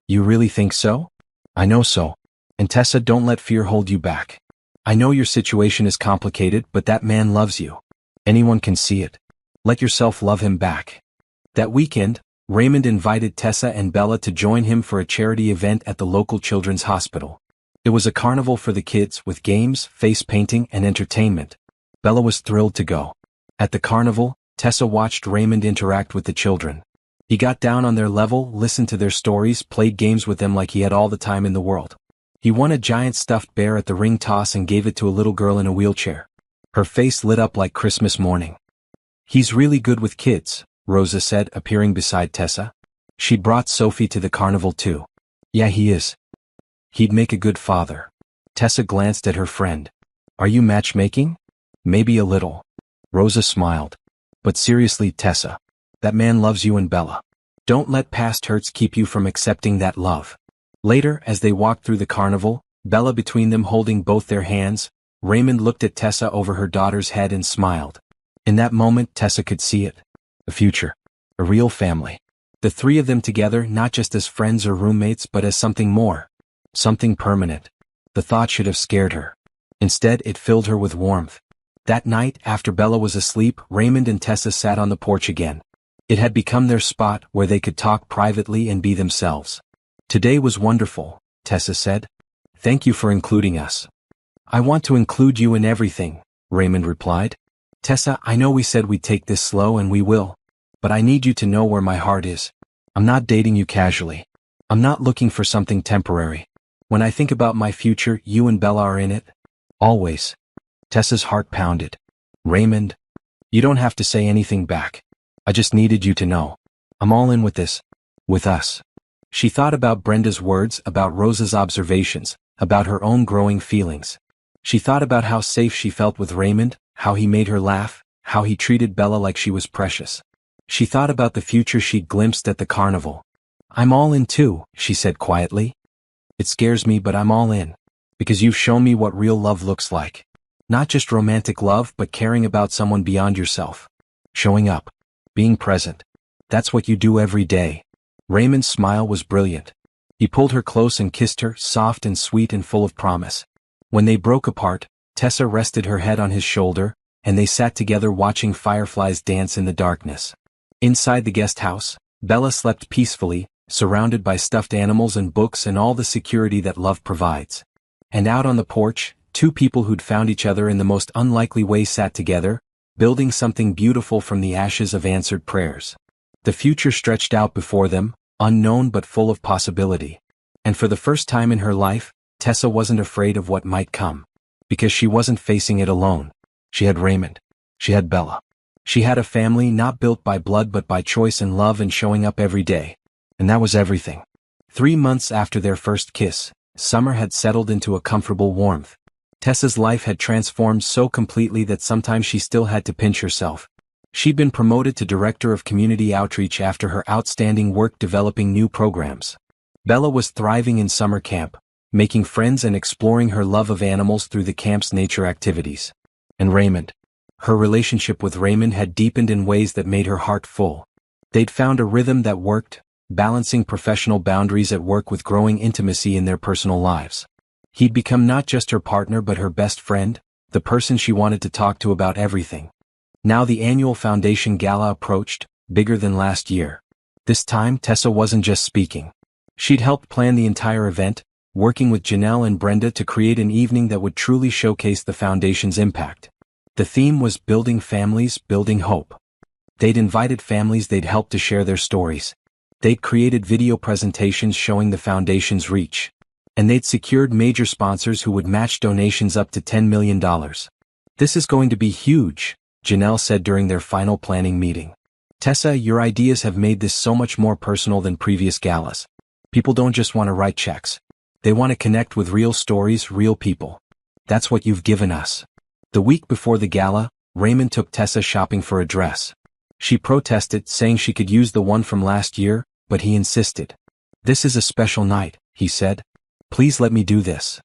You really think so? I know so. And Tessa, don't let fear hold you back. I know your situation is complicated, but that man loves you. Anyone can see it. Let yourself love him back. That weekend, Raymond invited Tessa and Bella to join him for a charity event at the local children's hospital. It was a carnival for the kids with games, face painting, and entertainment. Bella was thrilled to go. At the carnival, Tessa watched Raymond interact with the children. He got down on their level, listened to their stories, played games with them like he had all the time in the world. He won a giant stuffed bear at the ring toss and gave it to a little girl in a wheelchair. Her face lit up like Christmas morning. "He's really good with kids," Rosa said, appearing beside Tessa. She brought Sophie to the carnival too. "Yeah, he is. He'd make a good father." Tessa glanced at her friend. "Are you matchmaking?" "Maybe a little." Rosa smiled. "But seriously, Tessa, that man loves you and Bella. Don't let past hurts keep you from accepting that love." Later, as they walked through the carnival, Bella between them holding both their hands, Raymond looked at Tessa over her daughter's head and smiled. In that moment, Tessa could see it. A future. A real family. The three of them together, not just as friends or roommates but as something more. Something permanent. The thought should have scared her. Instead, it filled her with warmth. That night, after Bella was asleep, Raymond and Tessa sat on the porch again. It had become their spot where they could talk privately and be themselves. "Today was wonderful," Tessa said. "Thank you for including us." "I want to include you in everything," Raymond replied. "Tessa, I know we said we'd take this slow and we will. But I need you to know where my heart is. I'm not dating you casually. I'm not looking for something temporary. When I think about my future, you and Bella are in it. Always." Tessa's heart pounded. "Raymond, you don't have to say anything back. I just needed you to know. I'm all in with this. With us." She thought about Brenda's words, about Rosa's observations, about her own growing feelings. She thought about how safe she felt with Raymond, how he made her laugh, how he treated Bella like she was precious. She thought about the future she'd glimpsed at the carnival. "I'm all in too," she said quietly. "It scares me, but I'm all in. Because you've shown me what real love looks like. Not just romantic love, but caring about someone beyond yourself. Showing up. Being present. That's what you do every day." Raymond's smile was brilliant. He pulled her close and kissed her, soft and sweet and full of promise. When they broke apart, Tessa rested her head on his shoulder, and they sat together watching fireflies dance in the darkness. Inside the guest house, Bella slept peacefully, surrounded by stuffed animals and books and all the security that love provides. And out on the porch, two people who'd found each other in the most unlikely way sat together, building something beautiful from the ashes of answered prayers. The future stretched out before them, unknown but full of possibility. And for the first time in her life, Tessa wasn't afraid of what might come. Because she wasn't facing it alone. She had Raymond. She had Bella. She had a family not built by blood but by choice and love and showing up every day. And that was everything. 3 months after their first kiss, summer had settled into a comfortable warmth. Tessa's life had transformed so completely that sometimes she still had to pinch herself. She'd been promoted to Director of Community Outreach after her outstanding work developing new programs. Bella was thriving in summer camp, making friends and exploring her love of animals through the camp's nature activities. And Raymond. Her relationship with Raymond had deepened in ways that made her heart full. They'd found a rhythm that worked, balancing professional boundaries at work with growing intimacy in their personal lives. He'd become not just her partner but her best friend, the person she wanted to talk to about everything. Now the annual foundation gala approached, bigger than last year. This time Tessa wasn't just speaking. She'd helped plan the entire event, working with Janelle and Brenda to create an evening that would truly showcase the foundation's impact. The theme was Building Families, Building Hope. They'd invited families they'd helped to share their stories. They'd created video presentations showing the foundation's reach. And they'd secured major sponsors who would match donations up to $10 million. "This is going to be huge," Janelle said during their final planning meeting. "Tessa, your ideas have made this so much more personal than previous galas. People don't just want to write checks. They want to connect with real stories, real people. That's what you've given us." The week before the gala, Raymond took Tessa shopping for a dress. She protested, saying she could use the one from last year, but he insisted. "This is a special night," he said. "Please let me do this."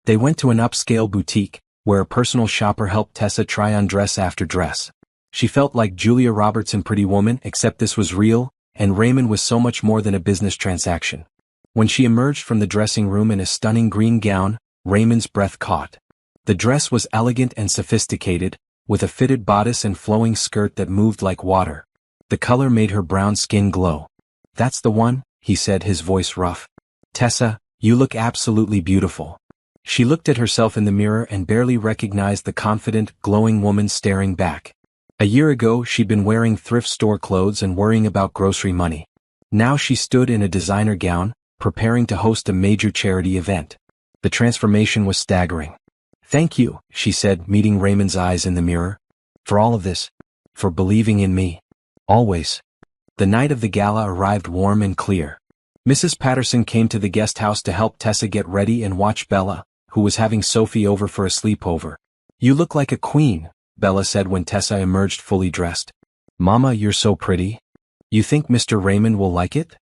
They went to an upscale boutique, where a personal shopper helped Tessa try on dress after dress. She felt like Julia Roberts in Pretty Woman, except this was real, and Raymond was so much more than a business transaction. When she emerged from the dressing room in a stunning green gown, Raymond's breath caught. The dress was elegant and sophisticated, with a fitted bodice and flowing skirt that moved like water. The color made her brown skin glow. "That's the one," he said, his voice rough. "Tessa, you look absolutely beautiful." She looked at herself in the mirror and barely recognized the confident, glowing woman staring back. A year ago she'd been wearing thrift store clothes and worrying about grocery money. Now she stood in a designer gown, preparing to host a major charity event. The transformation was staggering. "Thank you," she said, meeting Raymond's eyes in the mirror. "For all of this. For believing in me. Always." The night of the gala arrived warm and clear. Mrs. Patterson came to the guest house to help Tessa get ready and watch Bella, who was having Sophie over for a sleepover. "You look like a queen," Bella said when Tessa emerged fully dressed. "Mama, you're so pretty. You think Mr. Raymond will like it?"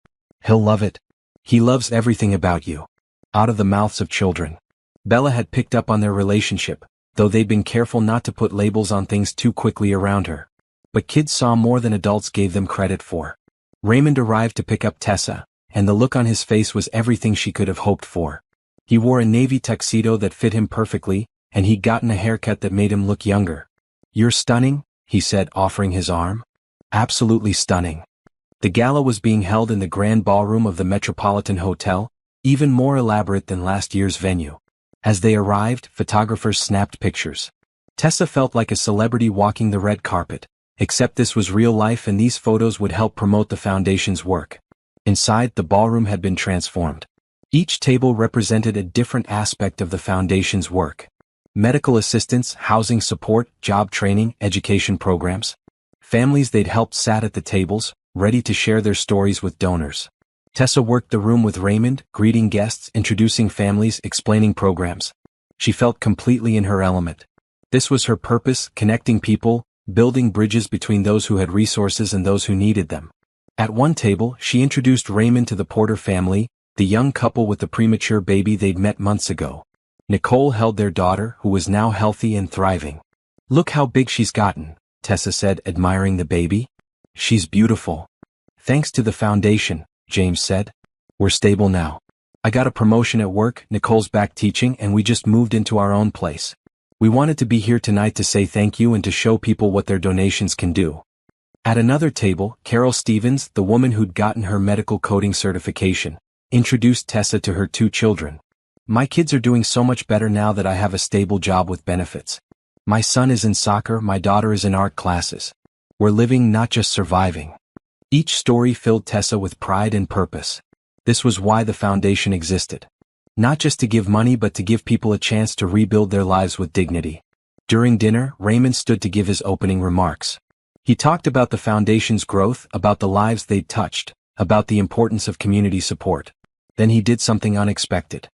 "He'll love it. He loves everything about you." Out of the mouths of children. Bella had picked up on their relationship, though they'd been careful not to put labels on things too quickly around her. But kids saw more than adults gave them credit for. Raymond arrived to pick up Tessa, and the look on his face was everything she could have hoped for. He wore a navy tuxedo that fit him perfectly, and he'd gotten a haircut that made him look younger. "You're stunning," he said, offering his arm. "Absolutely stunning." The gala was being held in the grand ballroom of the Metropolitan Hotel, even more elaborate than last year's venue. As they arrived, photographers snapped pictures. Tessa felt like a celebrity walking the red carpet, except this was real life and these photos would help promote the foundation's work. Inside, the ballroom had been transformed. Each table represented a different aspect of the foundation's work. Medical assistance, housing support, job training, education programs. Families they'd helped sat at the tables, ready to share their stories with donors. Tessa worked the room with Raymond, greeting guests, introducing families, explaining programs. She felt completely in her element. This was her purpose, connecting people, building bridges between those who had resources and those who needed them. At one table, she introduced Raymond to the Porter family, the young couple with the premature baby they'd met months ago. Nicole held their daughter, who was now healthy and thriving. "Look how big she's gotten," Tessa said, admiring the baby. "She's beautiful." "Thanks to the foundation," James said. "We're stable now. I got a promotion at work, Nicole's back teaching, and we just moved into our own place. We wanted to be here tonight to say thank you and to show people what their donations can do." At another table, Carol Stevens, the woman who'd gotten her medical coding certification, introduced Tessa to her two children. "My kids are doing so much better now that I have a stable job with benefits. My son is in soccer, my daughter is in art classes. We're living, not just surviving." Each story filled Tessa with pride and purpose. This was why the foundation existed. Not just to give money but to give people a chance to rebuild their lives with dignity. During dinner, Raymond stood to give his opening remarks. He talked about the foundation's growth, about the lives they'd touched, about the importance of community support. Then he did something unexpected.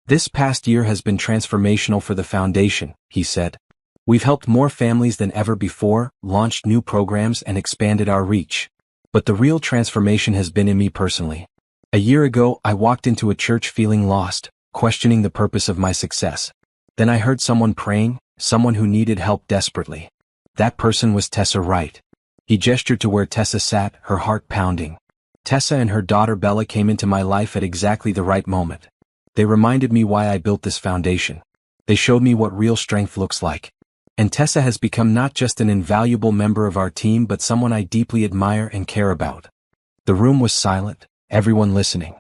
"This past year has been transformational for the foundation," he said. "We've helped more families than ever before, launched new programs and expanded our reach. But the real transformation has been in me personally. A year ago, I walked into a church feeling lost, questioning the purpose of my success. Then I heard someone praying, someone who needed help desperately. That person was Tessa Wright." He gestured to where Tessa sat, her heart pounding. "Tessa and her daughter Bella came into my life at exactly the right moment. They reminded me why I built this foundation. They showed me what real strength looks like. And Tessa has become not just an invaluable member of our team but someone I deeply admire and care about." The room was silent, everyone listening.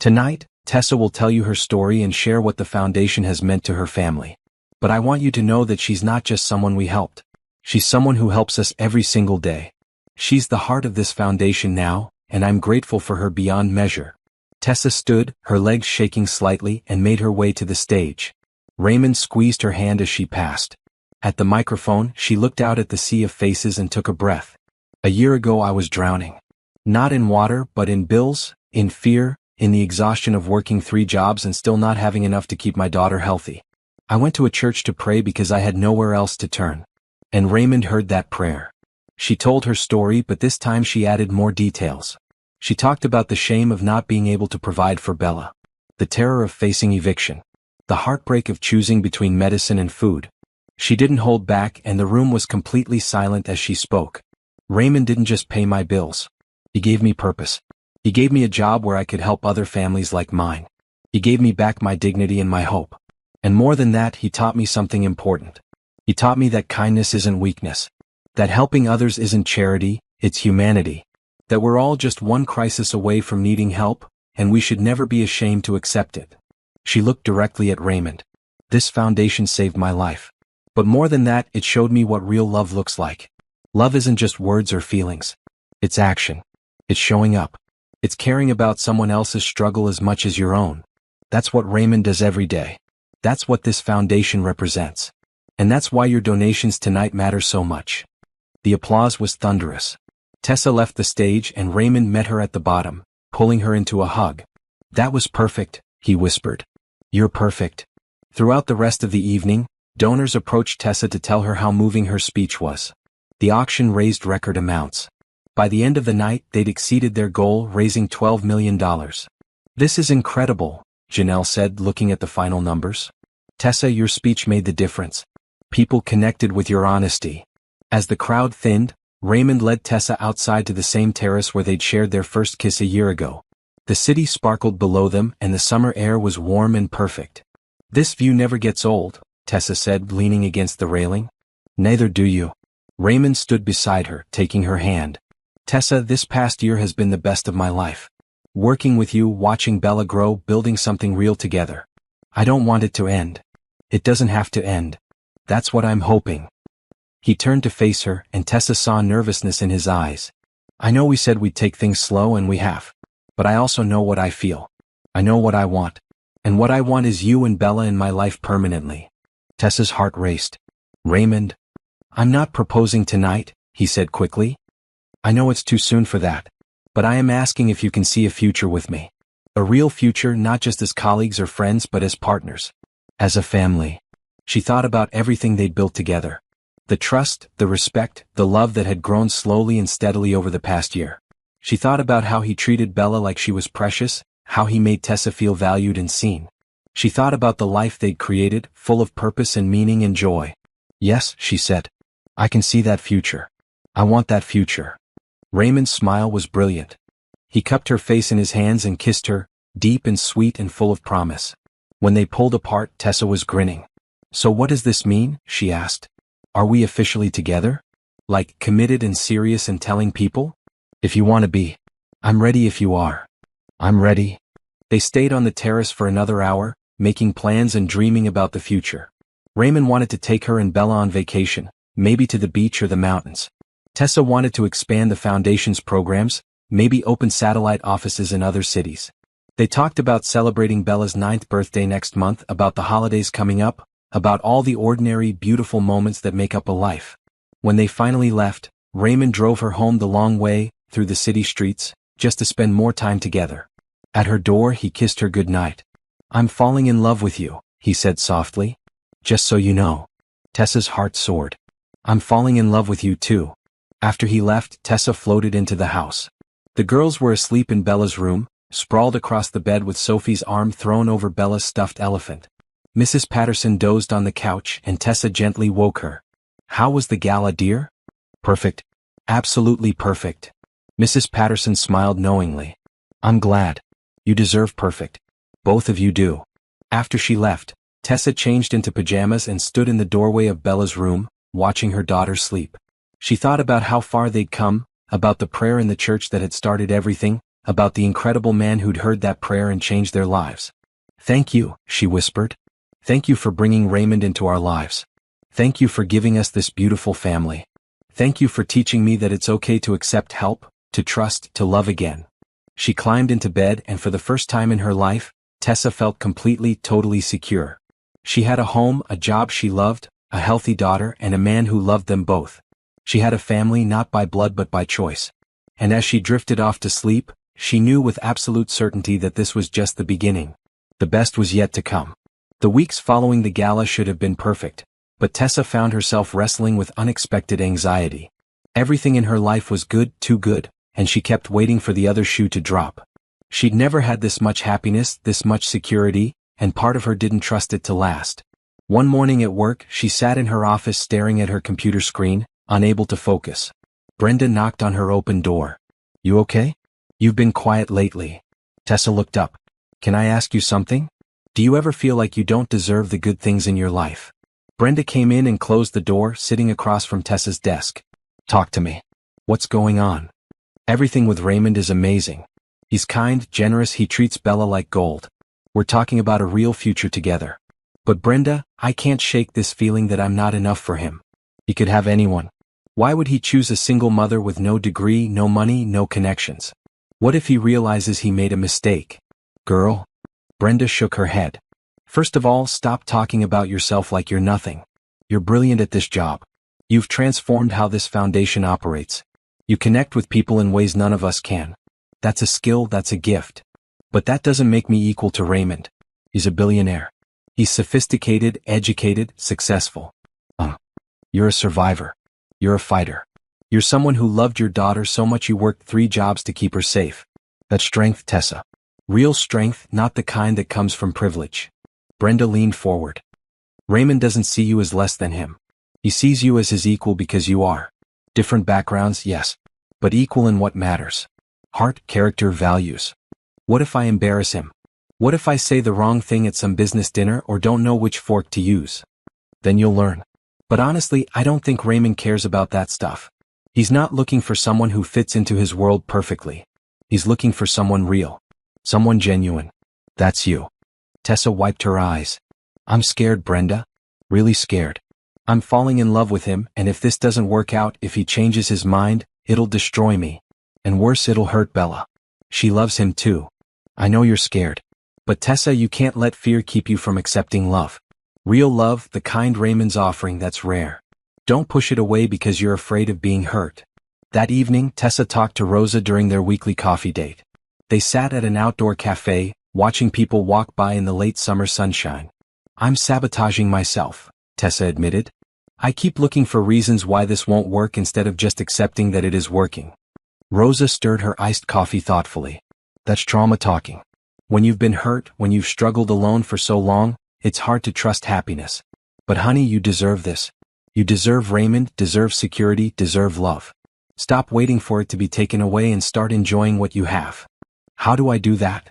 Tonight, Tessa will tell you her story and share what the foundation has meant to her family. But I want you to know that she's not just someone we helped. She's someone who helps us every single day. She's the heart of this foundation now, and I'm grateful for her beyond measure. Tessa stood, her legs shaking slightly, and made her way to the stage. Raymond squeezed her hand as she passed. At the microphone, she looked out at the sea of faces and took a breath. "A year ago I was drowning. Not in water, but in bills, in fear, in the exhaustion of working 3 jobs and still not having enough to keep my daughter healthy. I went to a church to pray because I had nowhere else to turn. And Raymond heard that prayer." She told her story, but this time she added more details. She talked about the shame of not being able to provide for Bella, the terror of facing eviction, the heartbreak of choosing between medicine and food. She didn't hold back, and the room was completely silent as she spoke. "Raymond didn't just pay my bills. He gave me purpose. He gave me a job where I could help other families like mine. He gave me back my dignity and my hope. And more than that, he taught me something important. He taught me that kindness isn't weakness. That helping others isn't charity, it's humanity. That we're all just one crisis away from needing help, and we should never be ashamed to accept it." She looked directly at Raymond. This foundation saved my life. But more than that, it showed me what real love looks like. Love isn't just words or feelings. It's action. It's showing up. It's caring about someone else's struggle as much as your own. That's what Raymond does every day. That's what this foundation represents. And that's why your donations tonight matter so much. The applause was thunderous. Tessa left the stage and Raymond met her at the bottom, pulling her into a hug. That was perfect, he whispered. You're perfect. Throughout the rest of the evening, donors approached Tessa to tell her how moving her speech was. The auction raised record amounts. By the end of the night, they'd exceeded their goal, raising $12 million. This is incredible, Janelle said, looking at the final numbers. Tessa, your speech made the difference. People connected with your honesty. As the crowd thinned, Raymond led Tessa outside to the same terrace where they'd shared their first kiss a year ago. The city sparkled below them and the summer air was warm and perfect. This view never gets old, Tessa said, leaning against the railing. Neither do you. Raymond stood beside her, taking her hand. Tessa, this past year has been the best of my life. Working with you, watching Bella grow, building something real together. I don't want it to end. It doesn't have to end. That's what I'm hoping. He turned to face her, and Tessa saw nervousness in his eyes. I know we said we'd take things slow, and we have. But I also know what I feel. I know what I want. And what I want is you and Bella in my life permanently. Tessa's heart raced. Raymond, I'm not proposing tonight, he said quickly. I know it's too soon for that. But I am asking if you can see a future with me. A real future, not just as colleagues or friends, but as partners. As a family. She thought about everything they'd built together. The trust, the respect, the love that had grown slowly and steadily over the past year. She thought about how he treated Bella like she was precious, how he made Tessa feel valued and seen. She thought about the life they'd created, full of purpose and meaning and joy. Yes, she said. I can see that future. I want that future. Raymond's smile was brilliant. He cupped her face in his hands and kissed her, deep and sweet and full of promise. When they pulled apart, Tessa was grinning. So what does this mean? She asked. Are we officially together? Like, committed and serious and telling people? If you want to be. I'm ready if you are. I'm ready. They stayed on the terrace for another hour, making plans and dreaming about the future. Raymond wanted to take her and Bella on vacation, maybe to the beach or the mountains. Tessa wanted to expand the foundation's programs, maybe open satellite offices in other cities. They talked about celebrating Bella's 9th birthday next month, about the holidays coming up, about all the ordinary, beautiful moments that make up a life. When they finally left, Raymond drove her home the long way, through the city streets, just to spend more time together. At her door, he kissed her goodnight. I'm falling in love with you, he said softly. Just so you know. Tessa's heart soared. I'm falling in love with you too. After he left, Tessa floated into the house. The girls were asleep in Bella's room, sprawled across the bed with Sophie's arm thrown over Bella's stuffed elephant. Mrs. Patterson dozed on the couch and Tessa gently woke her. How was the gala, dear? Perfect. Absolutely perfect. Mrs. Patterson smiled knowingly. I'm glad. You deserve perfect. Both of you do. After she left, Tessa changed into pajamas and stood in the doorway of Bella's room, watching her daughter sleep. She thought about how far they'd come, about the prayer in the church that had started everything, about the incredible man who'd heard that prayer and changed their lives. Thank you, she whispered. Thank you for bringing Raymond into our lives. Thank you for giving us this beautiful family. Thank you for teaching me that it's okay to accept help, to trust, to love again. She climbed into bed and for the first time in her life, Tessa felt completely, totally secure. She had a home, a job she loved, a healthy daughter and a man who loved them both. She had a family not by blood but by choice. And as she drifted off to sleep, she knew with absolute certainty that this was just the beginning. The best was yet to come. The weeks following the gala should have been perfect, but Tessa found herself wrestling with unexpected anxiety. Everything in her life was good, too good, and she kept waiting for the other shoe to drop. She'd never had this much happiness, this much security, and part of her didn't trust it to last. One morning at work, she sat in her office staring at her computer screen, unable to focus. Brenda knocked on her open door. You okay? You've been quiet lately. Tessa looked up. Can I ask you something? Do you ever feel like you don't deserve the good things in your life? Brenda came in and closed the door, sitting across from Tessa's desk. Talk to me. What's going on? Everything with Raymond is amazing. He's kind, generous, he treats Bella like gold. We're talking about a real future together. But Brenda, I can't shake this feeling that I'm not enough for him. He could have anyone. Why would he choose a single mother with no degree, no money, no connections? What if he realizes he made a mistake? Girl? Brenda shook her head. First of all, stop talking about yourself like you're nothing. You're brilliant at this job. You've transformed how this foundation operates. You connect with people in ways none of us can. That's a skill, that's a gift. But that doesn't make me equal to Raymond. He's a billionaire. He's sophisticated, educated, successful. You're a survivor. You're a fighter. You're someone who loved your daughter so much you worked 3 jobs to keep her safe. That's strength, Tessa. Real strength, not the kind that comes from privilege. Brenda leaned forward. Raymond doesn't see you as less than him. He sees you as his equal because you are. Different backgrounds, yes. But equal in what matters. Heart, character, values. What if I embarrass him? What if I say the wrong thing at some business dinner or don't know which fork to use? Then you'll learn. But honestly, I don't think Raymond cares about that stuff. He's not looking for someone who fits into his world perfectly. He's looking for someone real. Someone genuine. That's you. Tessa wiped her eyes. I'm scared, Brenda. Really scared. I'm falling in love with him, and if this doesn't work out, if he changes his mind, it'll destroy me. And worse, it'll hurt Bella. She loves him too. I know you're scared. But Tessa, you can't let fear keep you from accepting love. Real love, the kind Raymond's offering, that's rare. Don't push it away because you're afraid of being hurt. That evening, Tessa talked to Rosa during their weekly coffee date. They sat at an outdoor cafe, watching people walk by in the late summer sunshine. I'm sabotaging myself, Tessa admitted. I keep looking for reasons why this won't work instead of just accepting that it is working. Rosa stirred her iced coffee thoughtfully. That's trauma talking. When you've been hurt, when you've struggled alone for so long, it's hard to trust happiness. But honey, you deserve this. You deserve Raymond, deserve security, deserve love. Stop waiting for it to be taken away and start enjoying what you have. How do I do that?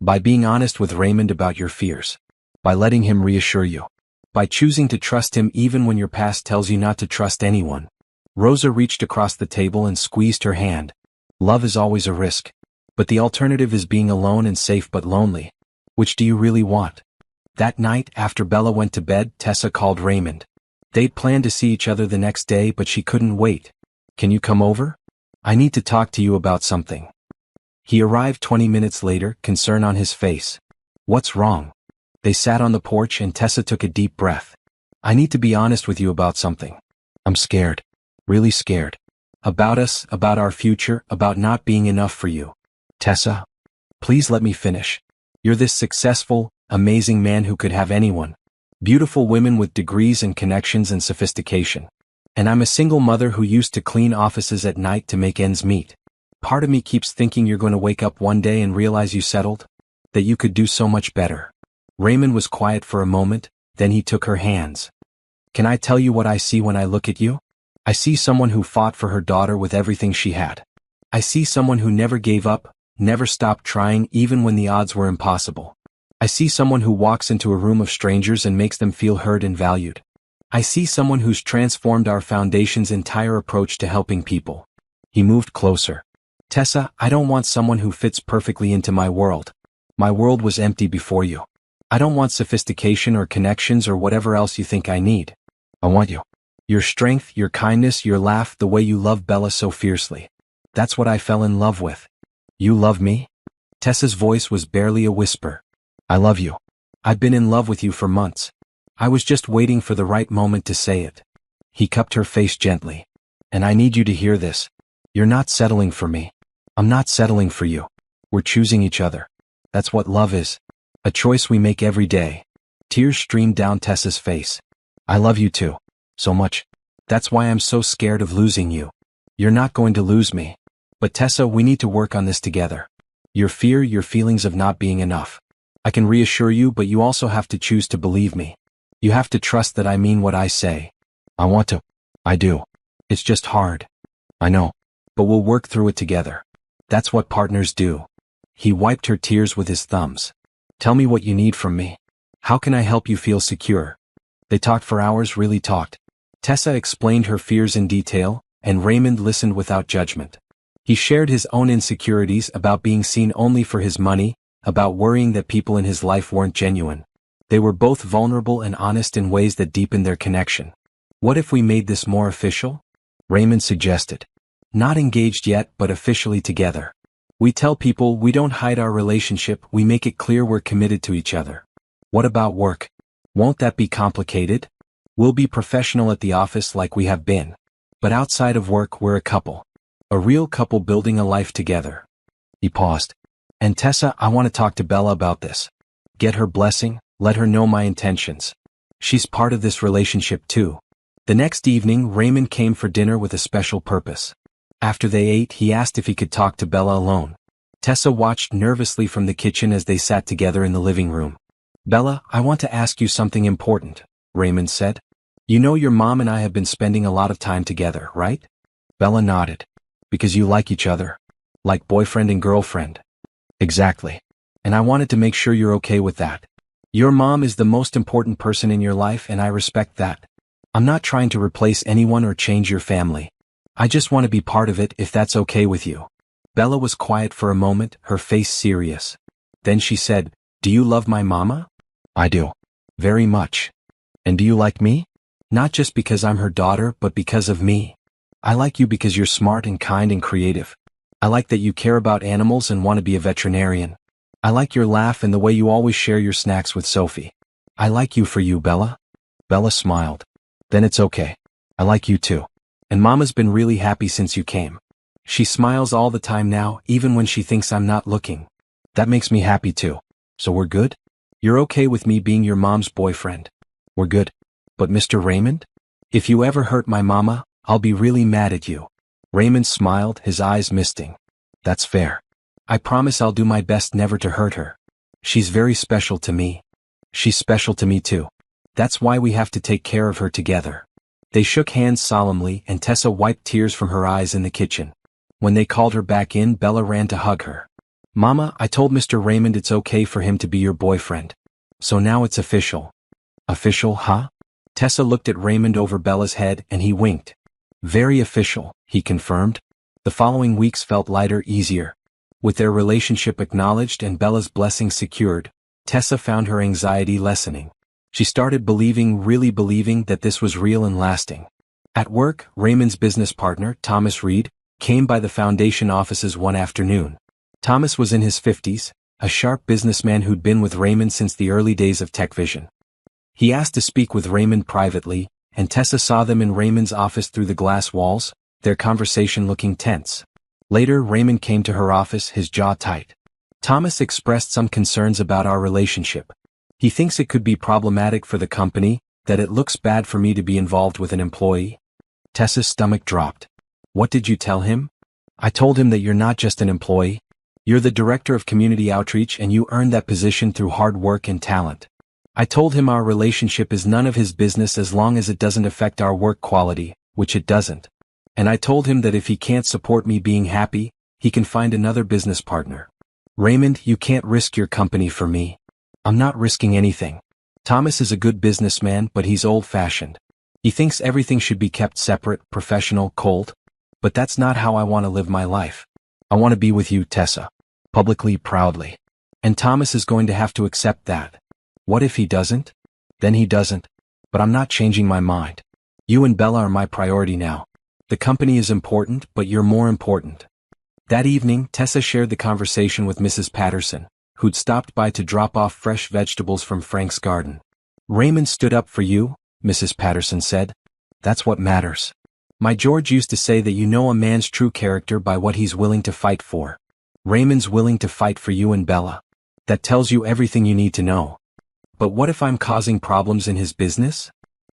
By being honest with Raymond about your fears. By letting him reassure you. By choosing to trust him even when your past tells you not to trust anyone. Rosa reached across the table and squeezed her hand. Love is always a risk. But the alternative is being alone and safe but lonely. Which do you really want? That night, after Bella went to bed, Tessa called Raymond. They'd planned to see each other the next day, but she couldn't wait. Can you come over? I need to talk to you about something. He arrived 20 minutes later, concern on his face. What's wrong? They sat on the porch and Tessa took a deep breath. I need to be honest with you about something. I'm scared. Really scared. About us, about our future, about not being enough for you. Tessa? Please let me finish. You're this successful, amazing man who could have anyone. Beautiful women with degrees and connections and sophistication. And I'm a single mother who used to clean offices at night to make ends meet. Part of me keeps thinking you're going to wake up one day and realize you settled. That you could do so much better. Raymond was quiet for a moment, then he took her hands. Can I tell you what I see when I look at you? I see someone who fought for her daughter with everything she had. I see someone who never gave up, never stopped trying even when the odds were impossible. I see someone who walks into a room of strangers and makes them feel heard and valued. I see someone who's transformed our foundation's entire approach to helping people. He moved closer. Tessa, I don't want someone who fits perfectly into my world. My world was empty before you. I don't want sophistication or connections or whatever else you think I need. I want you. Your strength, your kindness, your laugh, the way you love Bella so fiercely. That's what I fell in love with. You love me? Tessa's voice was barely a whisper. I love you. I've been in love with you for months. I was just waiting for the right moment to say it. He cupped her face gently. And I need you to hear this. You're not settling for me. I'm not settling for you. We're choosing each other. That's what love is. A choice we make every day. Tears streamed down Tessa's face. I love you too. So much. That's why I'm so scared of losing you. You're not going to lose me. But Tessa, we need to work on this together. Your fear, your feelings of not being enough. I can reassure you, but you also have to choose to believe me. You have to trust that I mean what I say. I want to. I do. It's just hard. I know. But we'll work through it together. That's what partners do. He wiped her tears with his thumbs. Tell me what you need from me. How can I help you feel secure? They talked for hours, really talked. Tessa explained her fears in detail, and Raymond listened without judgment. He shared his own insecurities about being seen only for his money, about worrying that people in his life weren't genuine. They were both vulnerable and honest in ways that deepened their connection. What if we made this more official? Raymond suggested. Not engaged yet, but officially together. We tell people we don't hide our relationship, we make it clear we're committed to each other. What about work? Won't that be complicated? We'll be professional at the office like we have been. But outside of work, we're a couple. A real couple building a life together. He paused. And Tessa, I want to talk to Bella about this. Get her blessing, let her know my intentions. She's part of this relationship too. The next evening, Raymond came for dinner with a special purpose. After they ate, he asked if he could talk to Bella alone. Tessa watched nervously from the kitchen as they sat together in the living room. Bella, I want to ask you something important, Raymond said. You know your mom and I have been spending a lot of time together, right? Bella nodded. Because you like each other. Like boyfriend and girlfriend. Exactly. And I wanted to make sure you're okay with that. Your mom is the most important person in your life and I respect that. I'm not trying to replace anyone or change your family. I just want to be part of it if that's okay with you. Bella was quiet for a moment, her face serious. Then she said, Do you love my mama? I do. Very much. And do you like me? Not just because I'm her daughter, but because of me. I like you because you're smart and kind and creative. I like that you care about animals and want to be a veterinarian. I like your laugh and the way you always share your snacks with Sophie. I like you for you, Bella. Bella smiled. Then it's okay. I like you too. And Mama's been really happy since you came. She smiles all the time now, even when she thinks I'm not looking. That makes me happy too. So we're good? You're okay with me being your mom's boyfriend? We're good. But Mr. Raymond? If you ever hurt my mama, I'll be really mad at you. Raymond smiled, his eyes misting. That's fair. I promise I'll do my best never to hurt her. She's very special to me. She's special to me too. That's why we have to take care of her together. They shook hands solemnly and Tessa wiped tears from her eyes in the kitchen. When they called her back in, Bella ran to hug her. Mama, I told Mr. Raymond it's okay for him to be your boyfriend. So now it's official. Official, huh? Tessa looked at Raymond over Bella's head and he winked. Very official, he confirmed. The following weeks felt lighter, easier. With their relationship acknowledged and Bella's blessing secured, Tessa found her anxiety lessening. She started really believing that this was real and lasting. At work, Raymond's business partner, Thomas Reed, came by the foundation offices one afternoon. Thomas was in his 50s, a sharp businessman who'd been with Raymond since the early days of TechVision. He asked to speak with Raymond privately, and Tessa saw them in Raymond's office through the glass walls, their conversation looking tense. Later, Raymond came to her office, his jaw tight. Thomas expressed some concerns about our relationship. He thinks it could be problematic for the company, that it looks bad for me to be involved with an employee. Tessa's stomach dropped. What did you tell him? I told him that you're not just an employee. You're the director of community outreach and you earned that position through hard work and talent. I told him our relationship is none of his business as long as it doesn't affect our work quality, which it doesn't. And I told him that if he can't support me being happy, he can find another business partner. Raymond, you can't risk your company for me. I'm not risking anything. Thomas is a good businessman, but he's old-fashioned. He thinks everything should be kept separate, professional, cold. But that's not how I want to live my life. I want to be with you, Tessa. Publicly, proudly. And Thomas is going to have to accept that. What if he doesn't? Then he doesn't. But I'm not changing my mind. You and Bella are my priority now. The company is important, but you're more important. That evening, Tessa shared the conversation with Mrs. Patterson, who'd stopped by to drop off fresh vegetables from Frank's garden. Raymond stood up for you, Mrs. Patterson said. That's what matters. My George used to say that you know a man's true character by what he's willing to fight for. Raymond's willing to fight for you and Bella. That tells you everything you need to know. But what if I'm causing problems in his business?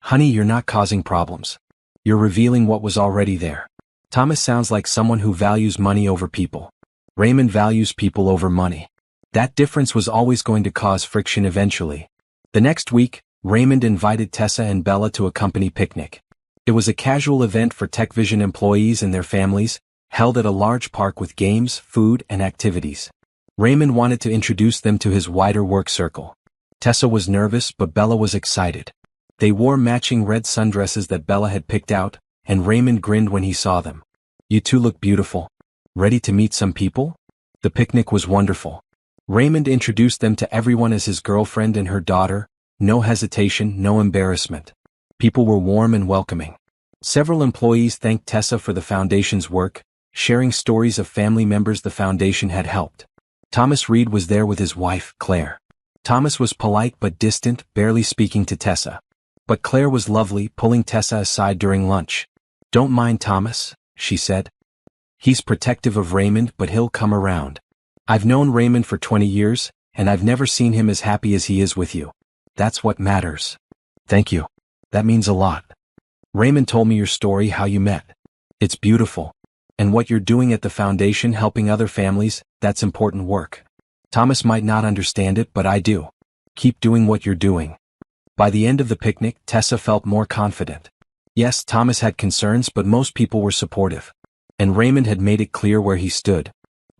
Honey, you're not causing problems. You're revealing what was already there. Thomas sounds like someone who values money over people. Raymond values people over money. That difference was always going to cause friction eventually. The next week, Raymond invited Tessa and Bella to a company picnic. It was a casual event for TechVision employees and their families, held at a large park with games, food, and activities. Raymond wanted to introduce them to his wider work circle. Tessa was nervous, but Bella was excited. They wore matching red sundresses that Bella had picked out, and Raymond grinned when he saw them. You two look beautiful. Ready to meet some people? The picnic was wonderful. Raymond introduced them to everyone as his girlfriend and her daughter, No hesitation, no embarrassment. People were warm and welcoming. Several employees thanked Tessa for the foundation's work, sharing stories of family members the foundation had helped. Thomas Reed was there with his wife, Claire. Thomas was polite but distant, barely speaking to Tessa. But Claire was lovely, pulling Tessa aside during lunch. "Don't mind Thomas," she said. "He's protective of Raymond, but he'll come around. I've known Raymond for 20 years, and I've never seen him as happy as he is with you. That's what matters." "Thank you. That means a lot. Raymond told me your story, how you met. It's beautiful. And what you're doing at the foundation, helping other families, that's important work. Thomas might not understand it, but I do. Keep doing what you're doing." By the end of the picnic, Tessa felt more confident. Yes, Thomas had concerns, but most people were supportive. And Raymond had made it clear where he stood.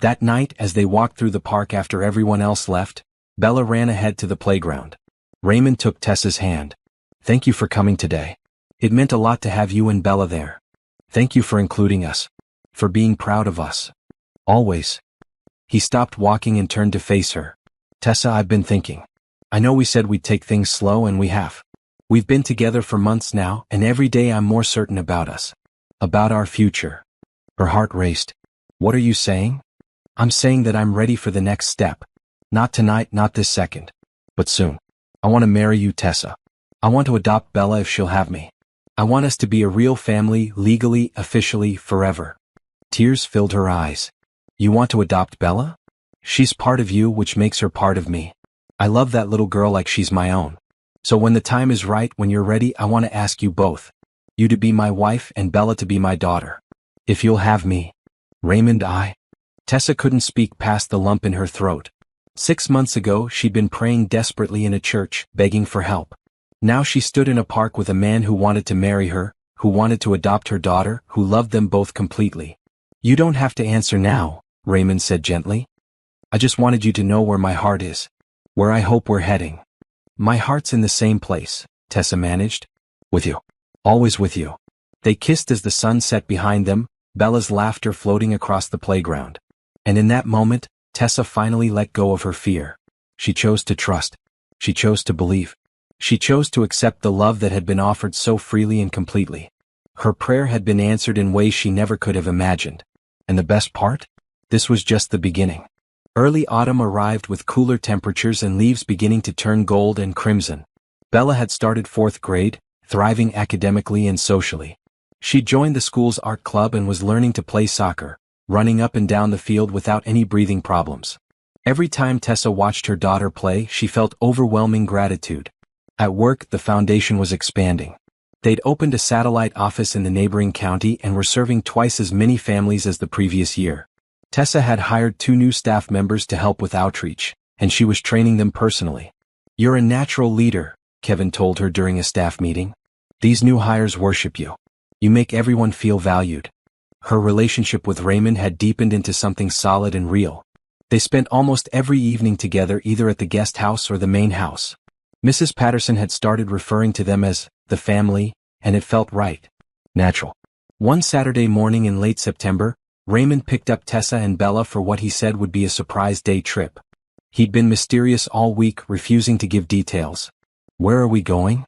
That night, as they walked through the park after everyone else left, Bella ran ahead to the playground. Raymond took Tessa's hand. "Thank you for coming today. It meant a lot to have you and Bella there. Thank you for including us. For being proud of us. Always." He stopped walking and turned to face her. "Tessa, I've been thinking. I know we said we'd take things slow, and we have. We've been together for months now, and every day I'm more certain about us. About our future." Her heart raced. "What are you saying?" "I'm saying that I'm ready for the next step. Not tonight, not this second. But soon. I want to marry you, Tessa. I want to adopt Bella if she'll have me. I want us to be a real family, legally, officially, forever." Tears filled her eyes. "You want to adopt Bella? She's part of you, which makes her part of me. I love that little girl like she's my own. So when the time is right, when you're ready, I want to ask you both. You to be my wife and Bella to be my daughter. If you'll have me." "Raymond, Tessa couldn't speak past the lump in her throat. 6 months ago, she'd been praying desperately in a church, begging for help. Now she stood in a park with a man who wanted to marry her, who wanted to adopt her daughter, who loved them both completely. "You don't have to answer now," Raymond said gently. "I just wanted you to know where my heart is. Where I hope we're heading." "My heart's in the same place," Tessa managed. "With you. Always with you." They kissed as the sun set behind them, Bella's laughter floating across the playground. And in that moment, Tessa finally let go of her fear. She chose to trust. She chose to believe. She chose to accept the love that had been offered so freely and completely. Her prayer had been answered in ways she never could have imagined. And the best part? This was just the beginning. Early autumn arrived with cooler temperatures and leaves beginning to turn gold and crimson. Bella had started 4th grade, thriving academically and socially. She joined the school's art club and was learning to play soccer, running up and down the field without any breathing problems. Every time Tessa watched her daughter play, she felt overwhelming gratitude. At work, the foundation was expanding. They'd opened a satellite office in the neighboring county and were serving twice as many families as the previous year. Tessa had hired 2 new staff members to help with outreach, and she was training them personally. "You're a natural leader," Kevin told her during a staff meeting. "These new hires worship you. You make everyone feel valued." Her relationship with Raymond had deepened into something solid and real. They spent almost every evening together, either at the guest house or the main house. Mrs. Patterson had started referring to them as the family, and it felt right. Natural. One Saturday morning in late September, Raymond picked up Tessa and Bella for what he said would be a surprise day trip. He'd been mysterious all week, refusing to give details. "Where are we going?"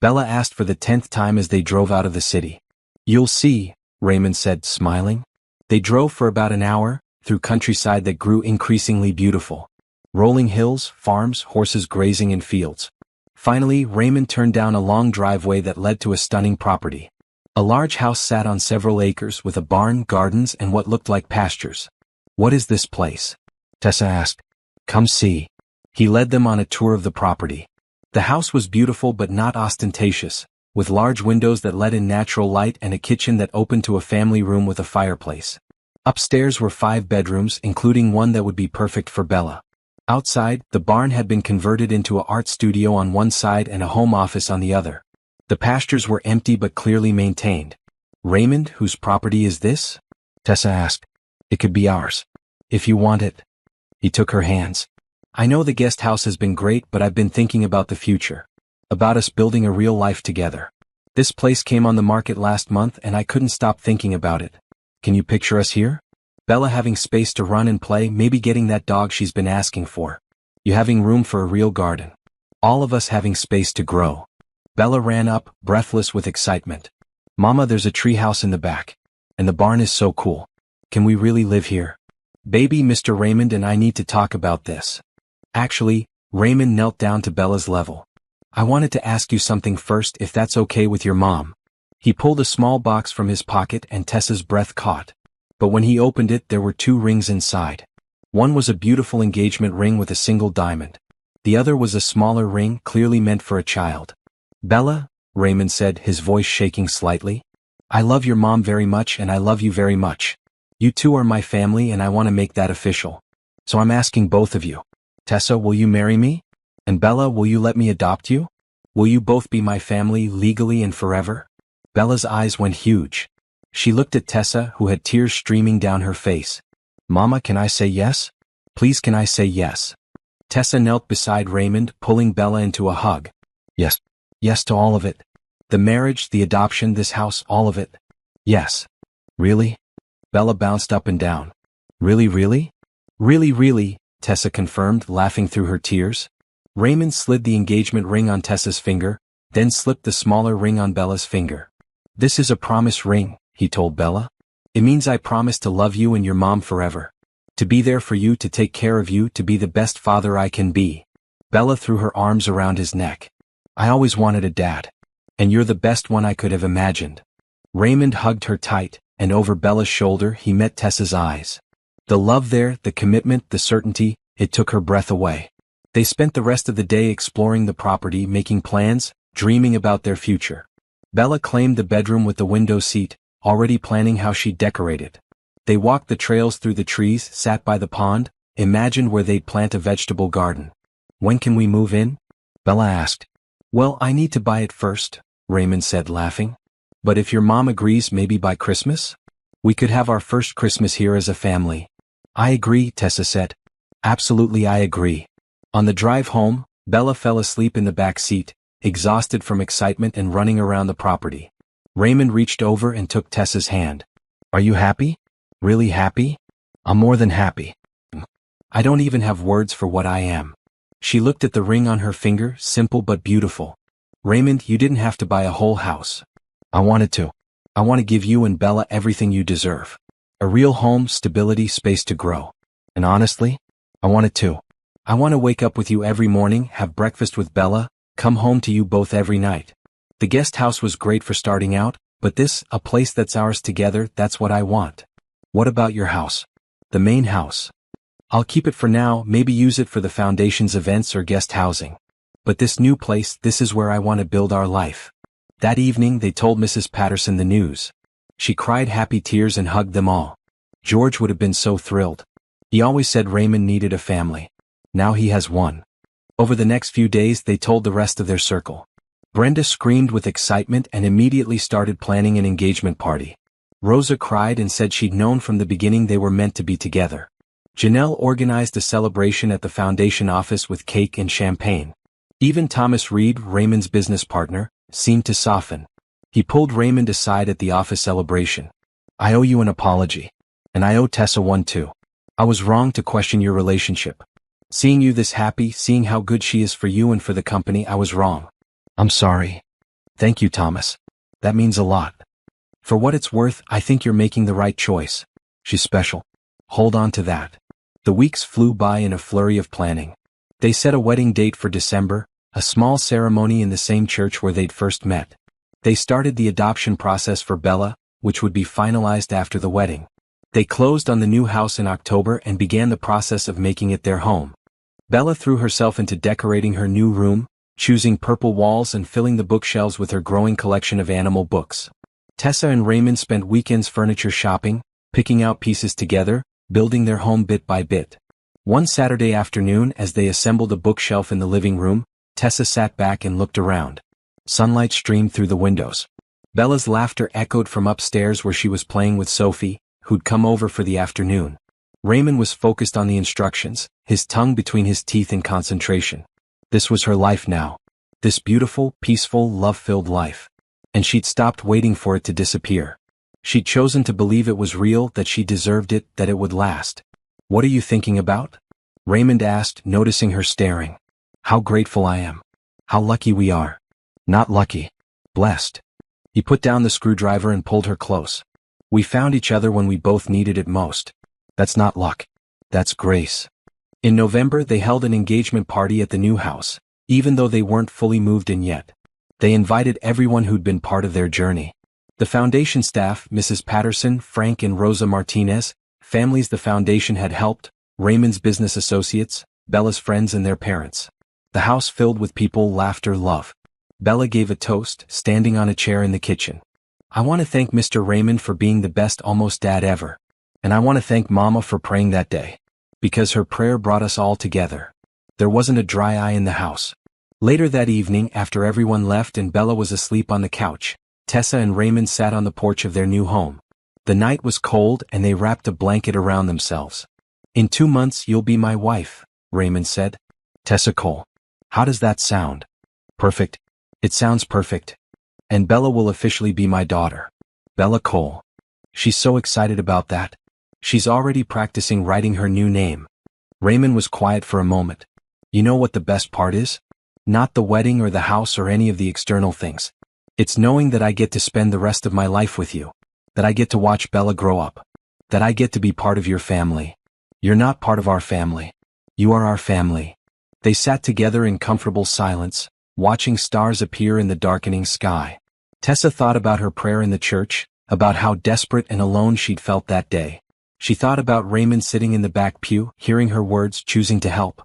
Bella asked for the 10th time as they drove out of the city. "You'll see," Raymond said, smiling. They drove for about an hour, through countryside that grew increasingly beautiful. Rolling hills, farms, horses grazing in fields. Finally, Raymond turned down a long driveway that led to a stunning property. A large house sat on several acres with a barn, gardens, and what looked like pastures. "What is this place?" Tessa asked. "Come see." He led them on a tour of the property. The house was beautiful but not ostentatious, with large windows that let in natural light and a kitchen that opened to a family room with a fireplace. Upstairs were 5 bedrooms, including one that would be perfect for Bella. Outside, the barn had been converted into an art studio on one side and a home office on the other. The pastures were empty but clearly maintained. "Raymond, whose property is this?" Tessa asked. "It could be ours. If you want it." He took her hands. "I know the guest house has been great, but I've been thinking about the future. About us building a real life together. This place came on the market last month and I couldn't stop thinking about it. Can you picture us here? Bella having space to run and play, maybe getting that dog she's been asking for. You having room for a real garden. All of us having space to grow. Bella ran up, breathless with excitement. Mama, there's a treehouse in the back. And the barn is so cool. Can we really live here? Baby, Mr. Raymond and I need to talk about this. Actually, Raymond knelt down to Bella's level. I wanted to ask you something first, if that's okay with your mom. He pulled a small box from his pocket and Tessa's breath caught. But when he opened it, there were 2 rings inside. One was a beautiful engagement ring with a single diamond. The other was a smaller ring, clearly meant for a child. Bella, Raymond said, his voice shaking slightly. I love your mom very much and I love you very much. You two are my family and I want to make that official. So I'm asking both of you. Tessa, will you marry me? And Bella, will you let me adopt you? Will you both be my family legally and forever? Bella's eyes went huge. She looked at Tessa, who had tears streaming down her face. Mama, can I say yes? Please, can I say yes? Tessa knelt beside Raymond, pulling Bella into a hug. Yes. Yes to all of it. The marriage, the adoption, this house, all of it. Yes. Really? Bella bounced up and down. Really, really? Really, really, Tessa confirmed, laughing through her tears. Raymond slid the engagement ring on Tessa's finger, then slipped the smaller ring on Bella's finger. This is a promise ring, he told Bella. It means I promise to love you and your mom forever. To be there for you, to take care of you, to be the best father I can be. Bella threw her arms around his neck. I always wanted a dad. And you're the best one I could have imagined. Raymond hugged her tight, and over Bella's shoulder he met Tessa's eyes. The love there, the commitment, the certainty, it took her breath away. They spent the rest of the day exploring the property, making plans, dreaming about their future. Bella claimed the bedroom with the window seat, already planning how she'd decorate it. They walked the trails through the trees, sat by the pond, imagined where they'd plant a vegetable garden. When can we move in? Bella asked. Well, I need to buy it first, Raymond said, laughing. But if your mom agrees, maybe by Christmas? We could have our first Christmas here as a family. I agree, Tessa said. Absolutely, I agree. On the drive home, Bella fell asleep in the back seat, exhausted from excitement and running around the property. Raymond reached over and took Tessa's hand. Are you happy? Really happy? I'm more than happy. I don't even have words for what I am. She looked at the ring on her finger, simple but beautiful. Raymond, you didn't have to buy a whole house. I wanted to. I want to give you and Bella everything you deserve. A real home, stability, space to grow. And honestly, I wanted to. I want to wake up with you every morning, have breakfast with Bella, come home to you both every night. The guest house was great for starting out, but this, a place that's ours together, that's what I want. What about your house? The main house. I'll keep it for now, maybe use it for the foundation's events or guest housing. But this new place, this is where I want to build our life. That evening they told Mrs. Patterson the news. She cried happy tears and hugged them all. George would have been so thrilled. He always said Raymond needed a family. Now he has one. Over the next few days they told the rest of their circle. Brenda screamed with excitement and immediately started planning an engagement party. Rosa cried and said she'd known from the beginning they were meant to be together. Janelle organized a celebration at the foundation office with cake and champagne. Even Thomas Reed, Raymond's business partner, seemed to soften. He pulled Raymond aside at the office celebration. I owe you an apology. And I owe Tessa one too. I was wrong to question your relationship. Seeing you this happy, seeing how good she is for you and for the company, I was wrong. I'm sorry. Thank you, Thomas. That means a lot. For what it's worth, I think you're making the right choice. She's special. Hold on to that. The weeks flew by in a flurry of planning. They set a wedding date for December, a small ceremony in the same church where they'd first met. They started the adoption process for Bella, which would be finalized after the wedding. They closed on the new house in October and began the process of making it their home. Bella threw herself into decorating her new room, choosing purple walls and filling the bookshelves with her growing collection of animal books. Tessa and Raymond spent weekends furniture shopping, picking out pieces together, building their home bit by bit. One Saturday afternoon, as they assembled a bookshelf in the living room, Tessa sat back and looked around. Sunlight streamed through the windows. Bella's laughter echoed from upstairs where she was playing with Sophie, who'd come over for the afternoon. Raymond was focused on the instructions, his tongue between his teeth in concentration. This was her life now. This beautiful, peaceful, love-filled life. And she'd stopped waiting for it to disappear. She'd chosen to believe it was real, that she deserved it, that it would last. What are you thinking about? Raymond asked, noticing her staring. How grateful I am. How lucky we are. Not lucky. Blessed. He put down the screwdriver and pulled her close. We found each other when we both needed it most. That's not luck. That's grace. In November they held an engagement party at the new house, even though they weren't fully moved in yet. They invited everyone who'd been part of their journey. The foundation staff, Mrs. Patterson, Frank and Rosa Martinez, families the foundation had helped, Raymond's business associates, Bella's friends and their parents. The house filled with people, laughter, love. Bella gave a toast, standing on a chair in the kitchen. I want to thank Mr. Raymond for being the best almost dad ever. And I want to thank Mama for praying that day. Because her prayer brought us all together. There wasn't a dry eye in the house. Later that evening, after everyone left and Bella was asleep on the couch, Tessa and Raymond sat on the porch of their new home. The night was cold and they wrapped a blanket around themselves. In 2 months you'll be my wife, Raymond said. Tessa Cole. How does that sound? Perfect. It sounds perfect. And Bella will officially be my daughter. Bella Cole. She's so excited about that. She's already practicing writing her new name. Raymond was quiet for a moment. You know what the best part is? Not the wedding or the house or any of the external things. It's knowing that I get to spend the rest of my life with you. That I get to watch Bella grow up. That I get to be part of your family. You're not part of our family. You are our family. They sat together in comfortable silence, watching stars appear in the darkening sky. Tessa thought about her prayer in the church, about how desperate and alone she'd felt that day. She thought about Raymond sitting in the back pew, hearing her words, choosing to help.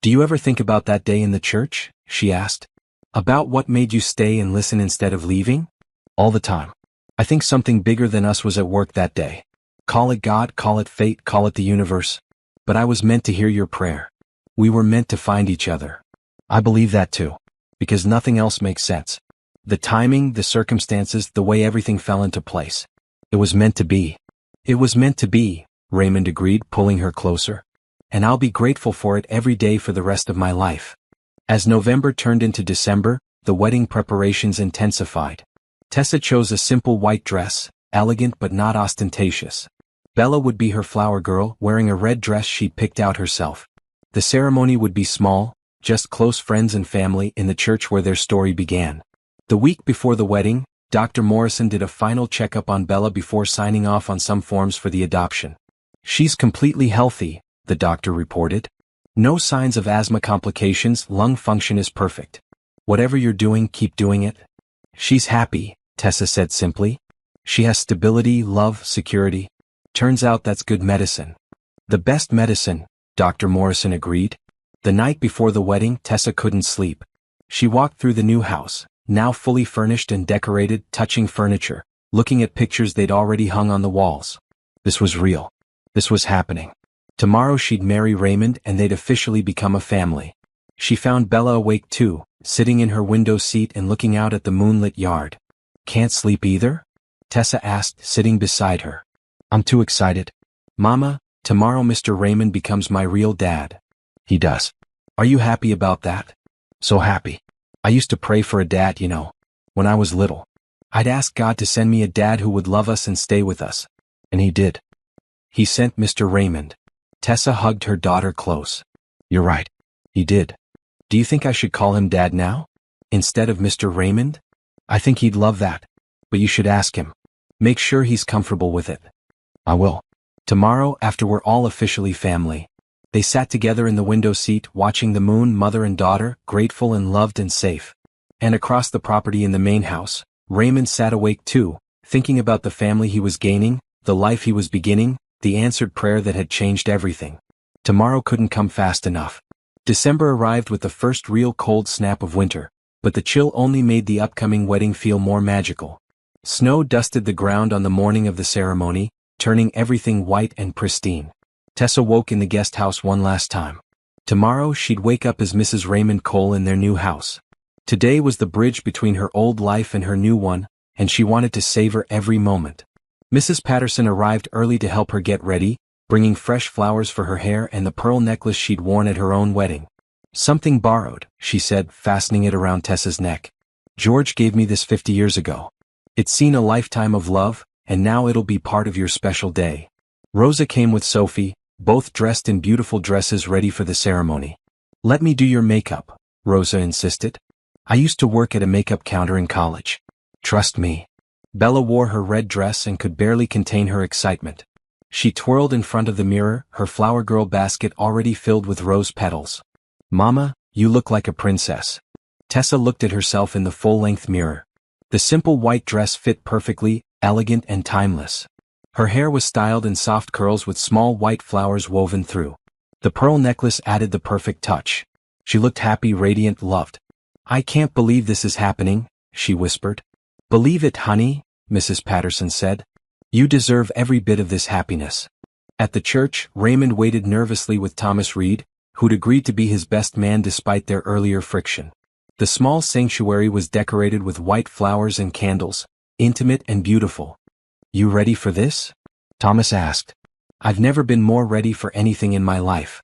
Do you ever think about that day in the church? She asked. About what made you stay and listen instead of leaving? All the time. I think something bigger than us was at work that day. Call it God, call it fate, call it the universe. But I was meant to hear your prayer. We were meant to find each other. I believe that too. Because nothing else makes sense. The timing, the circumstances, the way everything fell into place. It was meant to be. It was meant to be, Raymond agreed, pulling her closer. And I'll be grateful for it every day for the rest of my life. As November turned into December, the wedding preparations intensified. Tessa chose a simple white dress, elegant but not ostentatious. Bella would be her flower girl, wearing a red dress she'd picked out herself. The ceremony would be small, just close friends and family in the church where their story began. The week before the wedding, Dr. Morrison did a final checkup on Bella before signing off on some forms for the adoption. She's completely healthy, the doctor reported. No signs of asthma complications, lung function is perfect. Whatever you're doing, keep doing it. She's happy, Tessa said simply. She has stability, love, security. Turns out that's good medicine. The best medicine, Dr. Morrison agreed. The night before the wedding, Tessa couldn't sleep. She walked through the new house, now fully furnished and decorated, touching furniture, looking at pictures they'd already hung on the walls. This was real. This was happening. Tomorrow she'd marry Raymond and they'd officially become a family. She found Bella awake too, sitting in her window seat and looking out at the moonlit yard. Can't sleep either? Tessa asked, sitting beside her. I'm too excited. Mama, tomorrow Mr. Raymond becomes my real dad. He does. Are you happy about that? So happy. I used to pray for a dad, you know, when I was little. I'd ask God to send me a dad who would love us and stay with us. And he did. He sent Mr. Raymond. Tessa hugged her daughter close. You're right. He did. Do you think I should call him Dad now? Instead of Mr. Raymond? I think he'd love that. But you should ask him. Make sure he's comfortable with it. I will. Tomorrow, after we're all officially family. They sat together in the window seat, watching the moon, mother and daughter, grateful and loved and safe. And across the property in the main house, Raymond sat awake too, thinking about the family he was gaining, the life he was beginning, the answered prayer that had changed everything. Tomorrow couldn't come fast enough. December arrived with the first real cold snap of winter, but the chill only made the upcoming wedding feel more magical. Snow dusted the ground on the morning of the ceremony, turning everything white and pristine. Tessa woke in the guest house one last time. Tomorrow she'd wake up as Mrs. Raymond Cole in their new house. Today was the bridge between her old life and her new one, and she wanted to savor every moment. Mrs. Patterson arrived early to help her get ready, bringing fresh flowers for her hair and the pearl necklace she'd worn at her own wedding. Something borrowed, she said, fastening it around Tessa's neck. George gave me this 50 years ago. It's seen a lifetime of love, and now it'll be part of your special day. Rosa came with Sophie, both dressed in beautiful dresses ready for the ceremony. Let me do your makeup, Rosa insisted. I used to work at a makeup counter in college. Trust me. Bella wore her red dress and could barely contain her excitement. She twirled in front of the mirror, her flower girl basket already filled with rose petals. Mama, you look like a princess. Tessa looked at herself in the full-length mirror. The simple white dress fit perfectly, elegant and timeless. Her hair was styled in soft curls with small white flowers woven through. The pearl necklace added the perfect touch. She looked happy, radiant, loved. I can't believe this is happening, she whispered. Believe it, honey, Mrs. Patterson said. You deserve every bit of this happiness. At the church, Raymond waited nervously with Thomas Reed, who'd agreed to be his best man despite their earlier friction. The small sanctuary was decorated with white flowers and candles, intimate and beautiful. You ready for this? Thomas asked. I've never been more ready for anything in my life.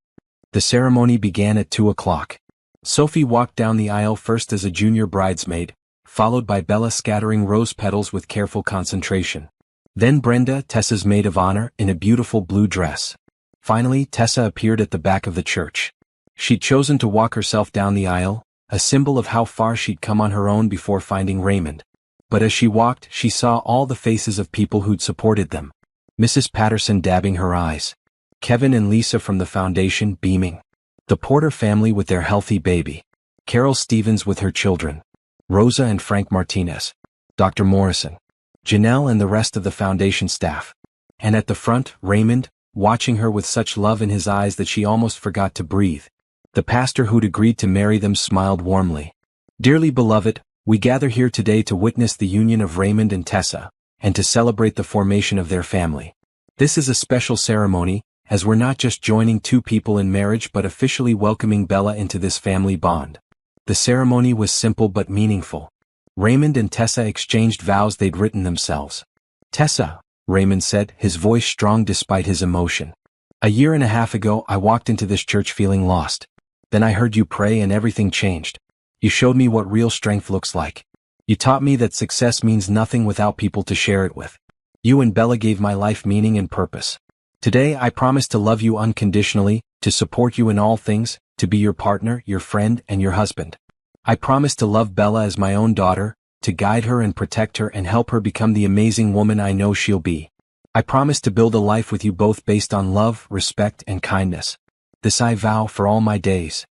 The ceremony began at 2 o'clock. Sophie walked down the aisle first as a junior bridesmaid, followed by Bella scattering rose petals with careful concentration. Then Brenda, Tessa's maid of honor, in a beautiful blue dress. Finally, Tessa appeared at the back of the church. She'd chosen to walk herself down the aisle, a symbol of how far she'd come on her own before finding Raymond. But as she walked, she saw all the faces of people who'd supported them. Mrs. Patterson dabbing her eyes. Kevin and Lisa from the foundation beaming. The Porter family with their healthy baby. Carol Stevens with her children. Rosa and Frank Martinez. Dr. Morrison. Janelle and the rest of the foundation staff. And at the front, Raymond, watching her with such love in his eyes that she almost forgot to breathe. The pastor who'd agreed to marry them smiled warmly. Dearly beloved, we gather here today to witness the union of Raymond and Tessa, and to celebrate the formation of their family. This is a special ceremony, as we're not just joining two people in marriage but officially welcoming Bella into this family bond. The ceremony was simple but meaningful. Raymond and Tessa exchanged vows they'd written themselves. Tessa, Raymond said, his voice strong despite his emotion. A year and a half ago I walked into this church feeling lost. Then I heard you pray and everything changed. You showed me what real strength looks like. You taught me that success means nothing without people to share it with. You and Bella gave my life meaning and purpose. Today I promise to love you unconditionally, to support you in all things, to be your partner, your friend, and your husband. I promise to love Bella as my own daughter, to guide her and protect her and help her become the amazing woman I know she'll be. I promise to build a life with you both based on love, respect, and kindness. This I vow for all my days.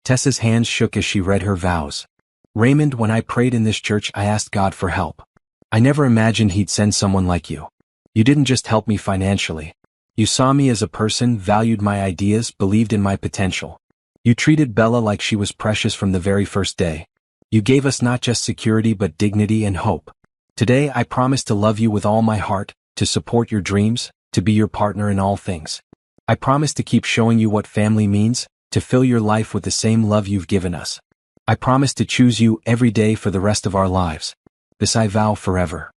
Tessa's hands shook as she read her vows. Raymond, when I prayed in this church I asked God for help. I never imagined He'd send someone like you. You didn't just help me financially. You saw me as a person, valued my ideas, believed in my potential. You treated Bella like she was precious from the very first day. You gave us not just security but dignity and hope. Today I promise to love you with all my heart, to support your dreams, to be your partner in all things. I promise to keep showing you what family means, to fill your life with the same love you've given us. I promise to choose you every day for the rest of our lives. This I vow forever.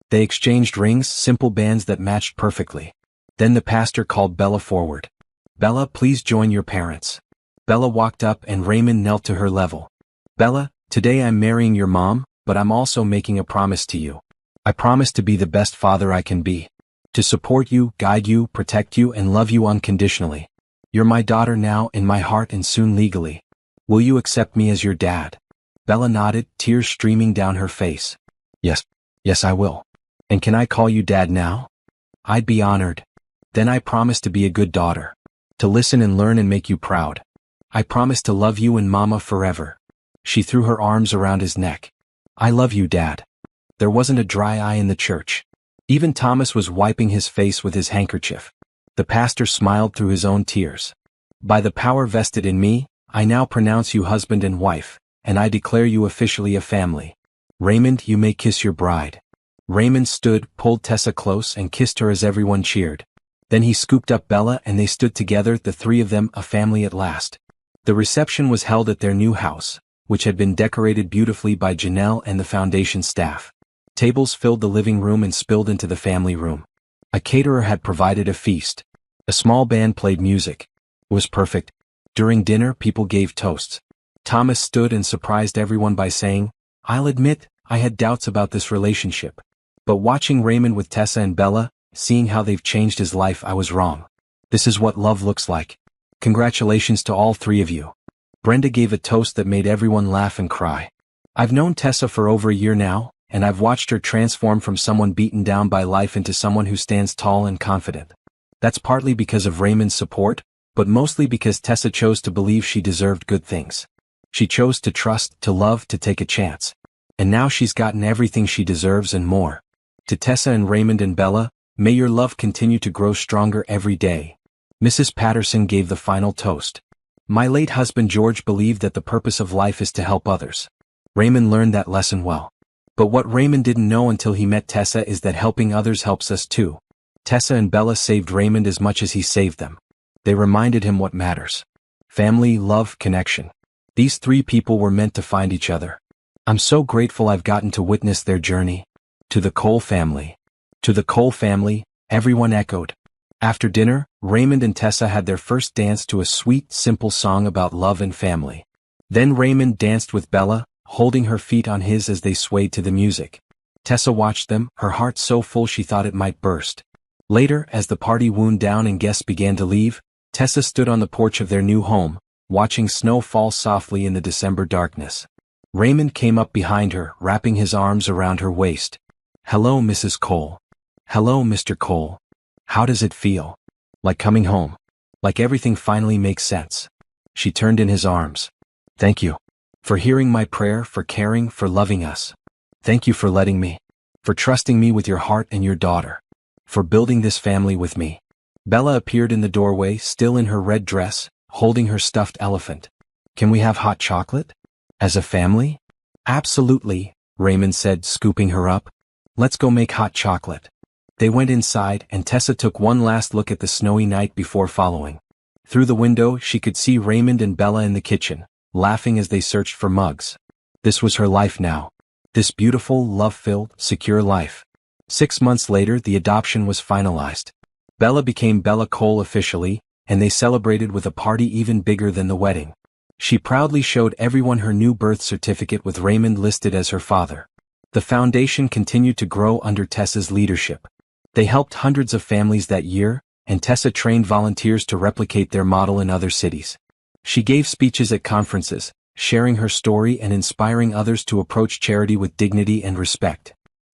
They exchanged rings, simple bands that matched perfectly. Then the pastor called Bella forward. Bella, please join your parents. Bella walked up and Raymond knelt to her level. Bella, today I'm marrying your mom, but I'm also making a promise to you. I promise to be the best father I can be. To support you, guide you, protect you, and love you unconditionally. You're my daughter now in my heart and soon legally. Will you accept me as your dad? Bella nodded, tears streaming down her face. Yes, I will. And can I call you Dad now? I'd be honored. Then I promise to be a good daughter. To listen and learn and make you proud. I promise to love you and Mama forever. She threw her arms around his neck. I love you, Dad. There wasn't a dry eye in the church. Even Thomas was wiping his face with his handkerchief. The pastor smiled through his own tears. By the power vested in me, I now pronounce you husband and wife, and I declare you officially a family. Raymond, you may kiss your bride. Raymond stood, pulled Tessa close and kissed her as everyone cheered. Then he scooped up Bella and they stood together, the three of them, a family at last. The reception was held at their new house, which had been decorated beautifully by Janelle and the foundation staff. Tables filled the living room and spilled into the family room. A caterer had provided a feast. A small band played music. It was perfect. During dinner, people gave toasts. Thomas stood and surprised everyone by saying, I'll admit, I had doubts about this relationship. But watching Raymond with Tessa and Bella, seeing how they've changed his life, I was wrong. This is what love looks like. Congratulations to all three of you. Brenda gave a toast that made everyone laugh and cry. I've known Tessa for over a year now, and I've watched her transform from someone beaten down by life into someone who stands tall and confident. That's partly because of Raymond's support, but mostly because Tessa chose to believe she deserved good things. She chose to trust, to love, to take a chance. And now she's gotten everything she deserves and more. To Tessa and Raymond and Bella, may your love continue to grow stronger every day. Mrs. Patterson gave the final toast. My late husband George believed that the purpose of life is to help others. Raymond learned that lesson well. But what Raymond didn't know until he met Tessa is that helping others helps us too. Tessa and Bella saved Raymond as much as he saved them. They reminded him what matters. Family, love, connection. These three people were meant to find each other. I'm so grateful I've gotten to witness their journey. To the Cole family. To the Cole family, everyone echoed. After dinner, Raymond and Tessa had their first dance to a sweet, simple song about love and family. Then Raymond danced with Bella, holding her feet on his as they swayed to the music. Tessa watched them, her heart so full she thought it might burst. Later, as the party wound down and guests began to leave, Tessa stood on the porch of their new home, watching snow fall softly in the December darkness. Raymond came up behind her, wrapping his arms around her waist. Hello, Mrs. Cole. Hello, Mr. Cole. How does it feel? Like coming home. Like everything finally makes sense. She turned in his arms. Thank you. For hearing my prayer, for caring, for loving us. Thank you for letting me. For trusting me with your heart and your daughter. For building this family with me. Bella appeared in the doorway, still in her red dress, holding her stuffed elephant. Can we have hot chocolate? As a family? Absolutely, Raymond said, scooping her up. Let's go make hot chocolate. They went inside, and Tessa took one last look at the snowy night before following. Through the window, she could see Raymond and Bella in the kitchen, laughing as they searched for mugs. This was her life now. This beautiful, love-filled, secure life. 6 months later, the adoption was finalized. Bella became Bella Cole officially, and they celebrated with a party even bigger than the wedding. She proudly showed everyone her new birth certificate with Raymond listed as her father. The foundation continued to grow under Tessa's leadership. They helped hundreds of families that year, and Tessa trained volunteers to replicate their model in other cities. She gave speeches at conferences, sharing her story and inspiring others to approach charity with dignity and respect.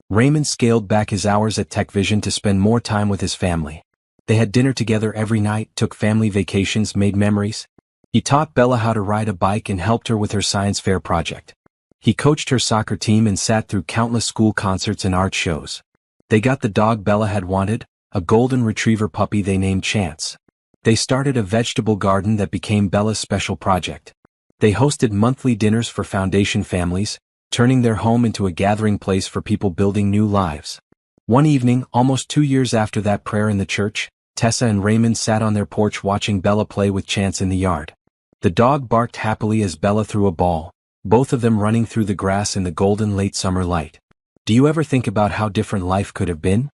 Raymond scaled back his hours at TechVision to spend more time with his family. They had dinner together every night, took family vacations, made memories. He taught Bella how to ride a bike and helped her with her science fair project. He coached her soccer team and sat through countless school concerts and art shows. They got the dog Bella had wanted, a golden retriever puppy they named Chance. They started a vegetable garden that became Bella's special project. They hosted monthly dinners for foundation families, turning their home into a gathering place for people building new lives. One evening, almost 2 years after that prayer in the church, Tessa and Raymond sat on their porch watching Bella play with Chance in the yard. The dog barked happily as Bella threw a ball, both of them running through the grass in the golden late summer light. Do you ever think about how different life could have been?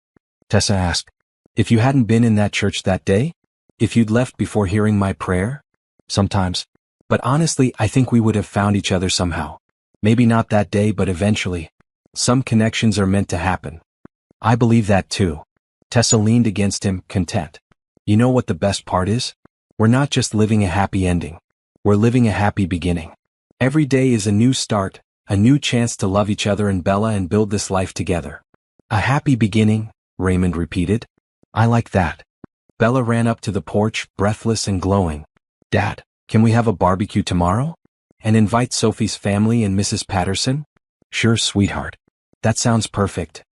Tessa asked. If you hadn't been in that church that day? If you'd left before hearing my prayer? Sometimes. But honestly, I think we would have found each other somehow. Maybe not that day, but eventually. Some connections are meant to happen. I believe that too. Tessa leaned against him, content. You know what the best part is? We're not just living a happy ending. We're living a happy beginning. Every day is a new start, a new chance to love each other and Bella and build this life together. A happy beginning, Raymond repeated. I like that. Bella ran up to the porch, breathless and glowing. Dad, can we have a barbecue tomorrow? And invite Sophie's family and Mrs. Patterson? Sure, sweetheart. That sounds perfect.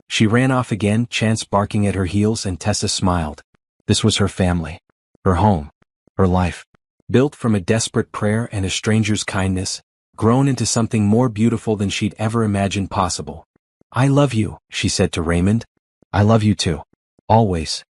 She ran off again, Chance barking at her heels, and Tessa smiled. This was her family. Her home. Her life. Built from a desperate prayer and a stranger's kindness, grown into something more beautiful than she'd ever imagined possible. I love you, she said to Raymond. I love you too. Always.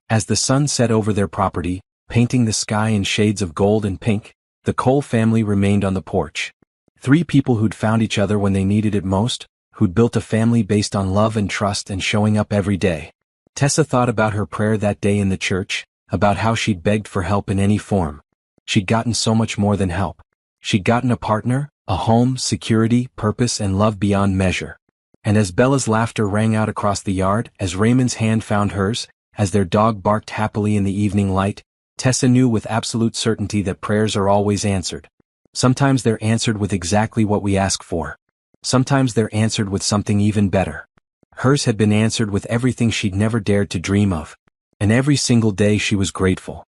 As the sun set over their property, painting the sky in shades of gold and pink, the Cole family remained on the porch. 3 people who'd found each other when they needed it most, who'd built a family based on love and trust and showing up every day. Tessa thought about her prayer that day in the church, about how she'd begged for help in any form. She'd gotten so much more than help. She'd gotten a partner, a home, security, purpose, and love beyond measure. And as Bella's laughter rang out across the yard, as Raymond's hand found hers, as their dog barked happily in the evening light, Tessa knew with absolute certainty that prayers are always answered. Sometimes they're answered with exactly what we ask for. Sometimes they're answered with something even better. Hers had been answered with everything she'd never dared to dream of. And every single day she was grateful.